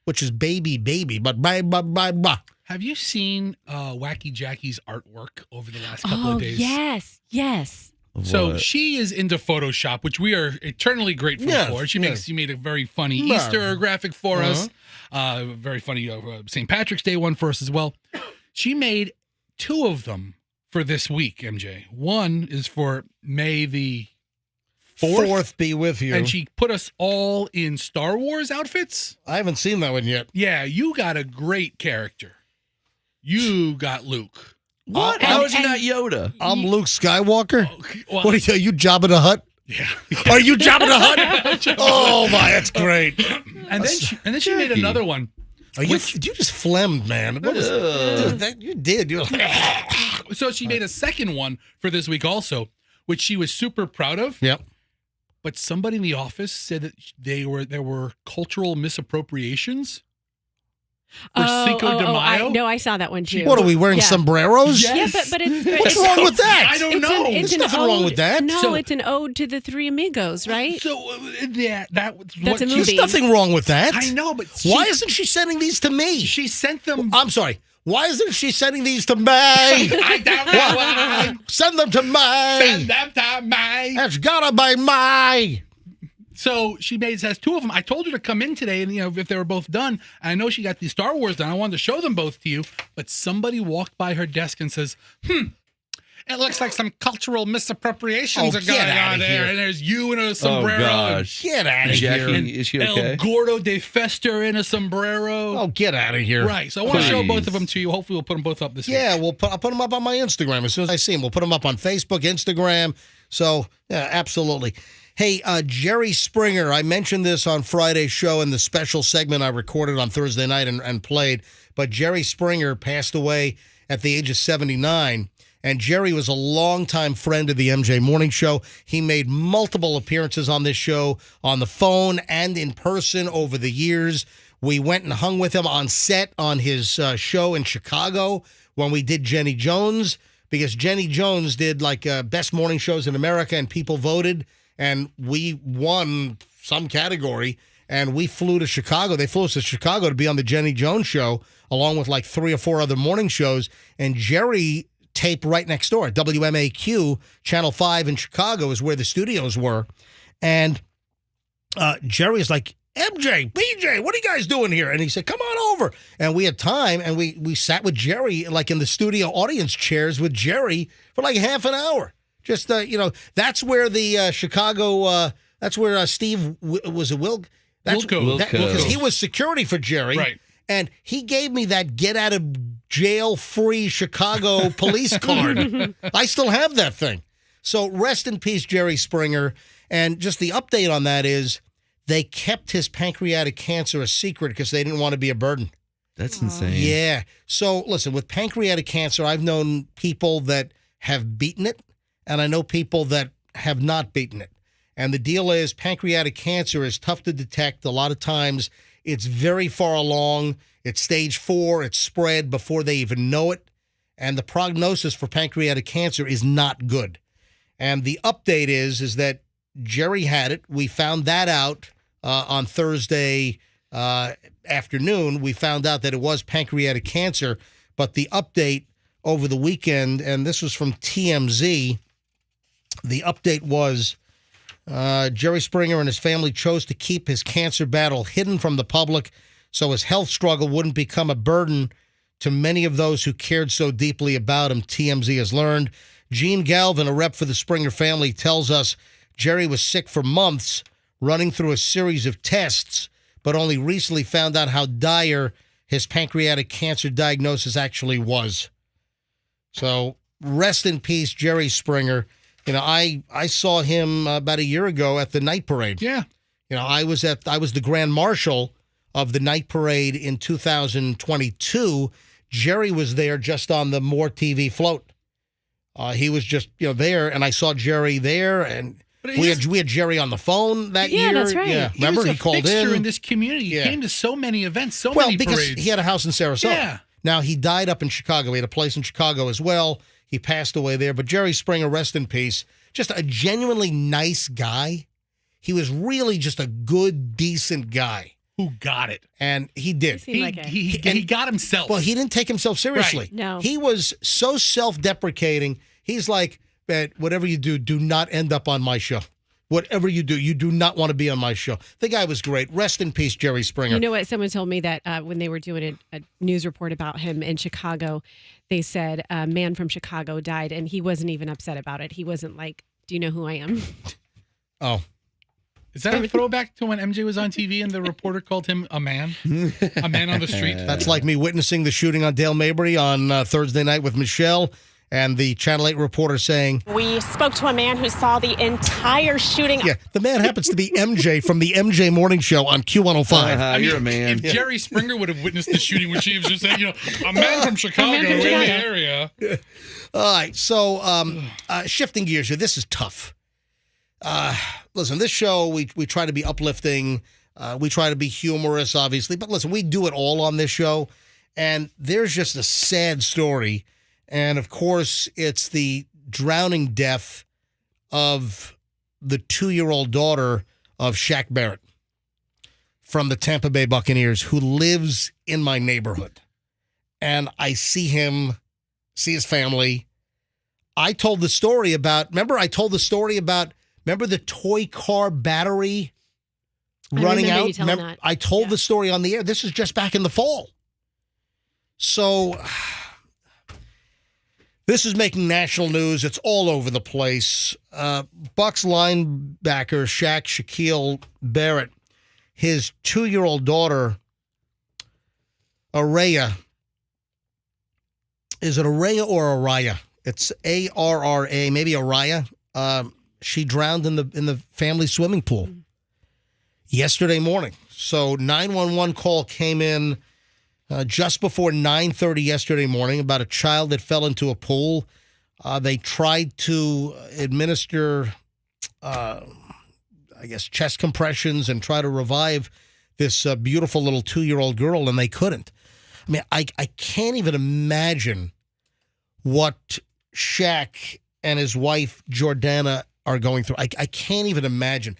which is baby, but bye. Have you seen Wacky Jackie's artwork over the last couple of days? Yes. So she is into Photoshop, which we are eternally grateful for. She made a very funny Easter graphic for us. Very funny St. Patrick's Day one for us as well. She made 2 of them for this week, MJ. One is for May the 4th be with you. And she put us all in Star Wars outfits. I haven't seen that one yet. Yeah, you got a great character. You got Luke. What? How is he not Yoda? I'm Luke Skywalker. Well, What are you Jabba the Hutt? Yeah. Are you Jabba the Hutt? Oh my, that's great. And then she made another one. You just phlegmed, man. Dude, you did. You're like, So she made a second one for this week also, which she was super proud of. Yep. But somebody in the office said that there were cultural misappropriations for Cinco de Mayo. I saw that one too. What are we wearing sombreros? Yes. Yeah, but it's What's wrong with that? I don't know. There's nothing wrong with that. No, it's an ode to the Three Amigos, right? So That's a movie. There's nothing wrong with that. I know, but why isn't she sending these to me? She sent them. I'm sorry. Why isn't she sending these to me? I don't know why. Send them to me. Send them to me. That's gotta be my. So she has 2 of them. I told her to come in today, and if they were both done. I know she got the Star Wars done. I wanted to show them both to you, but somebody walked by her desk and says, it looks like some cultural misappropriations are going on there. And there's you in a sombrero. Oh, gosh. Get out of here. Is she okay? El Gordo de Fester in a sombrero. Oh, get out of here. Right. So I want to show both of them to you. Hopefully we'll put them both up this week. Yeah, I'll put them up on my Instagram as soon as I see them. We'll put them up on Facebook, Instagram. So, yeah, absolutely. Hey, Jerry Springer, I mentioned this on Friday's show in the special segment I recorded on Thursday night and played, but Jerry Springer passed away at the age of 79, and Jerry was a longtime friend of the MJ Morning Show. He made multiple appearances on this show on the phone and in person over the years. We went and hung with him on set on his show in Chicago when we did Jenny Jones, because Jenny Jones did like best morning shows in America, and people voted. And we won some category, and we flew to Chicago. They flew us to Chicago to be on the Jenny Jones show, along with like 3 or 4 other morning shows. And Jerry taped right next door. WMAQ, Channel 5 in Chicago is where the studios were. And Jerry is like, MJ, BJ, what are you guys doing here? And he said, come on over. And we had time, and we sat with Jerry, like in the studio audience chairs with Jerry for like half an hour. Just, that's where the Chicago, that's where Steve, was it Wilco? Because he was security for Jerry. Right. And he gave me that get out of jail free Chicago police card. I still have that thing. So rest in peace, Jerry Springer. And just the update on that is they kept his pancreatic cancer a secret because they didn't want to be a burden. That's insane. Yeah. So listen, with pancreatic cancer, I've known people that have beaten it, and I know people that have not beaten it. And the deal is pancreatic cancer is tough to detect. A lot of times it's very far along. It's stage 4. It's spread before they even know it. And the prognosis for pancreatic cancer is not good. And the update is that Jerry had it. We found that out on Thursday afternoon. We found out that it was pancreatic cancer. But the update over the weekend, and this was from TMZ, The update was Jerry Springer and his family chose to keep his cancer battle hidden from the public so his health struggle wouldn't become a burden to many of those who cared so deeply about him, TMZ has learned. Gene Galvin, a rep for the Springer family, tells us Jerry was sick for months, running through a series of tests, but only recently found out how dire his pancreatic cancer diagnosis actually was. So rest in peace, Jerry Springer. You know, I saw him about a year ago at the night parade. Yeah. You know, I was the grand marshal of the night parade in 2022. Jerry was there just on the More TV float. He was just, there, and I saw Jerry there, and we had Jerry on the phone that year. Yeah, that's right. Yeah, remember he he called fixture in. this community. He Yeah. came to so many events, so Well, many because parades. he had a house in Sarasota. Yeah. Now, he died up in Chicago. He had a place in Chicago as well. He passed away there. But Jerry Springer, rest in peace. Just a genuinely nice guy. He was really just a good, decent guy. Who got it. And he did. He got himself. Well, he didn't take himself seriously. Right. No. He was so self-deprecating. He's like, man, whatever you do not end up on my show. Whatever you do not want to be on my show. The guy was great. Rest in peace, Jerry Springer. You know what? Someone told me that when they were doing a news report about him in Chicago, they said a man from Chicago died, and he wasn't even upset about it. He wasn't like, do you know who I am? Oh. Is that a throwback to when MJ was on TV and the reporter called him a man? A man on the street? That's like me witnessing the shooting on Dale Mabry on Thursday night with Michelle, and the Channel 8 reporter saying, We spoke to a man who saw the entire shooting. yeah, the man happens to be MJ from the MJ Morning Show on Q105. You're a man. If Jerry Springer would have witnessed the shooting, which he was just saying, a man from Chicago in the area. All right, so shifting gears here. This is tough. Listen, this show, we try to be uplifting. We try to be humorous, obviously. But listen, we do it all on this show. And there's just a sad story. And, of course, it's the drowning death of the 2-year-old daughter of Shaq Barrett from the Tampa Bay Buccaneers, who lives in my neighborhood. And I see him, see his family. I told the story about, remember the toy car battery running out? I told the story on the air. This is just back in the fall. So this is making national news. It's all over the place. Bucs linebacker Shaquille Barrett, his 2-year-old daughter, Araya. Is it Araya or Araya? It's A-R-R-A, maybe Araya. She drowned in the family swimming pool yesterday morning. So 911 call came in just before 9:30 yesterday morning about a child that fell into a pool. They tried to administer, chest compressions and try to revive this beautiful little 2-year-old girl, and they couldn't. I mean, I can't even imagine what Shaq and his wife, Jordana, are going through. I can't even imagine.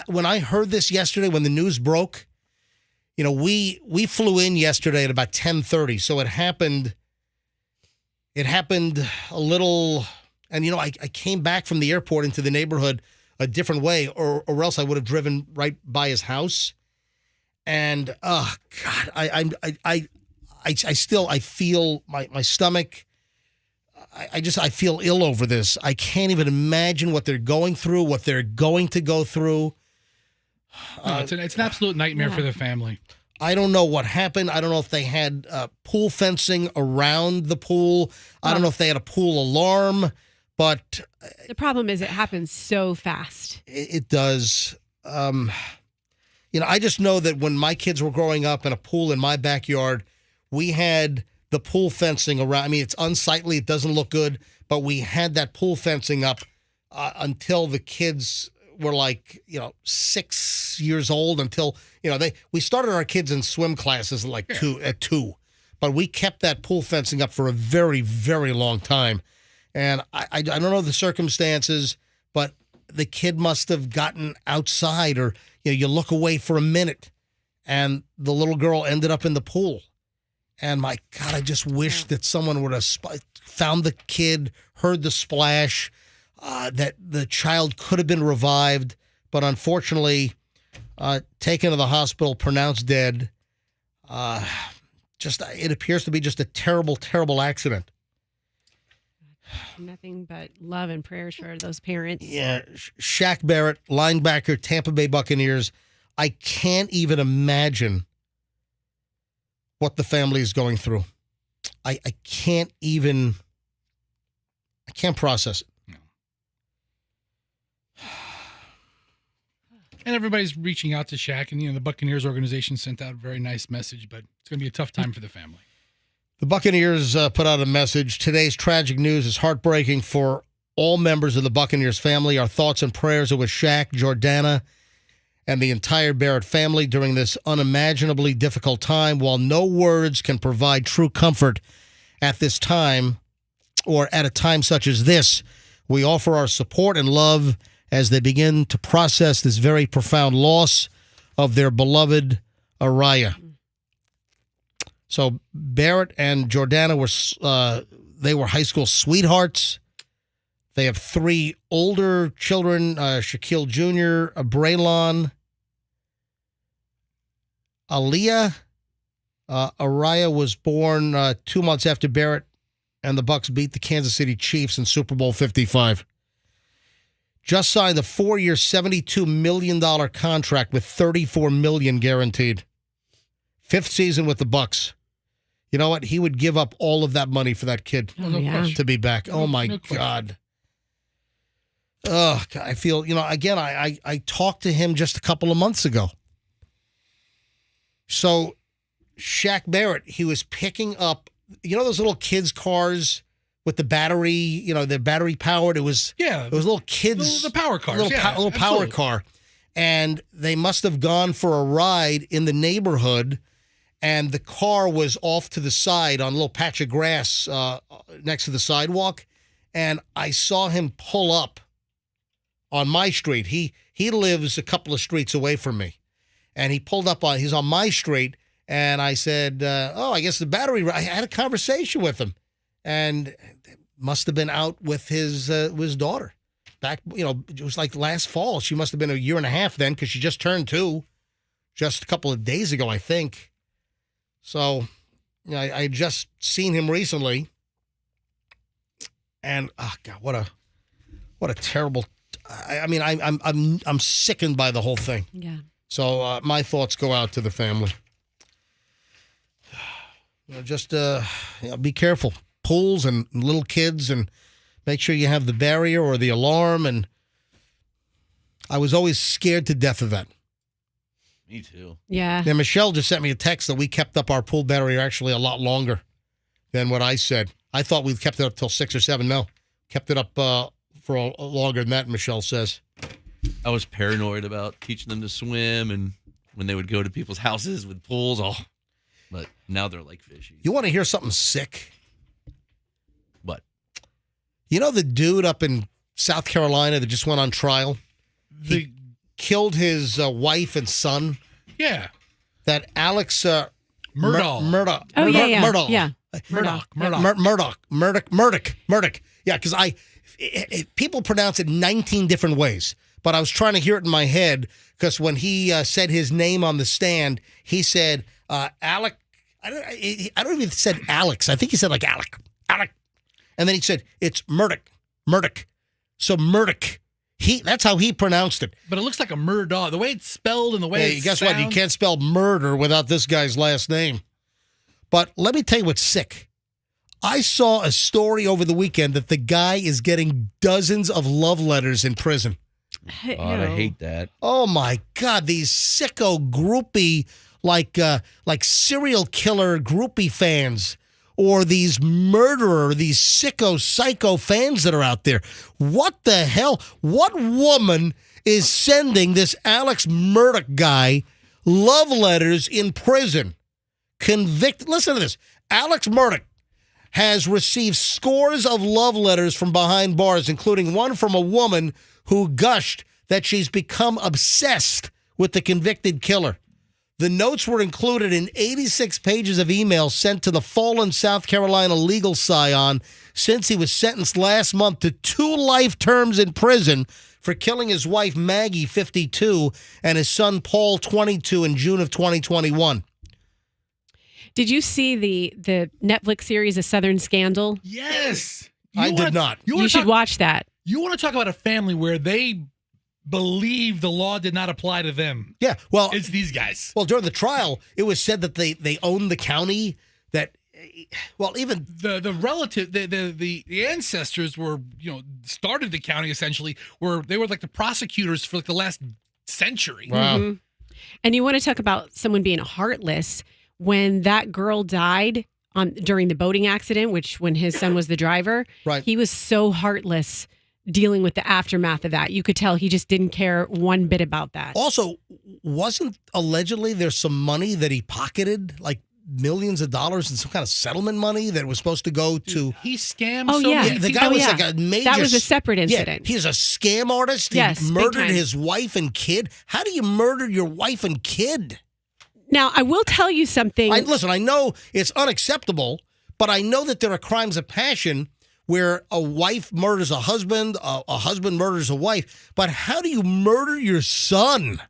When I heard this yesterday, when the news broke, we flew in yesterday at about 10:30. So it happened a little, and I came back from the airport into the neighborhood a different way, or else I would have driven right by his house. And oh God, I feel my stomach. I feel ill over this. I can't even imagine what they're going through, what they're going to go through. No, it's an absolute nightmare for the family. I don't know what happened. I don't know if they had pool fencing around the pool. I don't know if they had a pool alarm, but the problem is it happens so fast. It does. I just know that when my kids were growing up in a pool in my backyard, we had the pool fencing around. I mean, it's unsightly. It doesn't look good, but we had that pool fencing up until the kids were 6 years old, until, we started our kids in swim classes at 2, but we kept that pool fencing up for a very, very long time. And I don't know the circumstances, but the kid must have gotten outside, or, you look away for a minute and the little girl ended up in the pool. And my God, I just wish that someone would have found the kid, heard the splash. that the child could have been revived, but unfortunately taken to the hospital, pronounced dead. It appears to be just a terrible, terrible accident. Nothing but love and prayers for those parents. Yeah, Shaq Barrett, linebacker, Tampa Bay Buccaneers. I can't even imagine what the family is going through. I can't process it. No. And everybody's reaching out to Shaq, and the Buccaneers organization sent out a very nice message, but it's going to be a tough time for the family. The Buccaneers put out a message. Today's tragic news is heartbreaking for all members of the Buccaneers family. Our thoughts and prayers are with Shaq, Jordana, and the entire Barrett family during this unimaginably difficult time. While no words can provide true comfort at this time or at a time such as this, we offer our support and love as they begin to process this very profound loss of their beloved Araya. So Barrett and Jordana were high school sweethearts. They have 3 older children, Shaquille Jr., Braylon, Aaliyah. Araya was born 2 months after Barrett and the Bucs beat the Kansas City Chiefs in Super Bowl 55. Just signed a 4-year, $72 million contract with $34 million guaranteed. 5th season with the Bucs. You know what? He would give up all of that money for that kid to be back. Oh, my God. Ugh, I feel, again, I talked to him just a couple of months ago. So, Shaq Barrett, he was picking up, those little kids' cars with the battery, they're battery powered. It was little kids. The power cars. Little power car. And they must have gone for a ride in the neighborhood, and the car was off to the side on a little patch of grass next to the sidewalk. And I saw him pull up on my street. He lives a couple of streets away from me. And he pulled up he's on my street. And I said, I guess the battery, I had a conversation with him. And must have been out with his daughter. Back, it was like last fall. She must have been a year and a half then, because she just turned 2 just a couple of days ago, I think. So, I had just seen him recently. And, oh God, what a terrible, I'm sickened by the whole thing. Yeah. So my thoughts go out to the family. Just be careful. Pools and little kids, and make sure you have the barrier or the alarm. And I was always scared to death of that. Me too. Yeah. And Michelle just sent me a text that we kept up our pool barrier actually a lot longer than what I said. I thought we kept it up till 6 or 7. No, kept it up for longer than that, Michelle says. I was paranoid about teaching them to swim, and when they would go to people's houses with pools, but now they're like fishies. You want to hear something sick? What? You know the dude up in South Carolina that just went on trial? He killed his wife and son. Yeah. That Alex Murdaugh. Murdaugh. Oh, yeah. Murdaugh. Yeah. Murdaugh. Yeah, because people pronounce it 19 different ways, but I was trying to hear it in my head, because when he said his name on the stand, he said Alec. I don't know if he said Alex. I think he said like Alec. And then he said it's Murdaugh. So Murdaugh. That's how he pronounced it. But it looks like a Murdaugh. The way it's spelled and the way it guess sounds. what? You can't spell murder without this guy's last name. But let me tell you what's sick. I saw a story over the weekend that the guy is getting dozens of love letters in prison. God, I hate that. Oh, my God. These sicko groupie, like serial killer groupie fans, or these murderer, these sicko, psycho fans that are out there. What the hell? What woman is sending this Alex Murdaugh guy love letters in prison? Listen to this. Alex Murdaugh has received scores of love letters from behind bars, including one from a woman who gushed that she's become obsessed with the convicted killer. The notes were included in 86 pages of emails sent to the fallen South Carolina legal scion since he was sentenced last month to 2 life terms in prison for killing his wife, Maggie, 52, and his son, Paul, 22, in June of 2021. Did you see the Netflix series, A Southern Scandal? Yes. I did not. You should watch that. You want to talk about a family where they believe the law did not apply to them. Yeah, well, it's these guys. Well, during the trial, it was said that they owned the county. That, well, even the relative, the ancestors were, started the county essentially. They were like the prosecutors for like the last century. Wow. Mm-hmm. And you want to talk about someone being heartless. When that girl died during the boating accident, when his son was the driver, right. He was so heartless dealing with the aftermath of that. You could tell he just didn't care one bit about that. Also, wasn't allegedly there's some money that he pocketed, like millions of dollars in some kind of settlement money that was supposed to go to... He scammed The guy was like a major... That was a separate incident. Yeah, he's a scam artist. Yes, he murdered his wife and kid. How do you murder your wife and kid? Now, I will tell you something. Listen, I know it's unacceptable, but I know that there are crimes of passion where a wife murders a husband murders a wife. But how do you murder your son?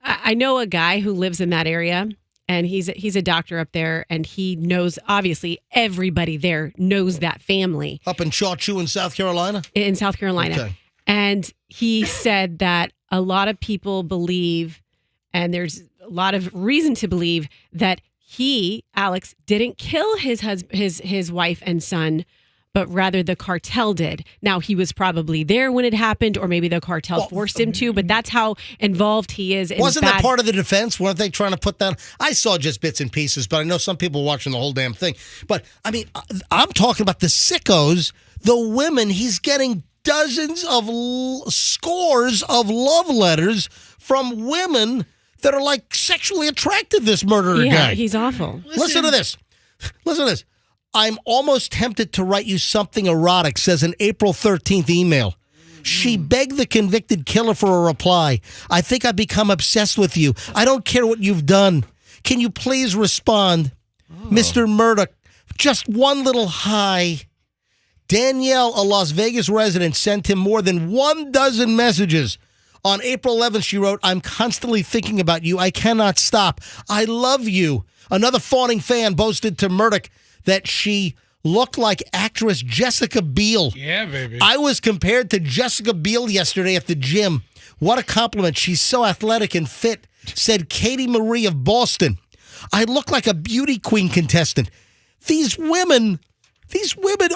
I know a guy who lives in that area, and he's a doctor up there, and he knows, obviously, everybody there knows that family. Up in Chawchu in South Carolina? In South Carolina. Okay. And he said that a lot of people believe, and there's a lot of reason to believe, that he, Alex, didn't kill his wife and son, but rather the cartel did. Now, he was probably there when it happened, or maybe the cartel forced him to, but that's how involved he is. Wasn't that part of the defense? Weren't they trying to put that? I saw just bits and pieces, but I know some people were watching the whole damn thing. But, I mean, I'm talking about the sickos, the women. He's getting dozens of scores of love letters from women that are like sexually attracted to this murderer guy. Yeah, he's awful. Listen to this. Listen to this. I'm almost tempted to write you something erotic, says an April 13th email. She begged the convicted killer for a reply. I think I've become obsessed with you. I don't care what you've done. Can you please respond? Mr. Murdoch, just one little hi. Danielle, a Las Vegas resident, sent him more than 12 messages. On April 11th, she wrote, I'm constantly thinking about you. I cannot stop. I love you. Another fawning fan boasted to Murdoch that she looked like actress Jessica Biel. Yeah, baby. I was compared to Jessica Biel yesterday at the gym. What a compliment. She's so athletic and fit, said Katie Marie of Boston. I look like a beauty queen contestant. These women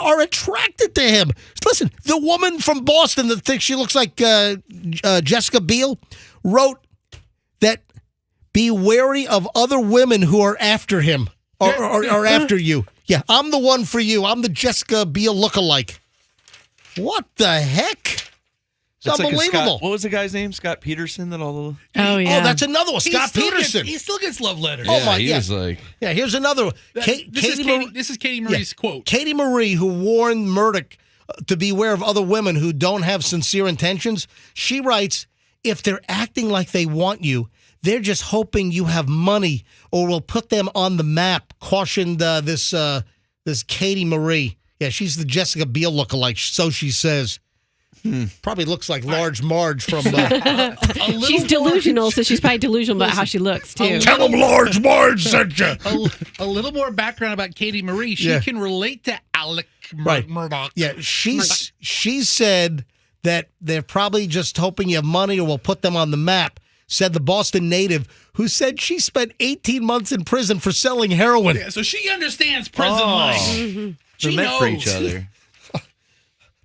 are attracted to him. Listen, the woman from Boston that thinks she looks like Jessica Biel wrote that be wary of other women who are after him or after you. Yeah, I'm the one for you. I'm the Jessica Biel lookalike. What the heck? It's unbelievable. What was the guy's name? Scott Peterson? Oh, yeah. Oh, that's another one. Scott Peterson. He still gets love letters. Oh, my. He was like... Yeah, here's another one. This is Katie Marie's quote. Katie Marie, who warned Murdoch to beware of other women who don't have sincere intentions. She writes, if they're acting like they want you, they're just hoping you have money or will put them on the map, cautioned this Katie Marie. Yeah, she's the Jessica Biel lookalike, so she says. Probably looks like Large Marge from... she's delusional, so she's probably delusional about how she looks, too. Tell him Large Marge sent you. A little more background about Katie Marie. She can relate to Alec Murdoch. Yeah, she said that they're probably just hoping you have money or will put them on the map, said the Boston native, who said she spent 18 months in prison for selling heroin. Yeah, so she understands prison life. Mm-hmm. She They're meant for knows. each other.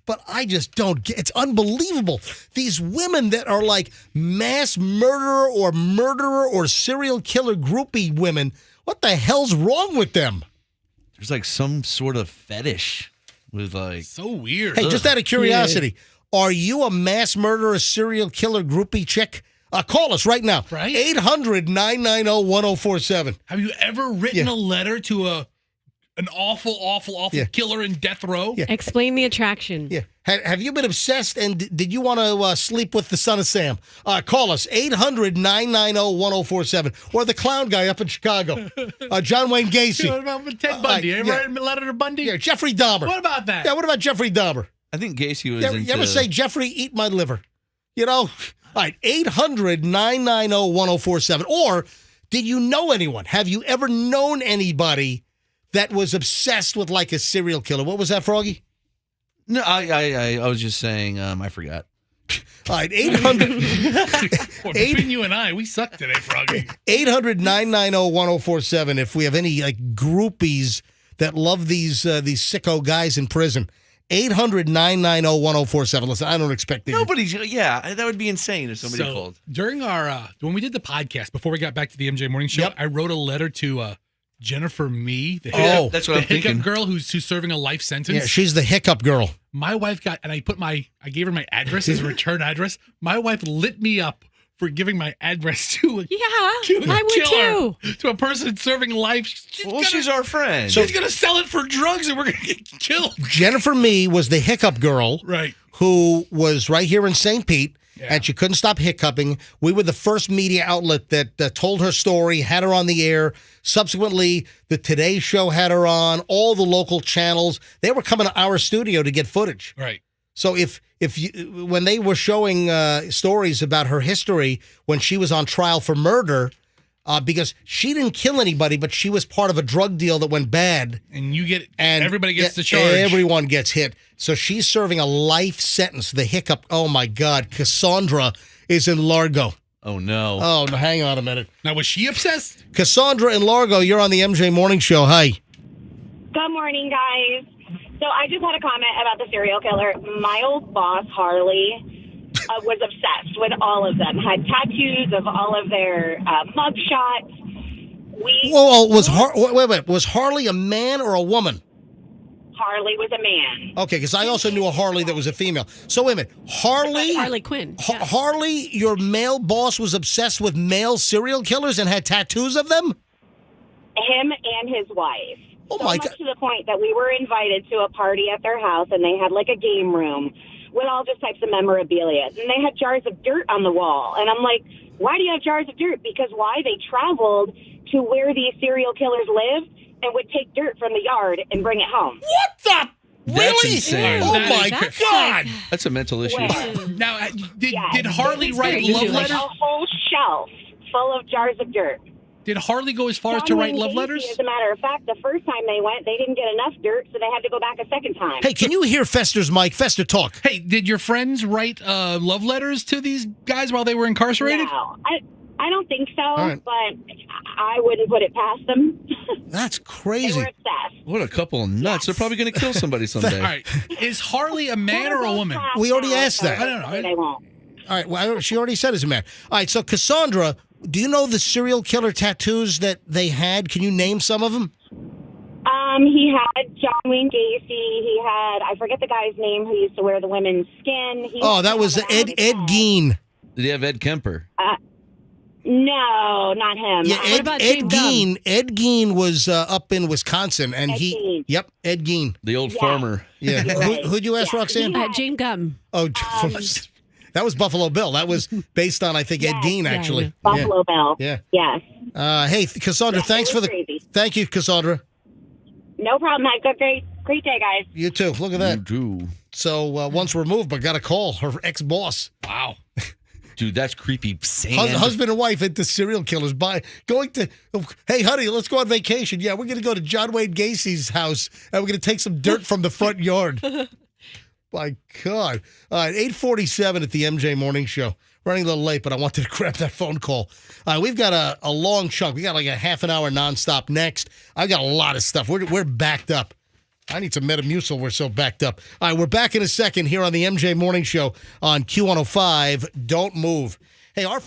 But I just don't get it's unbelievable. These women that are like mass murderer or serial killer groupie women, what the hell's wrong with them? There's like some sort of fetish with like... So weird. Hey, just out of curiosity, are you a mass murderer, serial killer groupie chick? Call us right now. Right? 800-990-1047. Have you ever written a letter to an awful Yeah. killer in death row. Yeah. Explain the attraction. Yeah. Have you been obsessed and did you want to sleep with the son of Sam? Call us, 800-990-1047. Or the clown guy up in Chicago, John Wayne Gacy. What about Ted Bundy? Ever write a letter to Bundy? Yeah, Jeffrey Dahmer. What about that? Yeah, what about Jeffrey Dahmer? I think Gacy was You ever say, Jeffrey, eat my liver? You know? All right, 800-990-1047. Or did you know anyone? Have you ever known anybody that was obsessed with like a serial killer? What was that, Froggy? No, I was just saying, I forgot. All right, 800. Boy, between you and I, we suck today, Froggy. 800-990-1047. If we have any like groupies that love these sicko guys in prison. 800-990-1047. Listen, I don't expect Nobody's. Yeah, that would be insane if somebody called. During our when we did the podcast before we got back to the MJ Morning Show, I wrote a letter to Jennifer Mee, the that's what I'm hiccup thinking. girl who's serving a life sentence. Yeah, she's the hiccup girl. My wife got, and I gave her my address as a return address. My wife lit me up for giving my address to a I would killer, to a person serving life. She's our friend. She's gonna sell it for drugs, and we're gonna get killed. Jennifer Mee was the hiccup girl, right? Who was right here in St. Pete, and she couldn't stop hiccuping. We were the first media outlet that told her story, had her on the air. Subsequently, the Today Show had her on. All the local channels, they were coming to our studio to get footage. Right. So when they were showing stories about her history when she was on trial for murder, because she didn't kill anybody, but she was part of a drug deal that went bad. And everybody gets the charge. Everyone gets hit. So she's serving a life sentence. The hiccup. Oh my God. Cassandra is in Largo. Oh no. Oh, no, hang on a minute. Now, was she obsessed? Cassandra in Largo, you're on the MJ Morning Show. Hi. Good morning, guys. So I just had a comment about the serial killer. My old boss, Harley, was obsessed with all of them. Had tattoos of all of their mugshots. Whoa, was Harley a man or a woman? Harley was a man. Okay, because I also knew a Harley that was a female. So wait a minute. Harley Quinn. Harley, your male boss, was obsessed with male serial killers and had tattoos of them? Him and his wife. Oh, so my much God. to the point that we were invited to a party at their house, and they had like a game room with all just types of memorabilia. And they had jars of dirt on the wall. And I'm like, why do you have jars of dirt? Because why? They traveled to where these serial killers lived and would take dirt from the yard and bring it home. What the? That's Really? insane. Oh, my God. That's a mental issue. Now, did Harley write There's love letters? a whole shelf full of jars of dirt. Did Harley go as far as to John write Wayne love Gacy, letters? As a matter of fact, the first time they went, they didn't get enough dirt, so they had to go back a second time. Hey, can you hear Fester's mic? Fester, talk. Hey, did your friends write love letters to these guys while they were incarcerated? No, I don't think so, right. but I wouldn't put it past them. That's They crazy. were obsessed. What a couple of nuts. They're probably going to kill somebody someday. All right. Is Harley a man or a woman? We already asked that. I don't know. They won't. All right, well, she already said it's a man. All right, so Cassandra, do you know the serial killer tattoos that they had? Can you name some of them? He had John Wayne Gacy. He had, I forget the guy's name who used to wear the women's skin. That was Ed Gein. Did he have Ed Kemper? No, not him. Yeah, Ed Gein was up in Wisconsin, and Ed Gein. Yep, Ed Gein. The old farmer. Yeah. Who'd you ask, Roxanne? Jane Gum. Oh, that was Buffalo Bill. That was based on, I think, Ed Gein, actually. Buffalo Bill. Yeah. Yes. Hey, Cassandra, thanks for the. crazy. Thank you, Cassandra. No problem. Have a great day, guys. You too. Look at that. You too. So once removed, but got a call. Her ex-boss. Wow. Dude, that's creepy. Sand. Husband and wife into serial killers going to, hey, honey, let's go on vacation. Yeah, we're going to go to John Wayne Gacy's house, and we're going to take some dirt from the front yard. My God. All right, 8:47 at the MJ Morning Show. Running a little late, but I wanted to grab that phone call. We've got a long chunk. We got like a half an hour nonstop next. I've got a lot of stuff. We're backed up. I need some Metamucil. We're so backed up. All right, we're back in a second here on the MJ Morning Show on Q105. Don't move. Hey, our...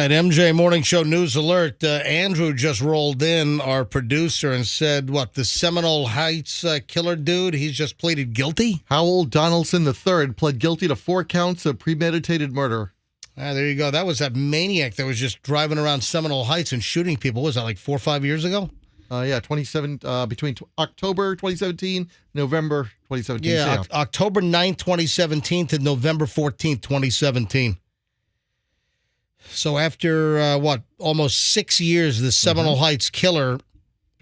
right, MJ Morning Show News Alert. Andrew just rolled in, our producer, and said, what, the Seminole Heights killer dude, he's just pleaded guilty? Howell Donaldson III pled guilty to 4 counts of premeditated murder. There you go. That was that maniac that was just driving around Seminole Heights and shooting people. Was that like 4 or 5 years ago? Between October 2017, November 2017. Yeah, October 9th, 2017 to November 14th, 2017. So after, almost 6 years, the Seminole Heights killer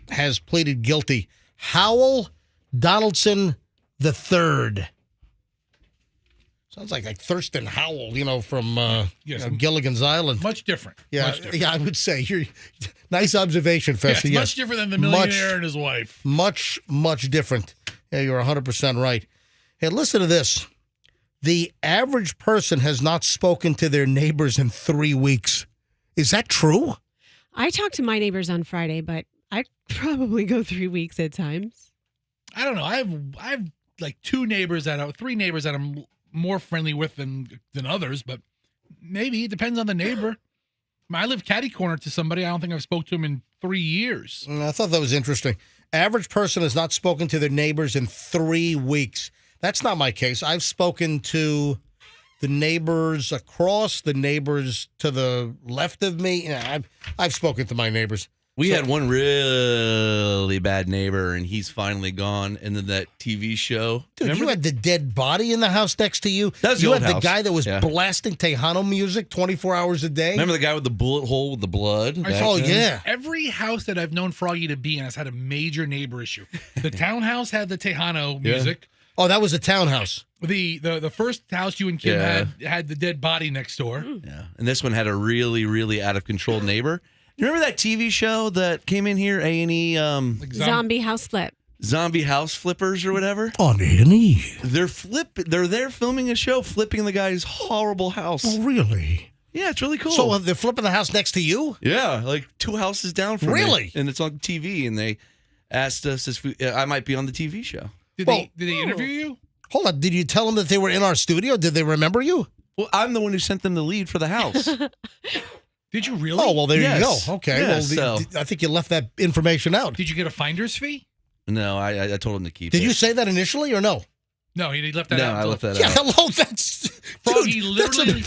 has pleaded guilty. Howell Donaldson III. Sounds like Thurston Howell, from Gilligan's Island. Much different. Yeah, much different. Yeah, I would say. Nice observation, Fester. Yes, much different than the millionaire and his wife. Much, much different. Yeah, you're 100% right. Hey, listen to this. The average person has not spoken to their neighbors in 3 weeks. Is that true? I talked to my neighbors on Friday, but I probably go 3 weeks at times. I don't know. I have like 3 neighbors that I'm more friendly with than others, but maybe it depends on the neighbor. I live catty corner to somebody. I don't think I've spoke to him in 3 years. I thought that was interesting. Average person has not spoken to their neighbors in 3 weeks. That's not my case. I've spoken to the neighbors across, the neighbors to the left of me. Yeah, I've spoken to my neighbors. We had one really bad neighbor, and he's finally gone. And then that TV show. Dude, Remember? you had the dead body in the house next to you. That was the you old had the house. guy that was Yeah. blasting Tejano music 24 hours a day. Remember the guy with the bullet hole with the blood? Oh, yeah. Every house that I've known Froggy to be in has had a major neighbor issue. The townhouse had the Tejano music. Oh, that was a townhouse. The first house you and Kim had the dead body next door. Yeah. And this one had a really, really out of control neighbor. You remember that TV show that came in here, A&E? Zombie house flip. Zombie House Flippers or whatever? On A&E. They're there filming a show, flipping the guy's horrible house. Oh, really? Yeah, it's really cool. So they're flipping the house next to you? Yeah, like 2 houses down from me. Really? And it's on TV, and they asked us if I might be on the TV show. Did they interview you? Hold on. Did you tell them that they were in our studio? Did they remember you? Well, I'm the one who sent them the lead for the house. Did you really? Oh, well, there you go. Okay. Yeah, well, I think you left that information out. Did you get a finder's fee? No, I told him to keep it. Did you say that initially or no? No, he left that No, out. I left that Yeah, out. hello, that's... Froggy Dude, literally...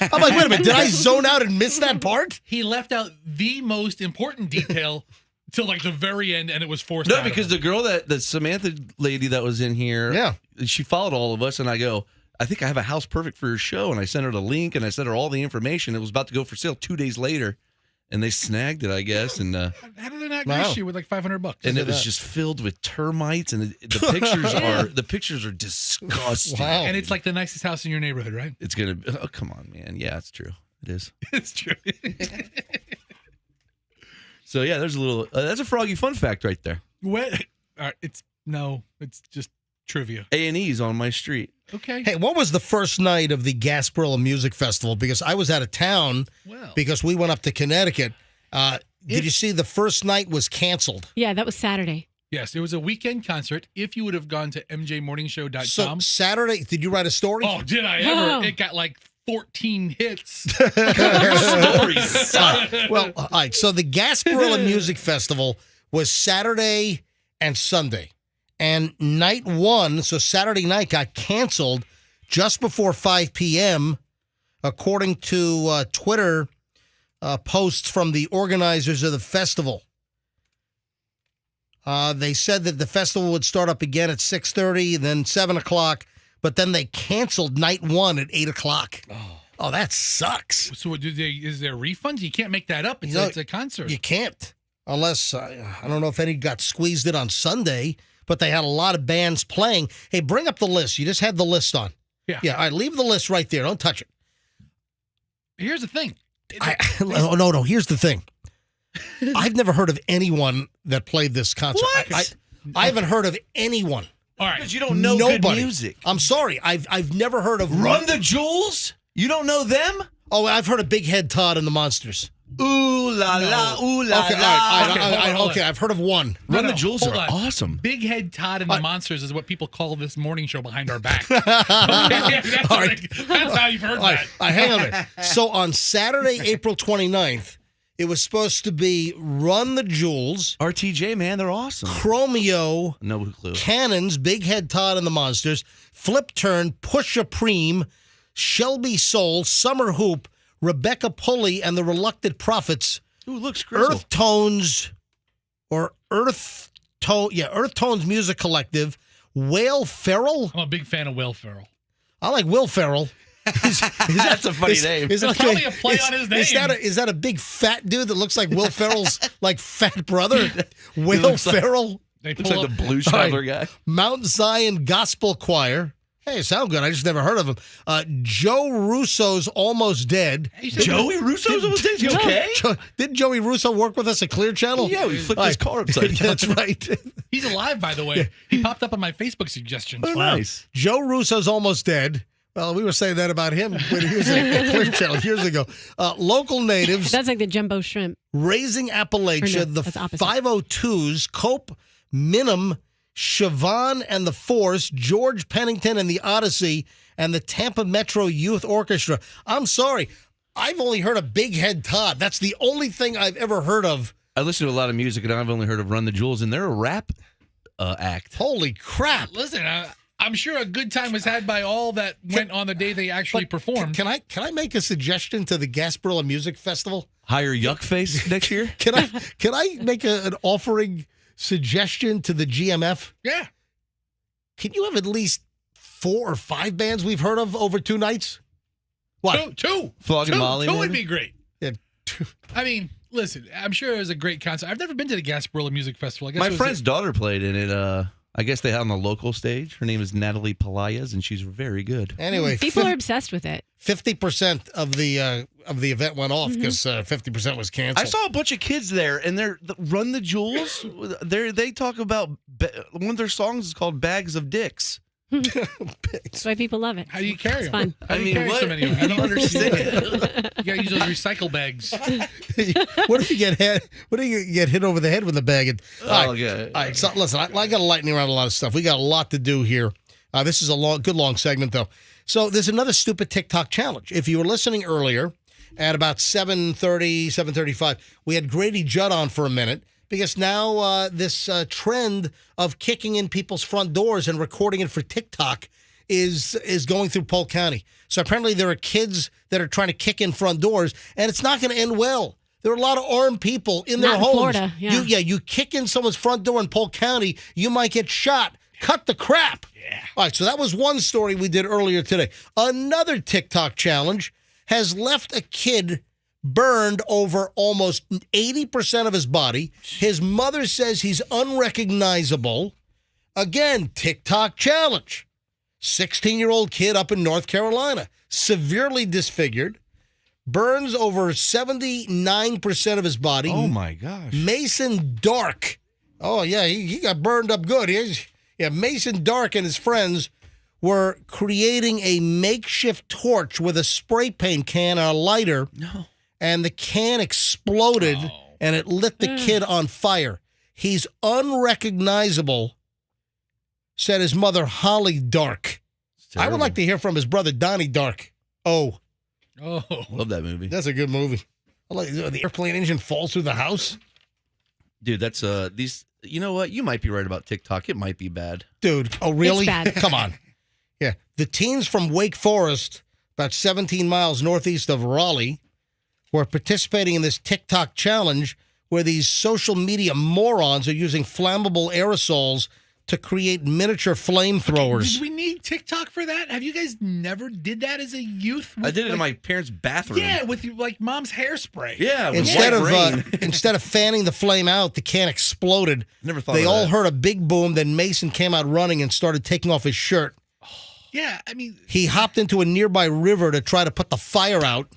I'm like, wait a minute, did I zone out and miss that part? He left out the most important detail till like the very end, and it was forced No, out of because him. the girl the Samantha lady that was in here, she followed all of us, and I go, I think I have a house perfect for your show, and I sent her the link, and I sent her all the information. It was about to go for sale 2 days later, and they snagged it, I guess, and How did they not grace you with like $500? and it was just filled with termites, and the pictures are disgusting. Wow. And it's like the nicest house in your neighborhood, right? It's gonna. Oh, come on, man. Yeah, it's true. It is. It's true. So yeah, there's a little. That's a Froggy fun fact right there. What? It's just trivia. A&E's on my street. Okay. Hey, what was the first night of the Gasparilla Music Festival? Because I was out of town because we went up to Connecticut. Did you see the first night was canceled? Yeah, that was Saturday. Yes, it was a weekend concert. If you would have gone to mjmorningshow.com. So Saturday, did you write a story? Oh, did I ever? Oh. It got like 14 hits. Stories. Well, all right. So the Gasparilla Music Festival was Saturday and Sunday. And night one, so Saturday night, got canceled just before 5 p.m., according to Twitter posts from the organizers of the festival. They said that the festival would start up again at 6:30, then 7 o'clock, but then they canceled night one at 8 o'clock. Oh, that sucks. So is there refunds? You can't make that up. It's a concert. You can't, unless, I don't know if any got squeezed in on Sunday, but they had a lot of bands playing. Hey, bring up the list. You just had the list on. Yeah. Yeah, all right, leave the list right there. Don't touch it. Here's the thing. No, here's the thing. I've never heard of anyone that played this concert. What? I haven't heard of anyone. All right. Because you don't know Nobody. good music. I'm sorry. I've never heard of Run the Jewels? You don't know them? Oh, I've heard of Big Head Todd and the Monsters. Ooh la la, ooh la Okay, la. okay, I've heard of one. Run the Jewels hold are on. awesome. Big Head Todd and the Monsters is what people call this morning show behind our back. That's how you've heard that. Hang on a minute. So on Saturday, April 29th, it was supposed to be Run the Jewels, RTJ, man, they're awesome. Chromeo, No clue. Cannons, Big Head Todd and the Monsters, Flip Turn, Push a Preem, Shelby Soul, Summer Hoop, Rebecca Pulley, and the Reluctant Prophets. Ooh, looks Grizzle. Earth Tones Music Collective, Whale Ferrell. I'm a big fan of Will Ferrell. I like Will Ferrell. That's a funny name. Is That's probably a play on his name. Is that a big fat dude that looks like Will Ferrell's like fat brother? Will Ferrell. They Looks pull like up, the Blue Shoveler guy. Mount Zion Gospel Choir. Hey, sound good. I just never heard of him. Joe Russo's Almost Dead. Joey Russo's Almost Dead? You okay? Didn't Joey Russo work with us at Clear Channel? Yeah, we flipped his car upside down. That's right. he's alive, by the way. He popped up on my Facebook suggestions. Oh, nice. Joe Russo's Almost Dead. Well, we were saying that about him when he was at Clear Channel years ago. Local natives. That's like the jumbo shrimp. Raising Appalachia, Or no, the that's opposite. 502s, Cope, Minim, Siobhan and the Force, George Pennington and the Odyssey, and the Tampa Metro Youth Orchestra. I'm sorry. I've only heard of Big Head Todd. That's the only thing I've ever heard of. I listen to a lot of music, and I've only heard of Run the Jewels, and they're a rap act. Holy crap! Listen, I'm sure a good time was had by all that went on the day they actually performed. Can I make a suggestion to the Gasparilla Music Festival? Hire Yuckface next year? Can I make an offering suggestion to the GMF? Yeah. Can you have at least 4 or 5 bands we've heard of over 2 nights? What? Two. Flogging Molly. Two would be great. Yeah. I mean, listen, I'm sure it was a great concert. I've never been to the Gasparilla Music Festival. I guess My friend's daughter played in it. I guess they had on the local stage. Her name is Natalie Pelayas, and she's very good. Anyway, people are obsessed with it. 50% of the event went off because 50% was canceled. I saw a bunch of kids there, and they're Run the Jewels. They talk about one of their songs is called "Bags of Dicks." That's why people love it. How do you carry It's them? fun. How do you carry so many of them? I don't understand. You gotta use those recycle bags. What if you get hit? What if you get hit over the head with a bag? And, all okay. right. So listen, I got to lighten around a lot of stuff. We got a lot to do here. This is a good long segment though. So there's another stupid TikTok challenge. If you were listening earlier at about 7:30, 7:35, we had Grady Judd on for a minute. Because now this trend of kicking in people's front doors and recording it for TikTok is going through Polk County. So apparently there are kids that are trying to kick in front doors, and it's not going to end well. There are a lot of armed people in their homes. Florida, yeah. You kick in someone's front door in Polk County, you might get shot. Cut the crap. Yeah. All right, so that was one story we did earlier today. Another TikTok challenge has left a kid burned over almost 80% of his body. His mother says he's unrecognizable. Again, TikTok challenge. 16-year-old kid up in North Carolina, severely disfigured, burns over 79% of his body. Oh, my gosh. Mason Dark. Oh, yeah, he got burned up good. Mason Dark and his friends were creating a makeshift torch with a spray paint can and a lighter. No. And the can exploded, and it lit the kid on fire. He's unrecognizable, said his mother, Holly Dark. I would like to hear from his brother, Donnie Dark. Oh. Love that movie. That's a good movie. I like the airplane engine falls through the house. Dude, that's these. You know what? You might be right about TikTok. It might be bad. Dude, oh really? It's bad. Come on. Yeah, the teens from Wake Forest, about 17 miles northeast of Raleigh, were participating in this TikTok challenge where these social media morons are using flammable aerosols to create miniature flamethrowers. Did we need TikTok for that? Have you guys never did that as a youth? I did it in my parents' bathroom. Yeah, with mom's hairspray. Yeah, with instead of fanning the flame out, the can exploded. Never thought they of all that. heard a big boom. Then Mason came out running and started taking off his shirt. Yeah, I mean, he hopped into a nearby river to try to put the fire out.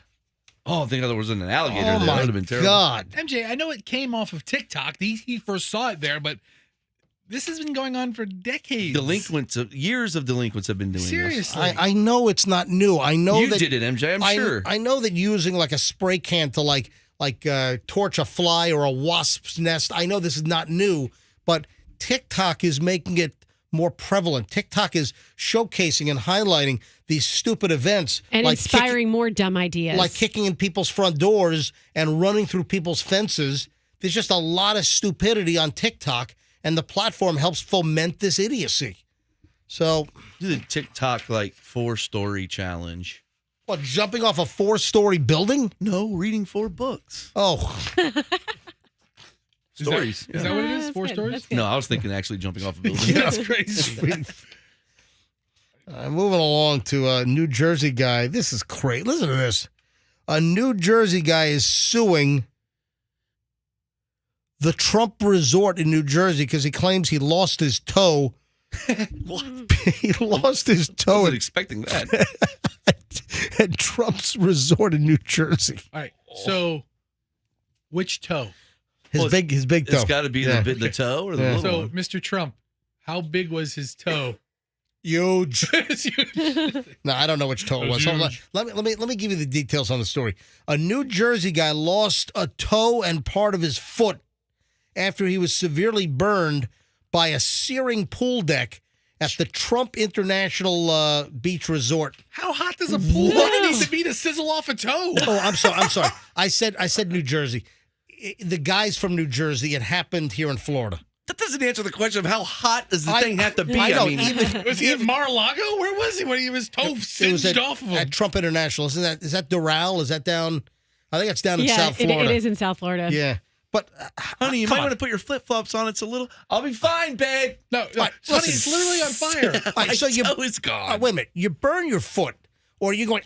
Oh, I think there was an alligator Oh there. That my would have been terrible. God. MJ, I know it came off of TikTok. He first saw it there, but this has been going on for decades. Years of delinquents have been doing Seriously. this. I know it's not new. I know You that did it, MJ, I'm sure. I know that using like a spray can to like torch a fly or a wasp's nest. I know this is not new, but TikTok is making it more prevalent. TikTok is showcasing and highlighting these stupid events And like inspiring more dumb ideas. like kicking in people's front doors and running through people's fences. There's just a lot of stupidity on TikTok, and the platform helps foment this idiocy. So, Do the TikTok 4-story challenge. what, jumping off a 4-story building? No, reading 4 books. Oh. Stories. Is that what it is? 4 stories? No, I was thinking actually jumping off a building. Yeah, that's crazy. Moving along to a New Jersey guy. This is crazy. Listen to this. A New Jersey guy is suing the Trump Resort in New Jersey because he claims he lost his toe. What? He lost his toe. I wasn't expecting that. At Trump's Resort in New Jersey. All right. So, which toe? His big toe. It's got to be the toe or the little So, one. Mr. Trump, how big was his toe? Huge. It's huge. No, I don't know which toe it was. Hold on. Let me give you the details on the story. A New Jersey guy lost a toe and part of his foot after he was severely burned by a searing pool deck at the Trump International Beach Resort. How hot does a pool need to be to sizzle off a toe? Oh, I'm sorry. I said New Jersey. The guy's from New Jersey. It happened here in Florida. That doesn't answer the question of how hot does the thing have to be. I know, was he at Mar-a-Lago? Where was he when he was toe singed off of him? At Trump International. Is that Doral? Is that down? I think it's down in South Florida. It is in South Florida. Yeah. But, honey, you might want to put your flip-flops on. It's a little... I'll be fine, babe. No, honey, it's literally on fire. My toe is gone. Wait a minute. You burn your foot, or you're going...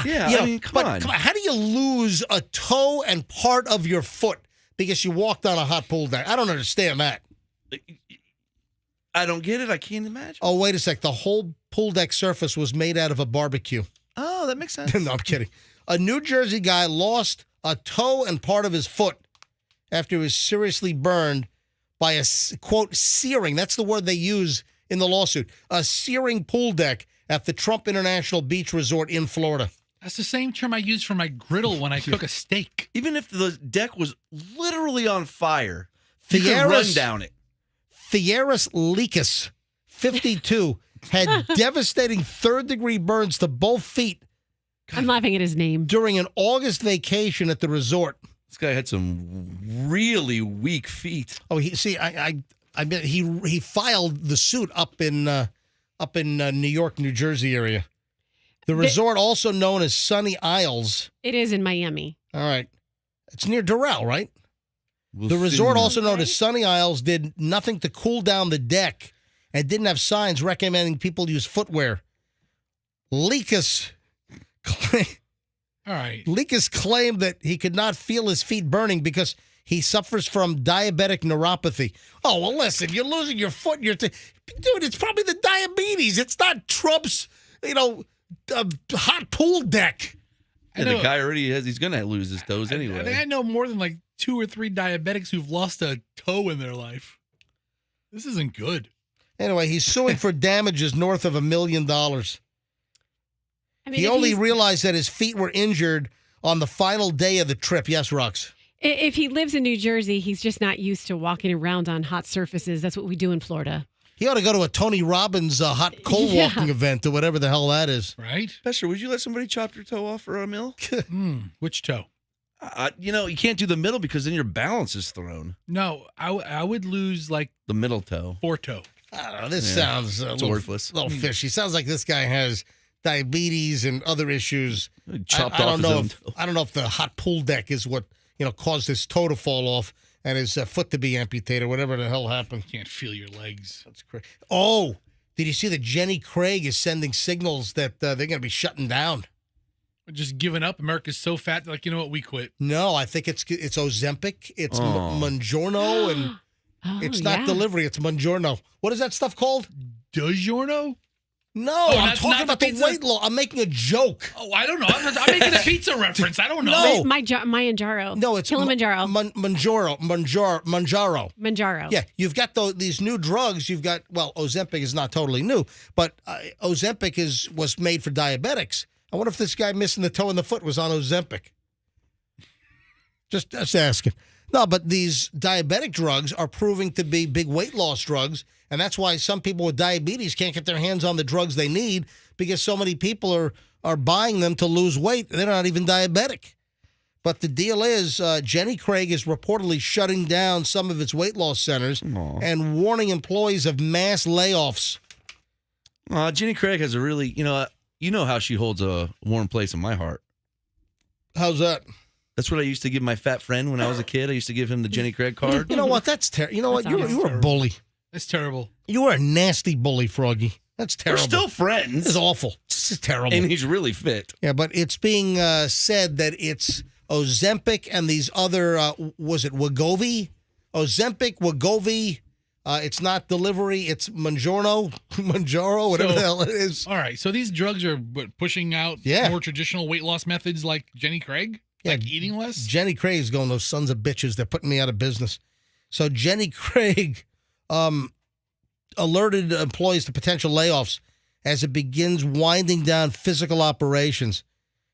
Yeah, you know, I mean, come on. How do you lose a toe and part of your foot because you walked on a hot pool deck? I don't understand that. I don't get it. I can't imagine. Oh, wait a sec. The whole pool deck surface was made out of a barbecue. Oh, that makes sense. No, I'm kidding. A New Jersey guy lost a toe and part of his foot after he was seriously burned by a, quote, searing. That's the word they use in the lawsuit. A searing pool deck at the Trump International Beach Resort in Florida. That's the same term I use for my griddle when I cook a steak. Even if the deck was literally on fire, you could run down it. Thieris Likas, 52, had devastating third-degree burns to both feet. I'm laughing at his name. During an August vacation at the resort. This guy had some really weak feet. Oh, I bet he filed the suit up in New York, New Jersey area. The resort, also known as Sunny Isles. It is in Miami. All right. It's near Doral, right? The resort, also known as Sunny Isles, did nothing to cool down the deck and didn't have signs recommending people use footwear. Likas claimed that he could not feel his feet burning because he suffers from diabetic neuropathy. Oh, well, listen, you're losing your foot. Dude, it's probably the diabetes. It's not Trump's, hot pool deck. And the guy already he's going to lose his toes anyway. I think I know more than like 2 or 3 diabetics who've lost a toe in their life. This isn't good. Anyway, he's suing for damages north of $1 million. He only realized that his feet were injured on the final day of the trip. Yes, Rox? If he lives in New Jersey, he's just not used to walking around on hot surfaces. That's what we do in Florida. He ought to go to a Tony Robbins hot coal walking event or whatever the hell that is. Right? Bester, would you let somebody chop your toe off for a meal? Which toe? You can't do the middle because then your balance is thrown. No, I would lose like the middle toe. 4-toe. I don't know. This sounds a worthless. Little fishy. Sounds like this guy has diabetes and other issues. Chopped I off don't his know. I don't know if the hot pool deck is what caused his toe to fall off and his foot to be amputated, whatever the hell happened. Can't feel your legs. That's crazy. Oh, did you see that Jenny Craig is sending signals that they're going to be shutting down? Just giving up. America's so fat. They're like, you know what? We quit. No, I think it's Ozempic. It's Mongiorno, and it's not delivery. It's Mongiorno. What is that stuff called? DiGiorno? No, I'm talking about the weight loss. I'm making a joke. Oh, I don't know. I'm making a pizza reference. I don't know. No. Manjaro. No, it's Kilimanjaro. Manjaro. Yeah, you've got these new drugs. You've got, Ozempic is not totally new, but Ozempic was made for diabetics. I wonder if this guy missing the toe in the foot was on Ozempic. Just asking. No, but these diabetic drugs are proving to be big weight loss drugs, and that's why some people with diabetes can't get their hands on the drugs they need because so many people are buying them to lose weight. They're not even diabetic. But the deal is Jenny Craig is reportedly shutting down some of its weight loss centers and warning employees of mass layoffs. Jenny Craig has a really, you know how she holds a warm place in my heart. How's that? That's what I used to give my fat friend when I was a kid. I used to give him the Jenny Craig card. You know what? That's terrible. You know what? You were a bully. That's terrible. You were a nasty bully, Froggy. That's terrible. We're still friends. This is awful. This is terrible. And he's really fit. Yeah, but it's being said that it's Ozempic and these other, was it Wegovy? Ozempic, Wegovy. It's not delivery. It's Manjaro, whatever the hell it is. All right. So these drugs are pushing out more traditional weight loss methods like Jenny Craig? Yeah, like eating less? Jenny Craig's going, those sons of bitches, they're putting me out of business. So Jenny Craig alerted employees to potential layoffs as it begins winding down physical operations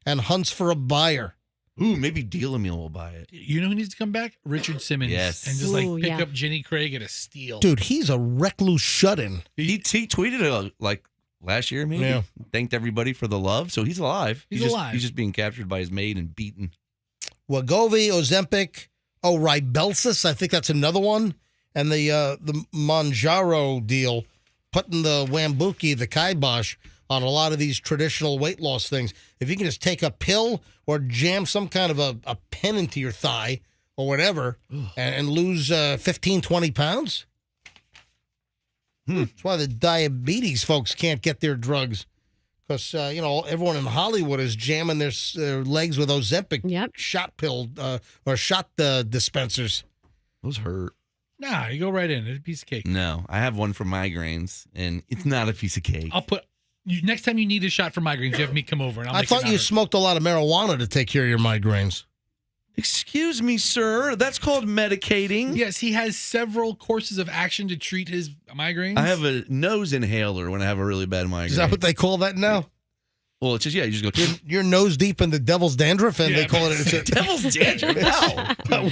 and hunts for a buyer. Ooh, maybe Deal a Meal will buy it. You know who needs to come back? Richard Simmons. Yes. And just pick up Jenny Craig at a steal. Dude, he's a recluse shut-in. He tweeted like last year, maybe. Yeah. Thanked everybody for the love. So he's alive. He's alive. He's just being captured by his maid and beaten. Wegovy, Ozempic, Ribelsis, I think that's another one. And the Manjaro deal, putting the Wambuki, the kibosh, on a lot of these traditional weight loss things. If you can just take a pill or jam some kind of a pen into your thigh or whatever and lose 15, 20 pounds. That's why the diabetes folks can't get their drugs. Because, everyone in Hollywood is jamming their legs with Ozempic shot pill or shot dispensers. Those hurt. Nah, you go right in. It's a piece of cake. No, I have one for migraines, and it's not a piece of cake. I'll put... next time you need a shot for migraines, you have me come over. And I thought you smoked a lot of marijuana to take care of your migraines. Excuse me, sir. That's called medicating. Yes, he has several courses of action to treat his migraines. I have a nose inhaler when I have a really bad migraine. Is that what they call that now? Well, it's just, you just go... You're nose deep in the devil's dandruff, and they call it... Devil's dandruff? How?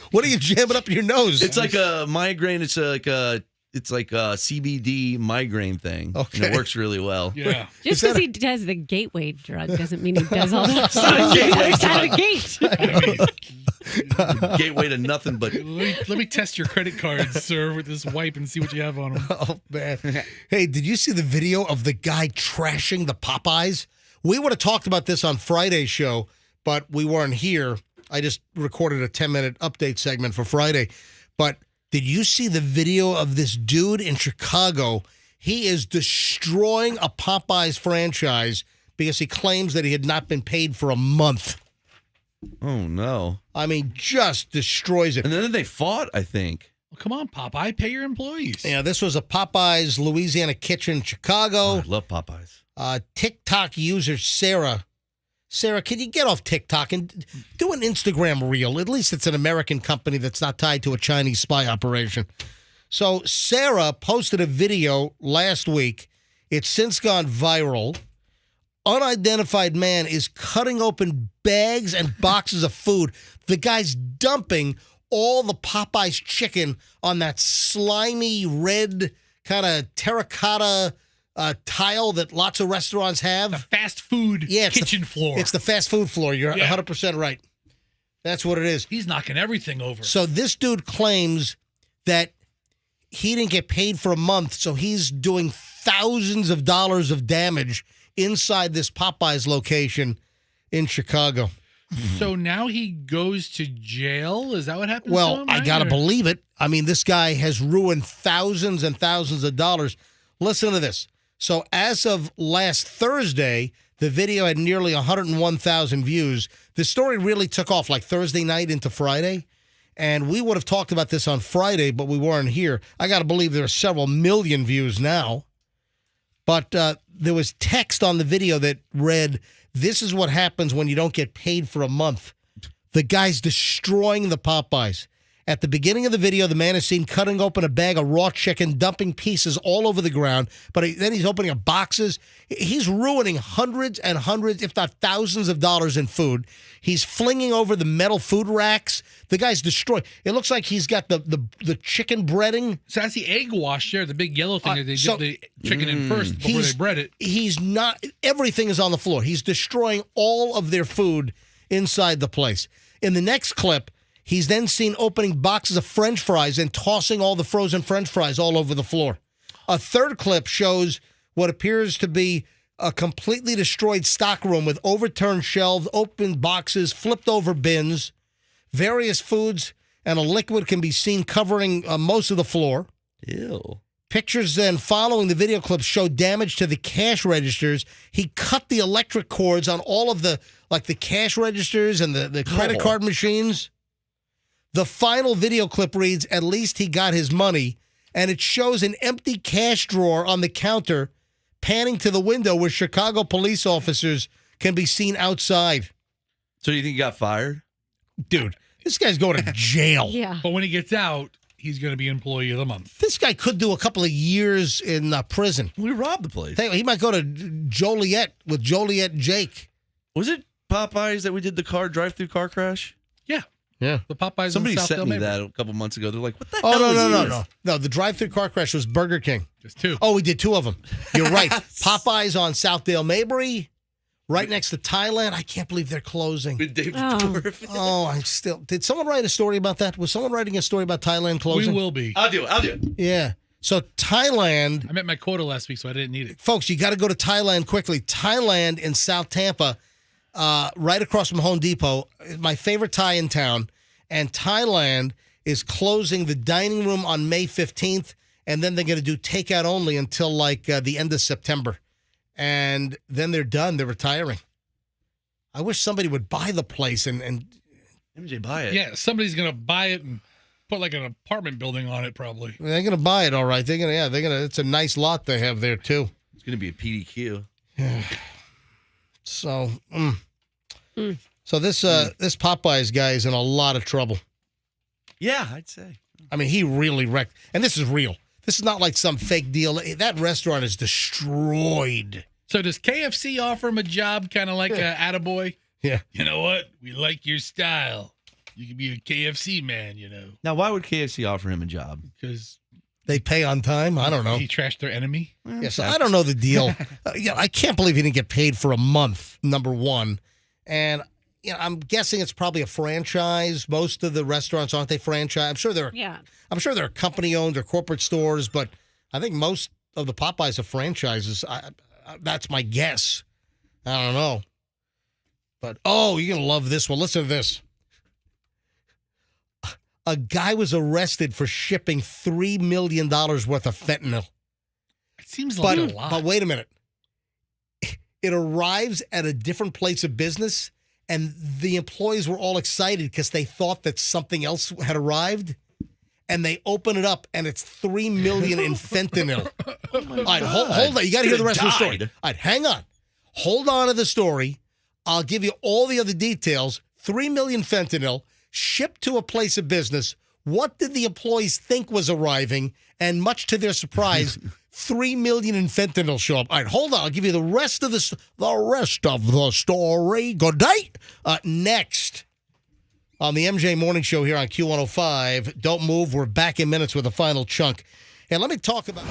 What are you jamming up your nose? It's like a migraine. It's like a CBD migraine thing. Okay. And it works really well. Yeah. Just because he does the gateway drug doesn't mean he does all that. It's not a gateway It's not a gate. Gateway to nothing but... Let me test your credit cards, sir, with this wipe and see what you have on them. Oh, man. Hey, did you see the video of the guy trashing the Popeyes? We would have talked about this on Friday's show, but we weren't here. I just recorded a 10-minute update segment for Friday. But did you see the video of this dude in Chicago? He is destroying a Popeyes franchise because he claims that he had not been paid for a month. Oh, no. I mean, just destroys it. And then they fought, I think. Well, come on, Popeye, pay your employees. Yeah, this was a Popeyes Louisiana kitchen, Chicago. Oh, I love Popeyes. TikTok user Sarah. Sarah, can you get off TikTok and do an Instagram reel? At least it's an American company that's not tied to a Chinese spy operation. So Sarah posted a video last week. It's since gone viral. Unidentified man is cutting open bags and boxes of food. The guy's dumping all the Popeyes chicken on that slimy red kind of terracotta tile that lots of restaurants have. The fast food kitchen floor. It's the fast food floor. You're 100% right. That's what it is. He's knocking everything over. So this dude claims that he didn't get paid for a month, so he's doing thousands of dollars of damage inside this Popeyes location in Chicago. So now he goes to jail? Is that what happened to him? I got to believe it. I mean, this guy has ruined thousands and thousands of dollars. Listen to this. So as of last Thursday, the video had nearly 101,000 views. The story really took off like Thursday night into Friday. And we would have talked about this on Friday, but we weren't here. I got to believe there are several million views now. But there was text on the video that read, "This is what happens when you don't get paid for a month." The guy's destroying the Popeyes. At the beginning of the video, the man is seen cutting open a bag of raw chicken, dumping pieces all over the ground. But then he's opening up boxes. He's ruining hundreds and hundreds, if not thousands of dollars in food. He's flinging over the metal food racks. The guy's destroyed. It looks like he's got the chicken breading. So that's the egg wash there, the big yellow thing that they dip the chicken in first before they bread it. He's not, everything is on the floor. He's destroying all of their food inside the place. In the next clip, he's then seen opening boxes of French fries and tossing all the frozen French fries all over the floor. A third clip shows what appears to be a completely destroyed stockroom with overturned shelves, open boxes, flipped over bins. Various foods and a liquid can be seen covering most of the floor. Ew. Pictures then following the video clips show damage to the cash registers. He cut the electric cords on all of the cash registers and the credit card machines. The final video clip reads, "At least he got his money," and it shows an empty cash drawer on the counter, panning to the window where Chicago police officers can be seen outside. So do you think he got fired? Dude, this guy's going to jail. Yeah. But when he gets out, he's going to be Employee of the Month. This guy could do a couple of years in prison. We robbed the place. He might go to Joliet with Joliet Jake. Was it Popeyes that we did the drive-through car crash? Yeah. Yeah. The Popeyes. Somebody in sent me Southdale, that a couple months ago. They're like, what the Oh, hell is this? No, the drive-through car crash was Burger King. Just 2. Oh, we did 2 of them. You're right. Popeyes on Southdale Mabry, right next to Thailand. I can't believe they're closing. With David Oh. Dorff. Oh, I'm still. Did someone write a story about that? Was someone writing a story about Thailand closing? We will be. I'll do it. Yeah. So Thailand, I met my quota last week, so I didn't need it. folks, you got to go to Thailand quickly. Thailand in South Tampa, right across from Home Depot, my favorite Thai in town. And Thailand is closing the dining room on May 15th, and then they're going to do takeout only until like the end of September. And then they're done. They're retiring. I wish somebody would buy the place and MJ, buy it. Yeah, somebody's gonna buy it and put like an apartment building on it, probably. they're going to buy it, all right. They're going to, it's a nice lot they have there, too. It's going to be a PDQ. So, So this Popeyes guy is in a lot of trouble. Yeah, I'd say. I mean, he really wrecked. And this is real. This is not like some fake deal. That restaurant is destroyed. So does KFC offer him a job, kind of like a attaboy? Yeah. You know what? We like your style. You can be a KFC man, Now, why would KFC offer him a job? because They pay on time. I don't know. he trashed their enemy. Yeah, so I don't know the deal. I can't believe he didn't get paid for a month, number one. And I'm guessing it's probably a franchise. Most of the restaurants, aren't they franchise? I'm sure they're company owned or corporate stores, but I think most of the Popeyes are franchises. That's my guess. I don't know. But you're gonna love this one. Listen to this. A guy was arrested for shipping $3 million worth of fentanyl. It seems like a lot. But wait a minute. It arrives at a different place of business, and the employees were all excited because they thought that something else had arrived. And they open it up, and it's $3 million in fentanyl. All right, hold on. You got to hear the rest of the story. All right, hang on. Hold on to the story. I'll give you all the other details. $3 million fentanyl shipped to a place of business. What did the employees think was arriving? And much to their surprise, $3 million in fentanyl show up. All right, hold on. I'll give you the rest of the story. Good night. Next on the MJ Morning Show here on Q105. Don't move. We're back in minutes with a final chunk. And let me talk about.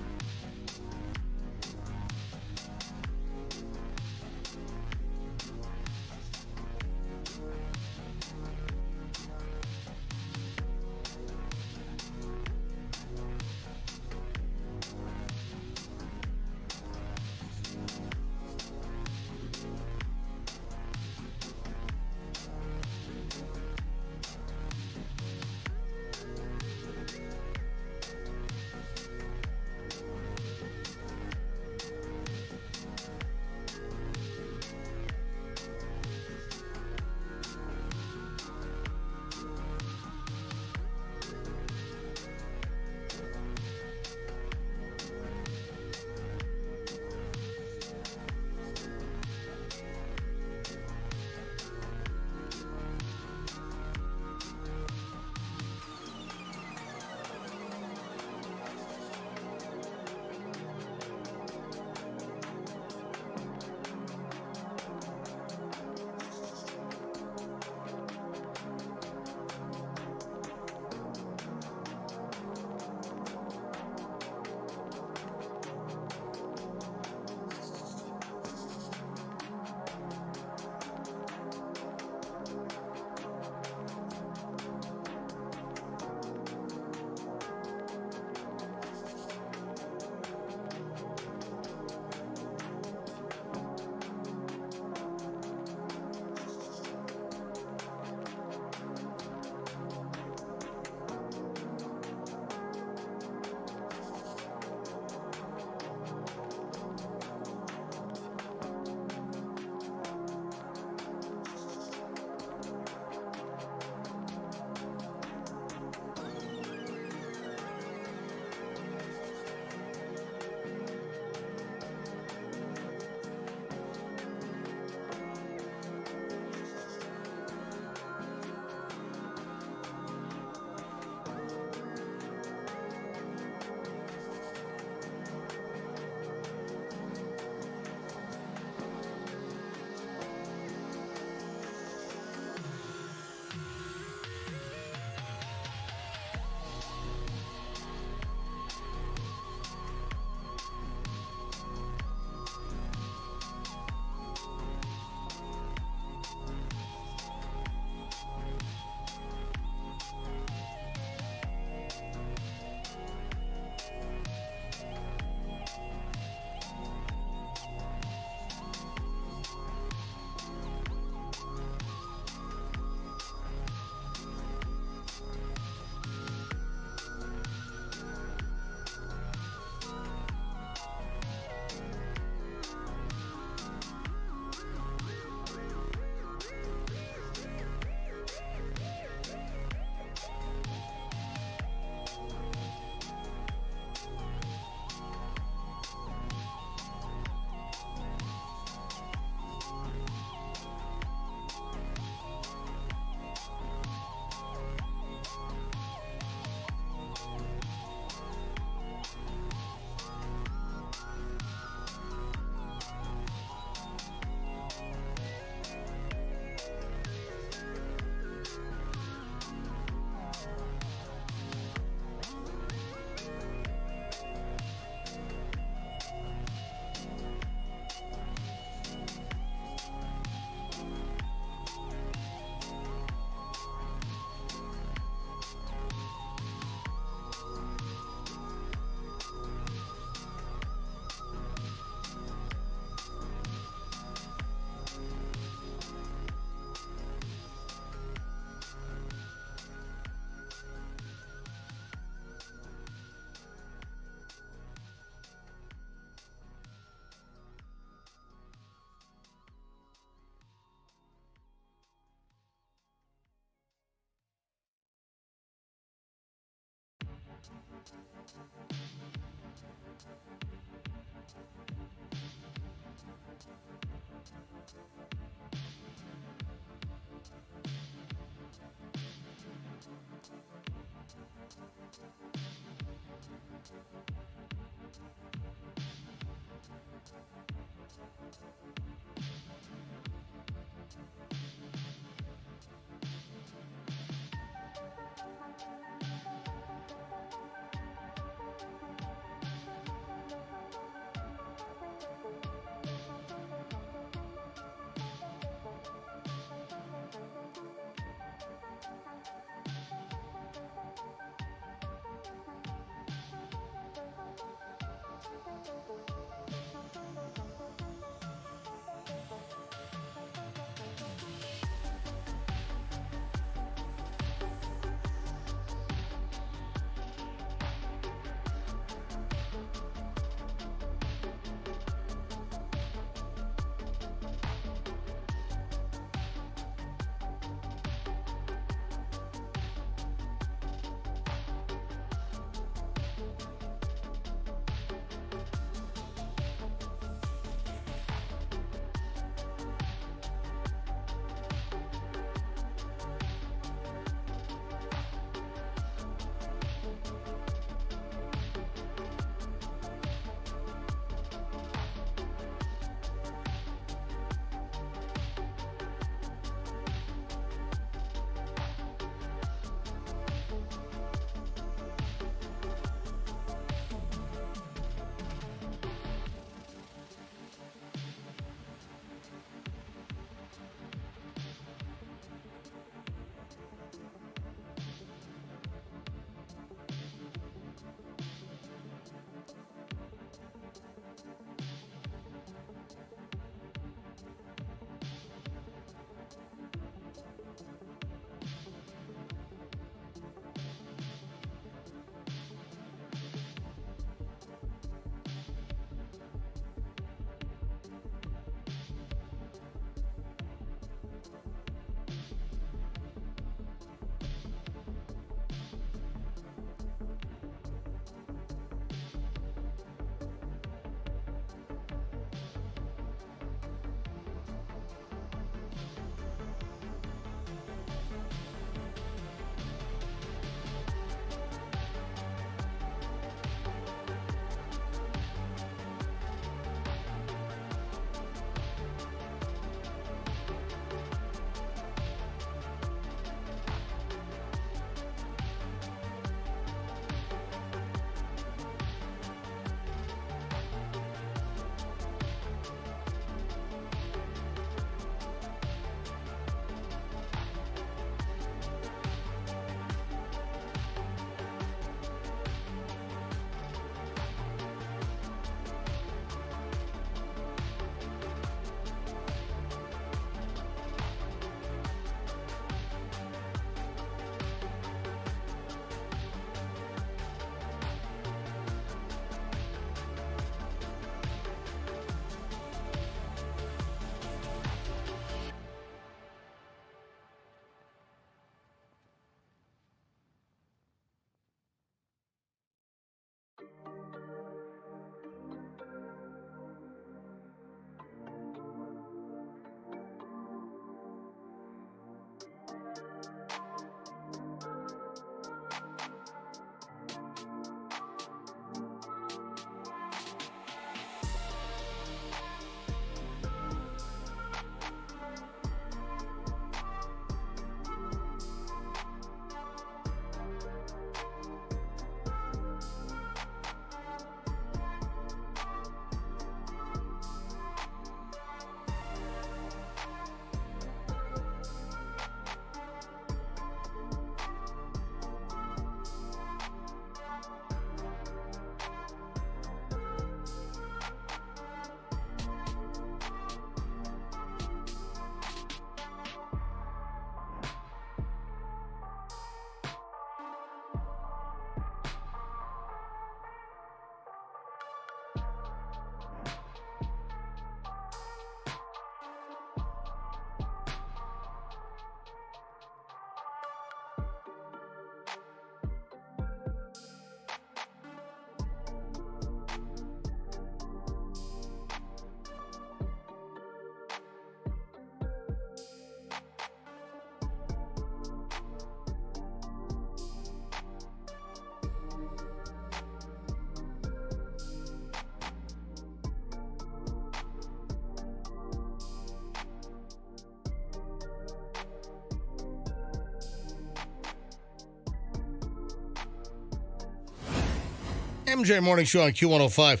MJ Morning Show on Q105.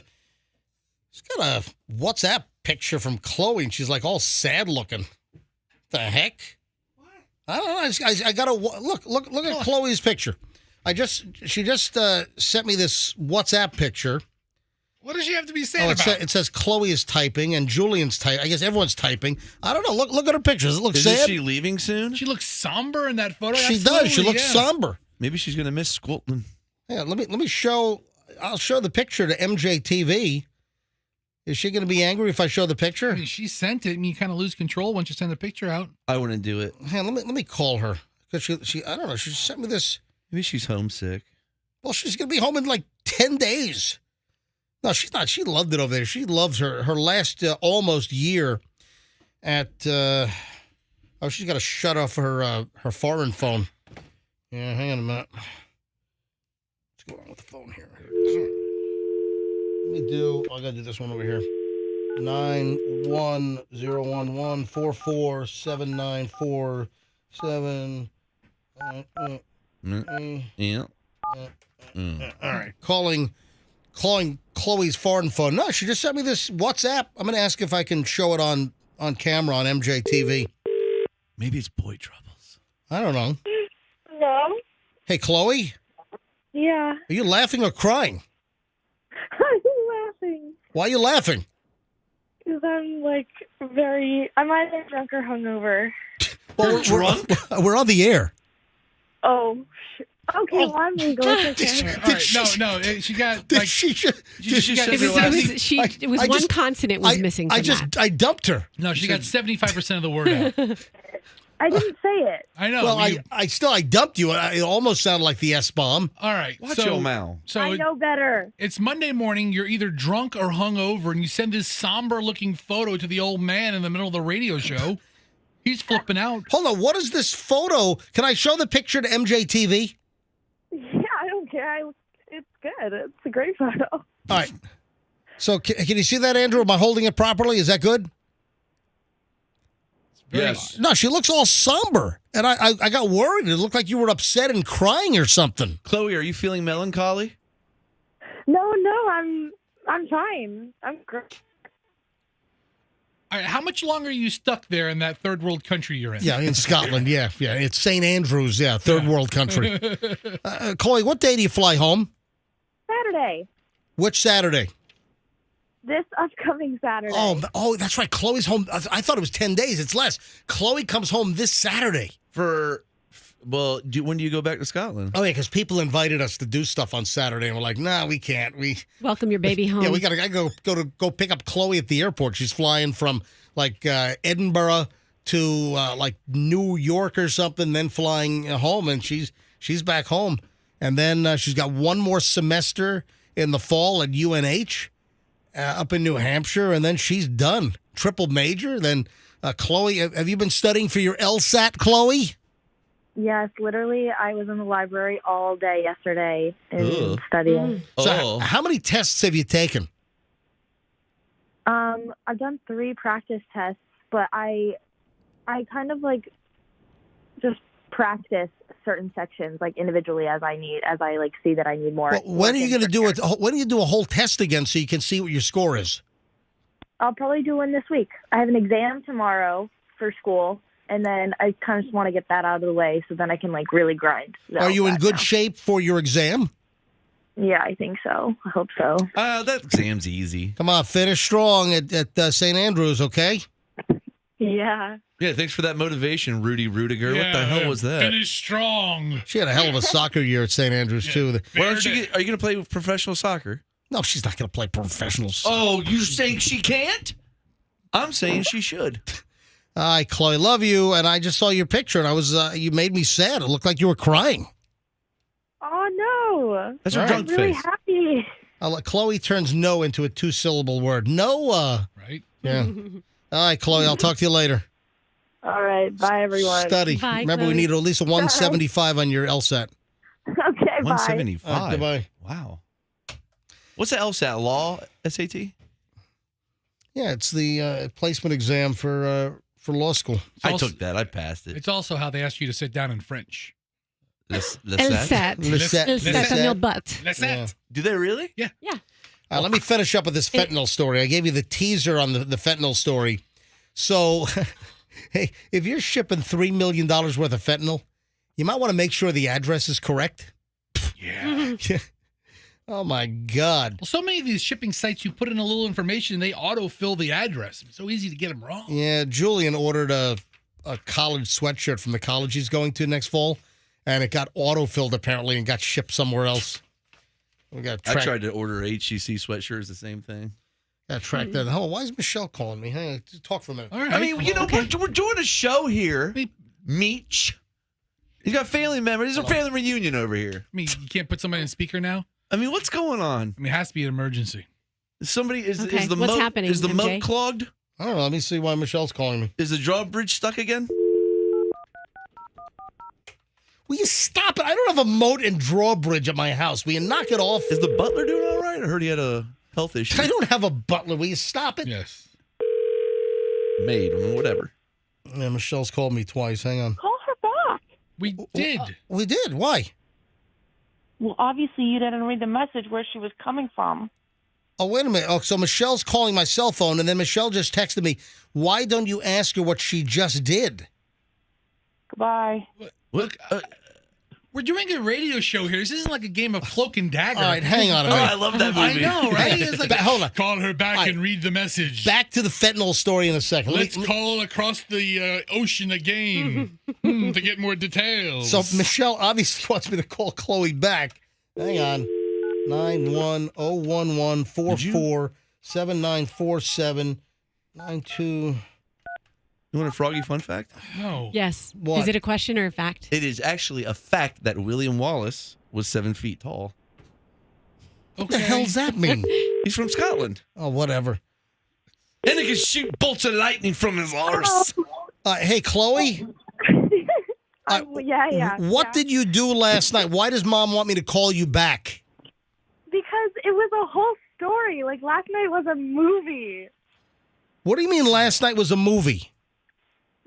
She's got a WhatsApp picture from Chloe, and she's like all sad looking. The heck? What? I don't know. I got to look at Chloe's picture. She just sent me this WhatsApp picture. What does she have to be sad about? It says Chloe is typing and Julian's typing. I guess everyone's typing. I don't know. Look at her picture. Does it look sad? Isn't she leaving soon? She looks somber in that photo. She does. She looks somber. Maybe she's going to miss Squilton. Yeah, let me show. I'll show the picture to MJTV. Is she going to be angry if I show the picture? I mean, she sent it, and you kind of lose control once you send the picture out. I wouldn't do it. Hey, let me call her because she I don't know. She sent me this. Maybe she's homesick. Well, she's going to be home in like 10 days. No, she's not. She loved it over there. She loves her last almost year at. She's got to shut off her foreign phone. Yeah, hang on a minute. What's going on with the phone here? Let me do. I got to do this one over here. 91011447947. Yeah. All right, calling Chloe's foreign phone. No, she just sent me this WhatsApp. I'm going to ask if I can show it on camera on MJTV. Maybe it's boy troubles. I don't know. No. Hey, Chloe, Yeah. are you laughing or crying? I'm laughing Why are you laughing? because I'm I'm either drunk or hungover. Well, we're on the air. Oh, okay. Well, I'm legal. It's okay. All right, no, she got like It was one consonant was missing. From I dumped her. No, she got 75% of the word out. I didn't say it. I know. Well, I dumped you. It almost sounded like the S-bomb. All right. Watch your mouth. So I know better. It's Monday morning. You're either drunk or hungover, and you send this somber-looking photo to the old man in the middle of the radio show. He's flipping out. Hold on. What is this photo? Can I show the picture to MJTV? Yeah, I don't care. It's good. It's a great photo. All right. So can you see that, Andrew? Am I holding it properly? Is that good? Yes. No, she looks all somber, and I got worried. It looked like you were upset and crying or something. Chloe, are you feeling melancholy? No, I'm fine. I'm great. All right, how much longer are you stuck there in that third world country you're in? Yeah, in Scotland. Yeah. It's St. Andrews. Yeah, third world country. Chloe, what day do you fly home? Saturday. Which Saturday? This upcoming Saturday. Oh, that's right. Chloe's home. I thought it was 10 days. It's less. Chloe comes home this Saturday. When do you go back to Scotland? Oh, yeah, because people invited us to do stuff on Saturday, and we're like, nah, we can't. Welcome your baby home. Yeah, we got to go pick up Chloe at the airport. She's flying from like Edinburgh to like New York or something, then flying home, and she's back home. And then she's got one more semester in the fall at UNH up in New Hampshire, and then she's done. Triple major. Then Chloe, have you been studying for your LSAT, Chloe? Yes, literally, I was in the library all day yesterday and studying. So how many tests have you taken? I've done 3 practice tests, but I kind of just practice certain sections individually as I see that I need more. Well, when are you going to do it? When do you do a whole test again so you can see what your score is? I'll probably do one this week. I have an exam tomorrow for school, and then I kind of just want to get that out of the way so then I can really grind. Are you in good shape for your exam? Yeah, I think so. I hope so. That exam's easy. Come on, finish strong at St. Andrews, okay? Yeah. Yeah, thanks for that motivation, Rudy Rudiger. What the hell was that? Finish strong. She had a hell of a soccer year at St. Andrews, too. Why don't you are you going to play professional soccer? No, she's not going to play professional soccer. Oh, you're saying she can't? I'm saying she should. All right, Chloe, love you. And I just saw your picture, and I was you made me sad. It looked like you were crying. Oh, no. That's her drunk I'm really face. happy. Chloe turns no into a 2-syllable word. Noah. Right? Yeah. All right, Chloe, I'll talk to you later. All right. Bye, everyone. Study. Bye, Remember, Chloe. we need at least a 175 on your LSAT. Okay, bye. 175. Goodbye. Wow. What's the LSAT? Law SAT? Yeah, it's the placement exam for law school. I took that. I passed it. It's also how they ask you to sit down in French. Lisette. Lisette on your butt. Yeah. Do they really? Yeah. Yeah. Let me finish up with this fentanyl story. I gave you the teaser on the fentanyl story. So, hey, if you're shipping $3 million worth of fentanyl, you might want to make sure the address is correct. Yeah. Oh, my God. Well, so many of these shipping sites, you put in a little information, they autofill the address. It's so easy to get them wrong. Yeah, Julian ordered a college sweatshirt from the college he's going to next fall, and it got autofilled apparently and got shipped somewhere else. I tried to order HCC sweatshirts, the same thing. Got to track that. Hold on, why is Michelle calling me? Hang on, talk for a minute. All right. I mean, we're doing a show here. Meech. He's got family members. There's a family reunion over here. I mean, you can't put somebody on speaker now? I mean, what's going on? I mean, it has to be an emergency. Is the What's moat happening, is the MJ? moat clogged? I don't know. Let me see why Michelle's calling me. Is the drawbridge stuck again? Will you stop it? I don't have a moat and drawbridge at my house. Will you knock it off? Is the butler doing all right? I heard he had a health issue. I don't have a butler. Will you stop it? Yes. Maid, whatever. Yeah, Michelle's called me twice. Hang on. Call her back. We did. We did. Why? Well, obviously you didn't read the message where she was coming from. Oh, wait a minute. Oh, so Michelle's calling my cell phone, and then Michelle just texted me, why don't you ask her what she just did? Goodbye. Look, we're doing a radio show here. This isn't like a game of cloak and dagger. All right, hang on a Oh, minute. I love that movie. I know, right? It's like, Hold on. call her back All right. and read the message. Back to the fentanyl story in a second. Let's call across the ocean again to get more details. So Michelle obviously wants me to call Chloe back. Hang on. 9101144794792. You want a Froggy fun fact? No. Yes. What? Is it a question or a fact? It is actually a fact that William Wallace was 7 feet tall. What the hell does that mean? He's from Scotland. Oh, whatever. And he can shoot bolts of lightning from his arse. Hey, Chloe. Yeah. What did you do last night? Why does Mom want me to call you back? Because it was a whole story. Like, last night was a movie. What do you mean last night was a movie?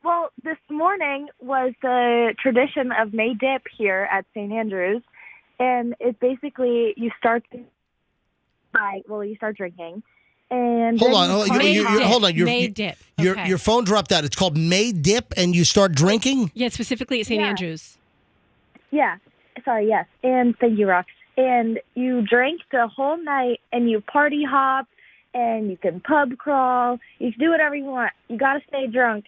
Well, this morning was the tradition of May Dip here at St. Andrews. And it's basically you start drinking. And Hold then on. you party. Hold on. May Dip. Okay. Your phone dropped out. It's called May Dip, and you start drinking? Yeah, specifically at St. Andrews. Yeah. Sorry, yes. And thank you, Rox. And you drink the whole night, and you party hop, and you can pub crawl. You can do whatever you want. You got to stay drunk.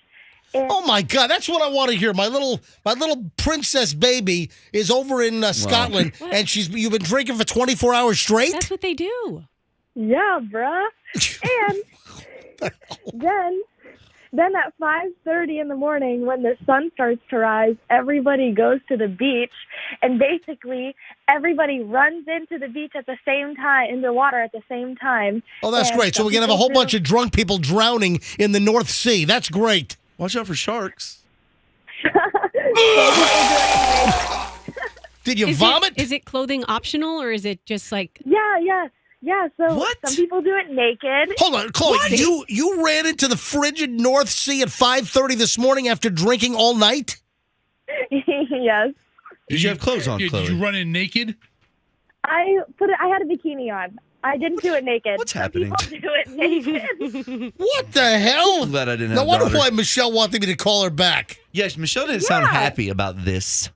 And Oh my God, that's what I want to hear. My little princess baby is over in Scotland, and you've been drinking for 24 hours straight? That's what they do. yeah, bruh. And then at 5:30 in the morning, when the sun starts to rise, everybody goes to the beach, and basically everybody runs into the beach at the same time, in the water at the same time. Oh, that's And great. So some we're going to have a people whole do- bunch of drunk people drowning in the North Sea. That's great. Watch out for sharks. Did you Is vomit? Is it clothing optional or is it just like? Yeah, so some people do it naked. Hold on, Chloe. You ran into the frigid North Sea at 5:30 this morning after drinking all night? Yes. Did you have clothes on, Did Chloe? you run in naked? I had a bikini on. I didn't do it naked. What's happening? Some people do it naked. What the hell? I'm glad I didn't No have wonder daughters. why Michelle wanted me to call her back. Yes, Michelle didn't sound happy about this.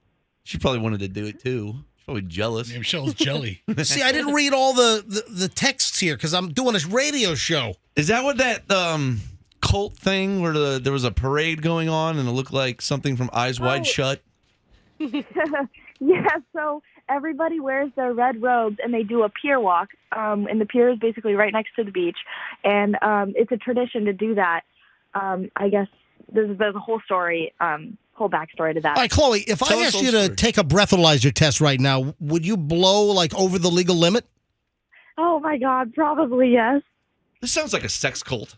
She probably wanted to do it too. She's probably jealous. Yeah, Michelle's jelly. See, I didn't read all the texts here because I'm doing this radio show. Is that what that cult thing where there was a parade going on and it looked like something from Eyes Wide Shut? Yeah, so everybody wears their red robes and they do a pier walk. And the pier is basically right next to the beach. And it's a tradition to do that. I guess there's a whole story, whole backstory to that. All right, Chloe, if I asked you to take a breathalyzer test right now, would you blow like over the legal limit? Oh my God, probably yes. This sounds like a sex cult.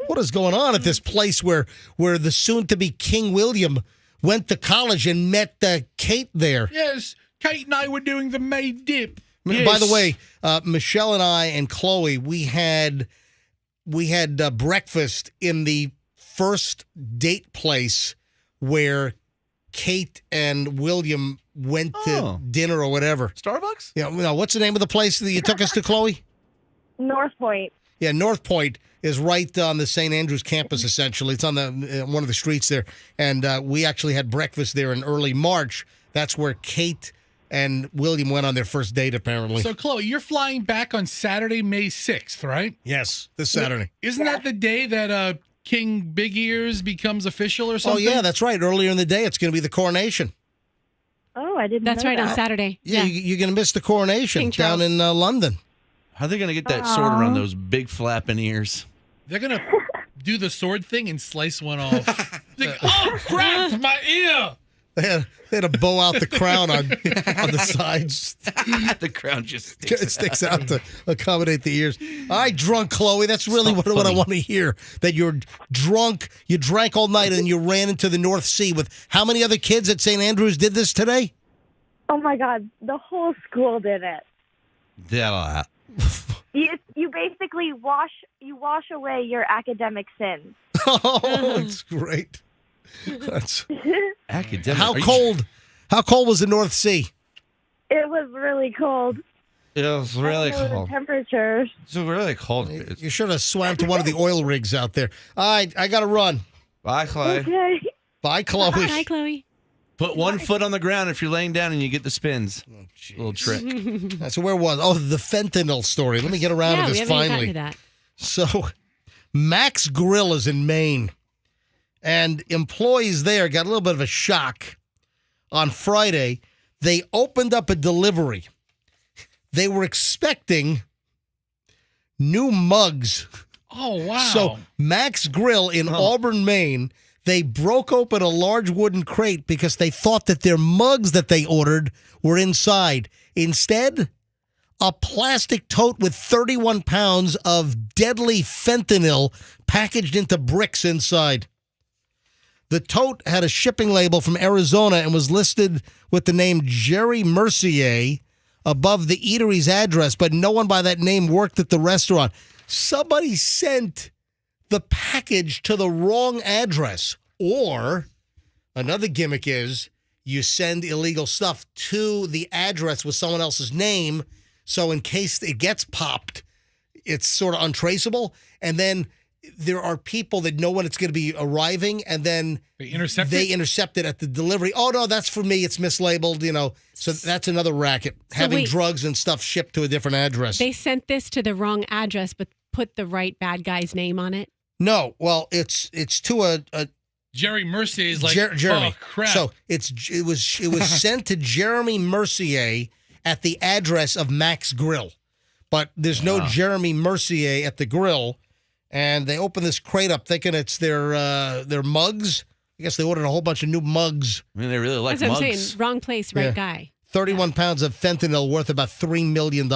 What is going on at this place where the soon-to-be King William went to college and met Kate there? Yes, Kate and I were doing the May Dip. By the way, Michelle and I and Chloe, we had breakfast in the first date place where Kate and William went to dinner or whatever. Starbucks? Yeah, what's the name of the place that you took us to, Chloe? North Point. Yeah, North Point is right on the St. Andrews campus, essentially. It's on the one of the streets there. And we actually had breakfast there in early March. That's where Kate and William went on their first date, apparently. So, Chloe, you're flying back on Saturday, May 6th, right? Yes, this Saturday. Isn't that the day that King Big Ears becomes official or something? Oh, yeah, that's right. Earlier in the day, it's going to be the coronation. Oh, I didn't That's know right, that. on Saturday. Yeah, you're going to miss the coronation King down Charles. in London. How are they going to get that sword around those big flapping ears? They're going to do the sword thing and slice one off. Like, oh, crap, my ear. They had to bow out the crown on the sides. The crown just It sticks out to accommodate the ears. All right, drunk Chloe. That's really what I want to hear. That you're drunk, you drank all night, and you ran into the North Sea with how many other kids at St. Andrews did this today? Oh my God, the whole school did it. You basically wash away your academic sins. Oh, that's great. That's academic. How cold was the North Sea? It was really cold. It was really I don't know cold. the temperatures. It's really cold. You should have swam to one of the oil rigs out there. All right, I got to run. Bye, Chloe. Okay. Bye, Chloe. Bye, Chloe. Put one foot on the ground if you're laying down and you get the spins. Little trick. So where was? Oh, the fentanyl story. Let me get around to we this haven't even finally. gotten to that. So, Max Grill is in Maine, and employees there got a little bit of a shock. On Friday, they opened up a delivery. They were expecting new mugs. Oh, wow. So, Max Grill in Auburn, Maine, they broke open a large wooden crate because they thought that their mugs that they ordered were inside. Instead, a plastic tote with 31 pounds of deadly fentanyl packaged into bricks inside. The tote had a shipping label from Arizona and was listed with the name Jerry Mercier above the eatery's address, but no one by that name worked at the restaurant. Somebody sent the package to the wrong address. Or another gimmick is you send illegal stuff to the address with someone else's name, so in case it gets popped, it's sort of untraceable. And then there are people that know when it's going to be arriving, and then They intercept it at the delivery. Oh, no, that's for me. It's mislabeled, So that's another racket, having wait. drugs and stuff shipped to a different address. They sent this to the wrong address, but put the right bad guy's name on it. No, well, it's to a Jerry Mercier is like, Jeremy. oh, crap. So it was sent to Jeremy Mercier at the address of Max Grill, but there's no Jeremy Mercier at the grill. And they open this crate up thinking it's their mugs. I guess they ordered a whole bunch of new mugs. I mean, they really like That's what I'm mugs. saying. Wrong place, right Yeah. guy. 31 pounds of fentanyl worth about $3 million.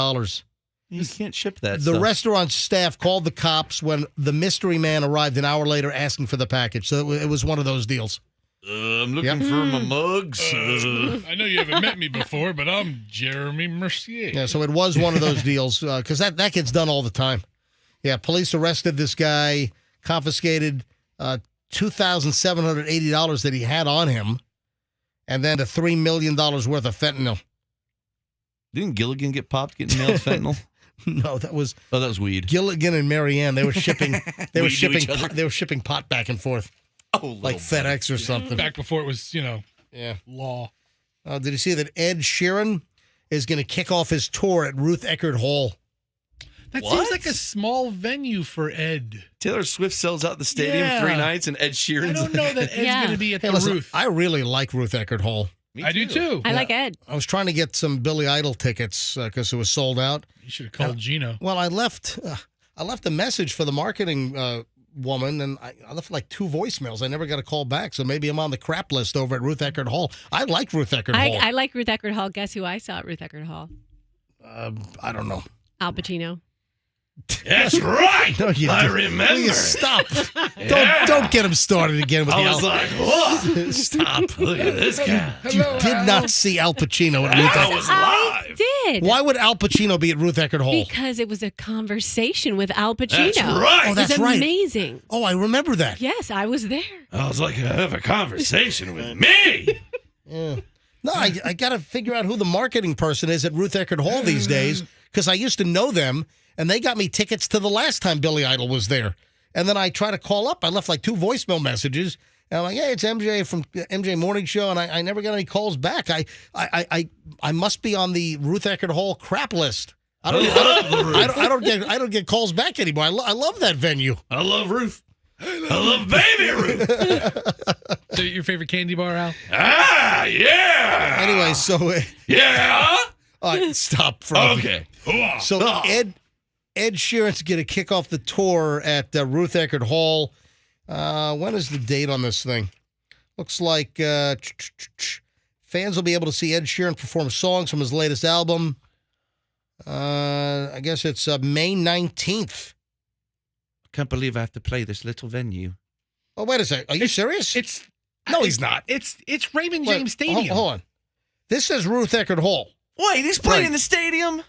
You can't ship that The stuff. restaurant staff called the cops when the mystery man arrived an hour later asking for the package. So it was one of those deals. I'm looking for my mugs. I know you haven't met me before, but I'm Jeremy Mercier. Yeah, so it was one of those deals because that gets done all the time. Yeah, police arrested this guy, confiscated $2,780 that he had on him, and then the $3 million worth of fentanyl. Didn't Gilligan get popped getting nailed fentanyl? No, that was weed. Gilligan and Marianne. They were shipping. They were Weed to shipping. each other? They were shipping pot back and forth, like FedEx or something. Back before it was, Yeah. law. Did you see that Ed Sheeran is going to kick off his tour at Ruth Eckerd Hall? That seems like a small venue for Ed. Taylor Swift sells out the stadium Yeah. 3 nights, and Ed Sheeran's I don't know that Ed's going to be at the listen, Ruth. I really like Ruth Eckerd Hall. I do too. I like Ed. I was trying to get some Billy Idol tickets because it was sold out. You should have called Gino. Well, I left a message for the marketing woman, and I left like 2 voicemails. I never got a call back, so maybe I'm on the crap list over at Ruth Eckerd Hall. I like Ruth Eckerd Hall. I like Ruth Eckerd Hall. Guess who I saw at Ruth Eckerd Hall? I don't know. Al Pacino. That's right. No, you I didn't. remember. Will you stop. Yeah. Don't get him started again with I the was Al. like, what? Stop. Look at this guy. You did not see Al Pacino at Ruth I Eckerd. was live. did. Why would Al Pacino be at Ruth Eckerd Hall? Because it was a conversation with Al Pacino. That's right. Oh, that's it was right. amazing. Oh, I remember that. Yes, I was there. I was like, have a conversation with me. Yeah. No, I got to figure out who the marketing person is at Ruth Eckerd Hall these days, because I used to know them, and they got me tickets to the last time Billy Idol was there. And then I try to call up. I left like 2 voicemail messages. And I'm like, hey, it's MJ from MJ Morning Show, and I never got any calls back. I must be on the Ruth Eckerd Hall crap list. I don't get calls back anymore. I love that venue. I love Ruth. I love Baby Ruth. So your favorite candy bar, Al? Ah, yeah. Anyway, so yeah. All right, stop. Froggy. Okay. So Ed Sheeran's going to kick off the tour at Ruth Eckerd Hall. When is the date on this thing? Looks like fans will be able to see Ed Sheeran perform songs from his latest album. I guess it's May 19th. I can't believe I have to play this little venue. Oh, wait a second. Are you serious? No, he's not. It's Raymond James Stadium. Hold on. This says Ruth Eckerd Hall. Wait, he's playing in the stadium?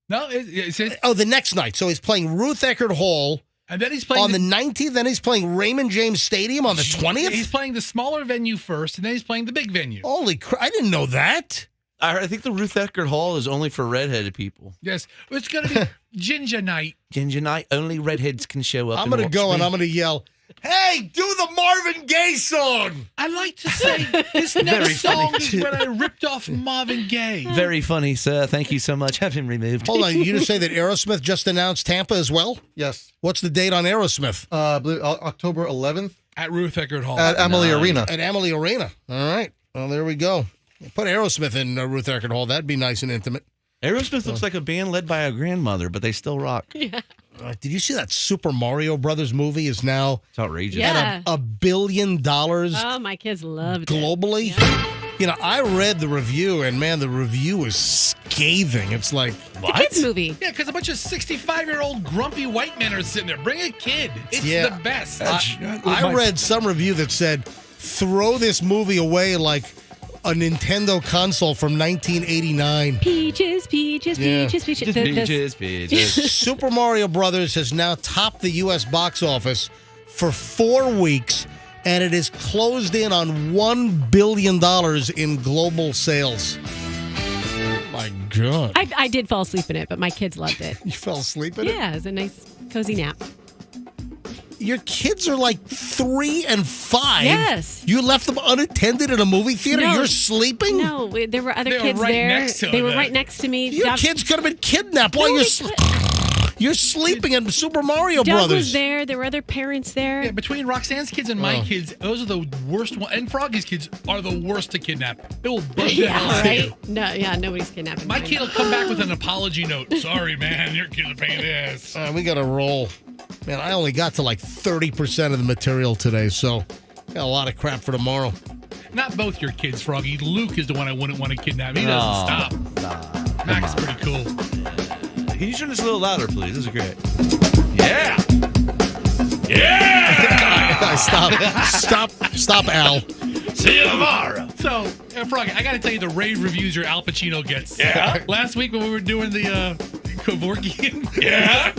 No, it says... Oh, the next night. So he's playing Ruth Eckerd Hall. And then he's playing... On the 19th, then he's playing Raymond James Stadium on the 20th? He's playing the smaller venue first, and then he's playing the big venue. Holy crap. I didn't know that. I think the Ruth Eckerd Hall is only for redheaded people. Yes. It's going to be Ginger Night. Ginger Night, only redheads can show up. I'm going to go and I'm going to yell, hey, do the Marvin Gaye song. I like to say this next song is when I ripped off Marvin Gaye. Very funny, sir. Thank you so much. Have him removed. Hold on. You just say that Aerosmith just announced Tampa as well? Yes. What's the date on Aerosmith? October 11th. At Ruth Eckerd Hall. At Amalie Arena. At Amalie Arena. All right. Well, there we go. Put Aerosmith in Ruth Eckerd Hall. That'd be nice and intimate. Aerosmith looks like a band led by a grandmother, but they still rock. Yeah. Did you see that Super Mario Brothers movie is now it's outrageous. Yeah. At $1 billion Oh, my kids loved globally? it. Yeah. You know, I read the review, and man, the review is scathing. It's like, what? It's a kids movie. Yeah, because a bunch of 65-year-old grumpy white men are sitting there. Bring a kid. It's the best. I read some review that said, throw this movie away like a Nintendo console from 1989. Peaches. Super Mario Brothers has now topped the U.S. box office for 4 weeks, and it is closed in on $1 billion in global sales. My God. I did fall asleep in it, but my kids loved it. You fell asleep in it? Yeah, it was a nice, cozy nap. Your kids are like 3 and 5. Yes. You left them unattended in a movie theater? No. You're sleeping? No, there were other They were kids right there. next to They were them. right next to me. Your kids could have been kidnapped while you're sleeping in Super Mario Doug Brothers. was there. There were other parents there. Yeah, between Roxanne's kids and my kids, those are the worst ones. And Froggy's kids are the worst to kidnap. They will bug the hell out of you. No, nobody's kidnapping. My mine. kid will come back with an apology note. Sorry, man, your kids are paying this. We got to roll. Man, I only got to like 30% of the material today, so got a lot of crap for tomorrow. Not both your kids, Froggy. Luke is the one I wouldn't want to kidnap. He doesn't stop. Max is pretty cool. Can you turn this a little louder, please? This is great. Yeah! Yeah! Stop, Al. See you tomorrow. So, Froggy, I got to tell you the rave reviews your Al Pacino gets. Yeah? Last week when we were doing the Kevorkian. Yeah?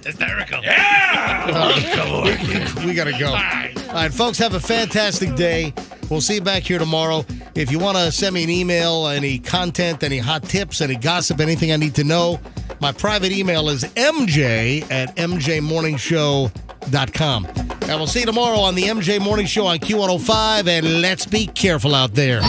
Hysterical. Yeah! We got to go. Bye. All right, folks, have a fantastic day. We'll see you back here tomorrow. If you want to send me an email, any content, any hot tips, any gossip, anything I need to know, my private email is mj@mjmorningshow.com. And we'll see you tomorrow on the MJ Morning Show on Q105, and let's be careful out there.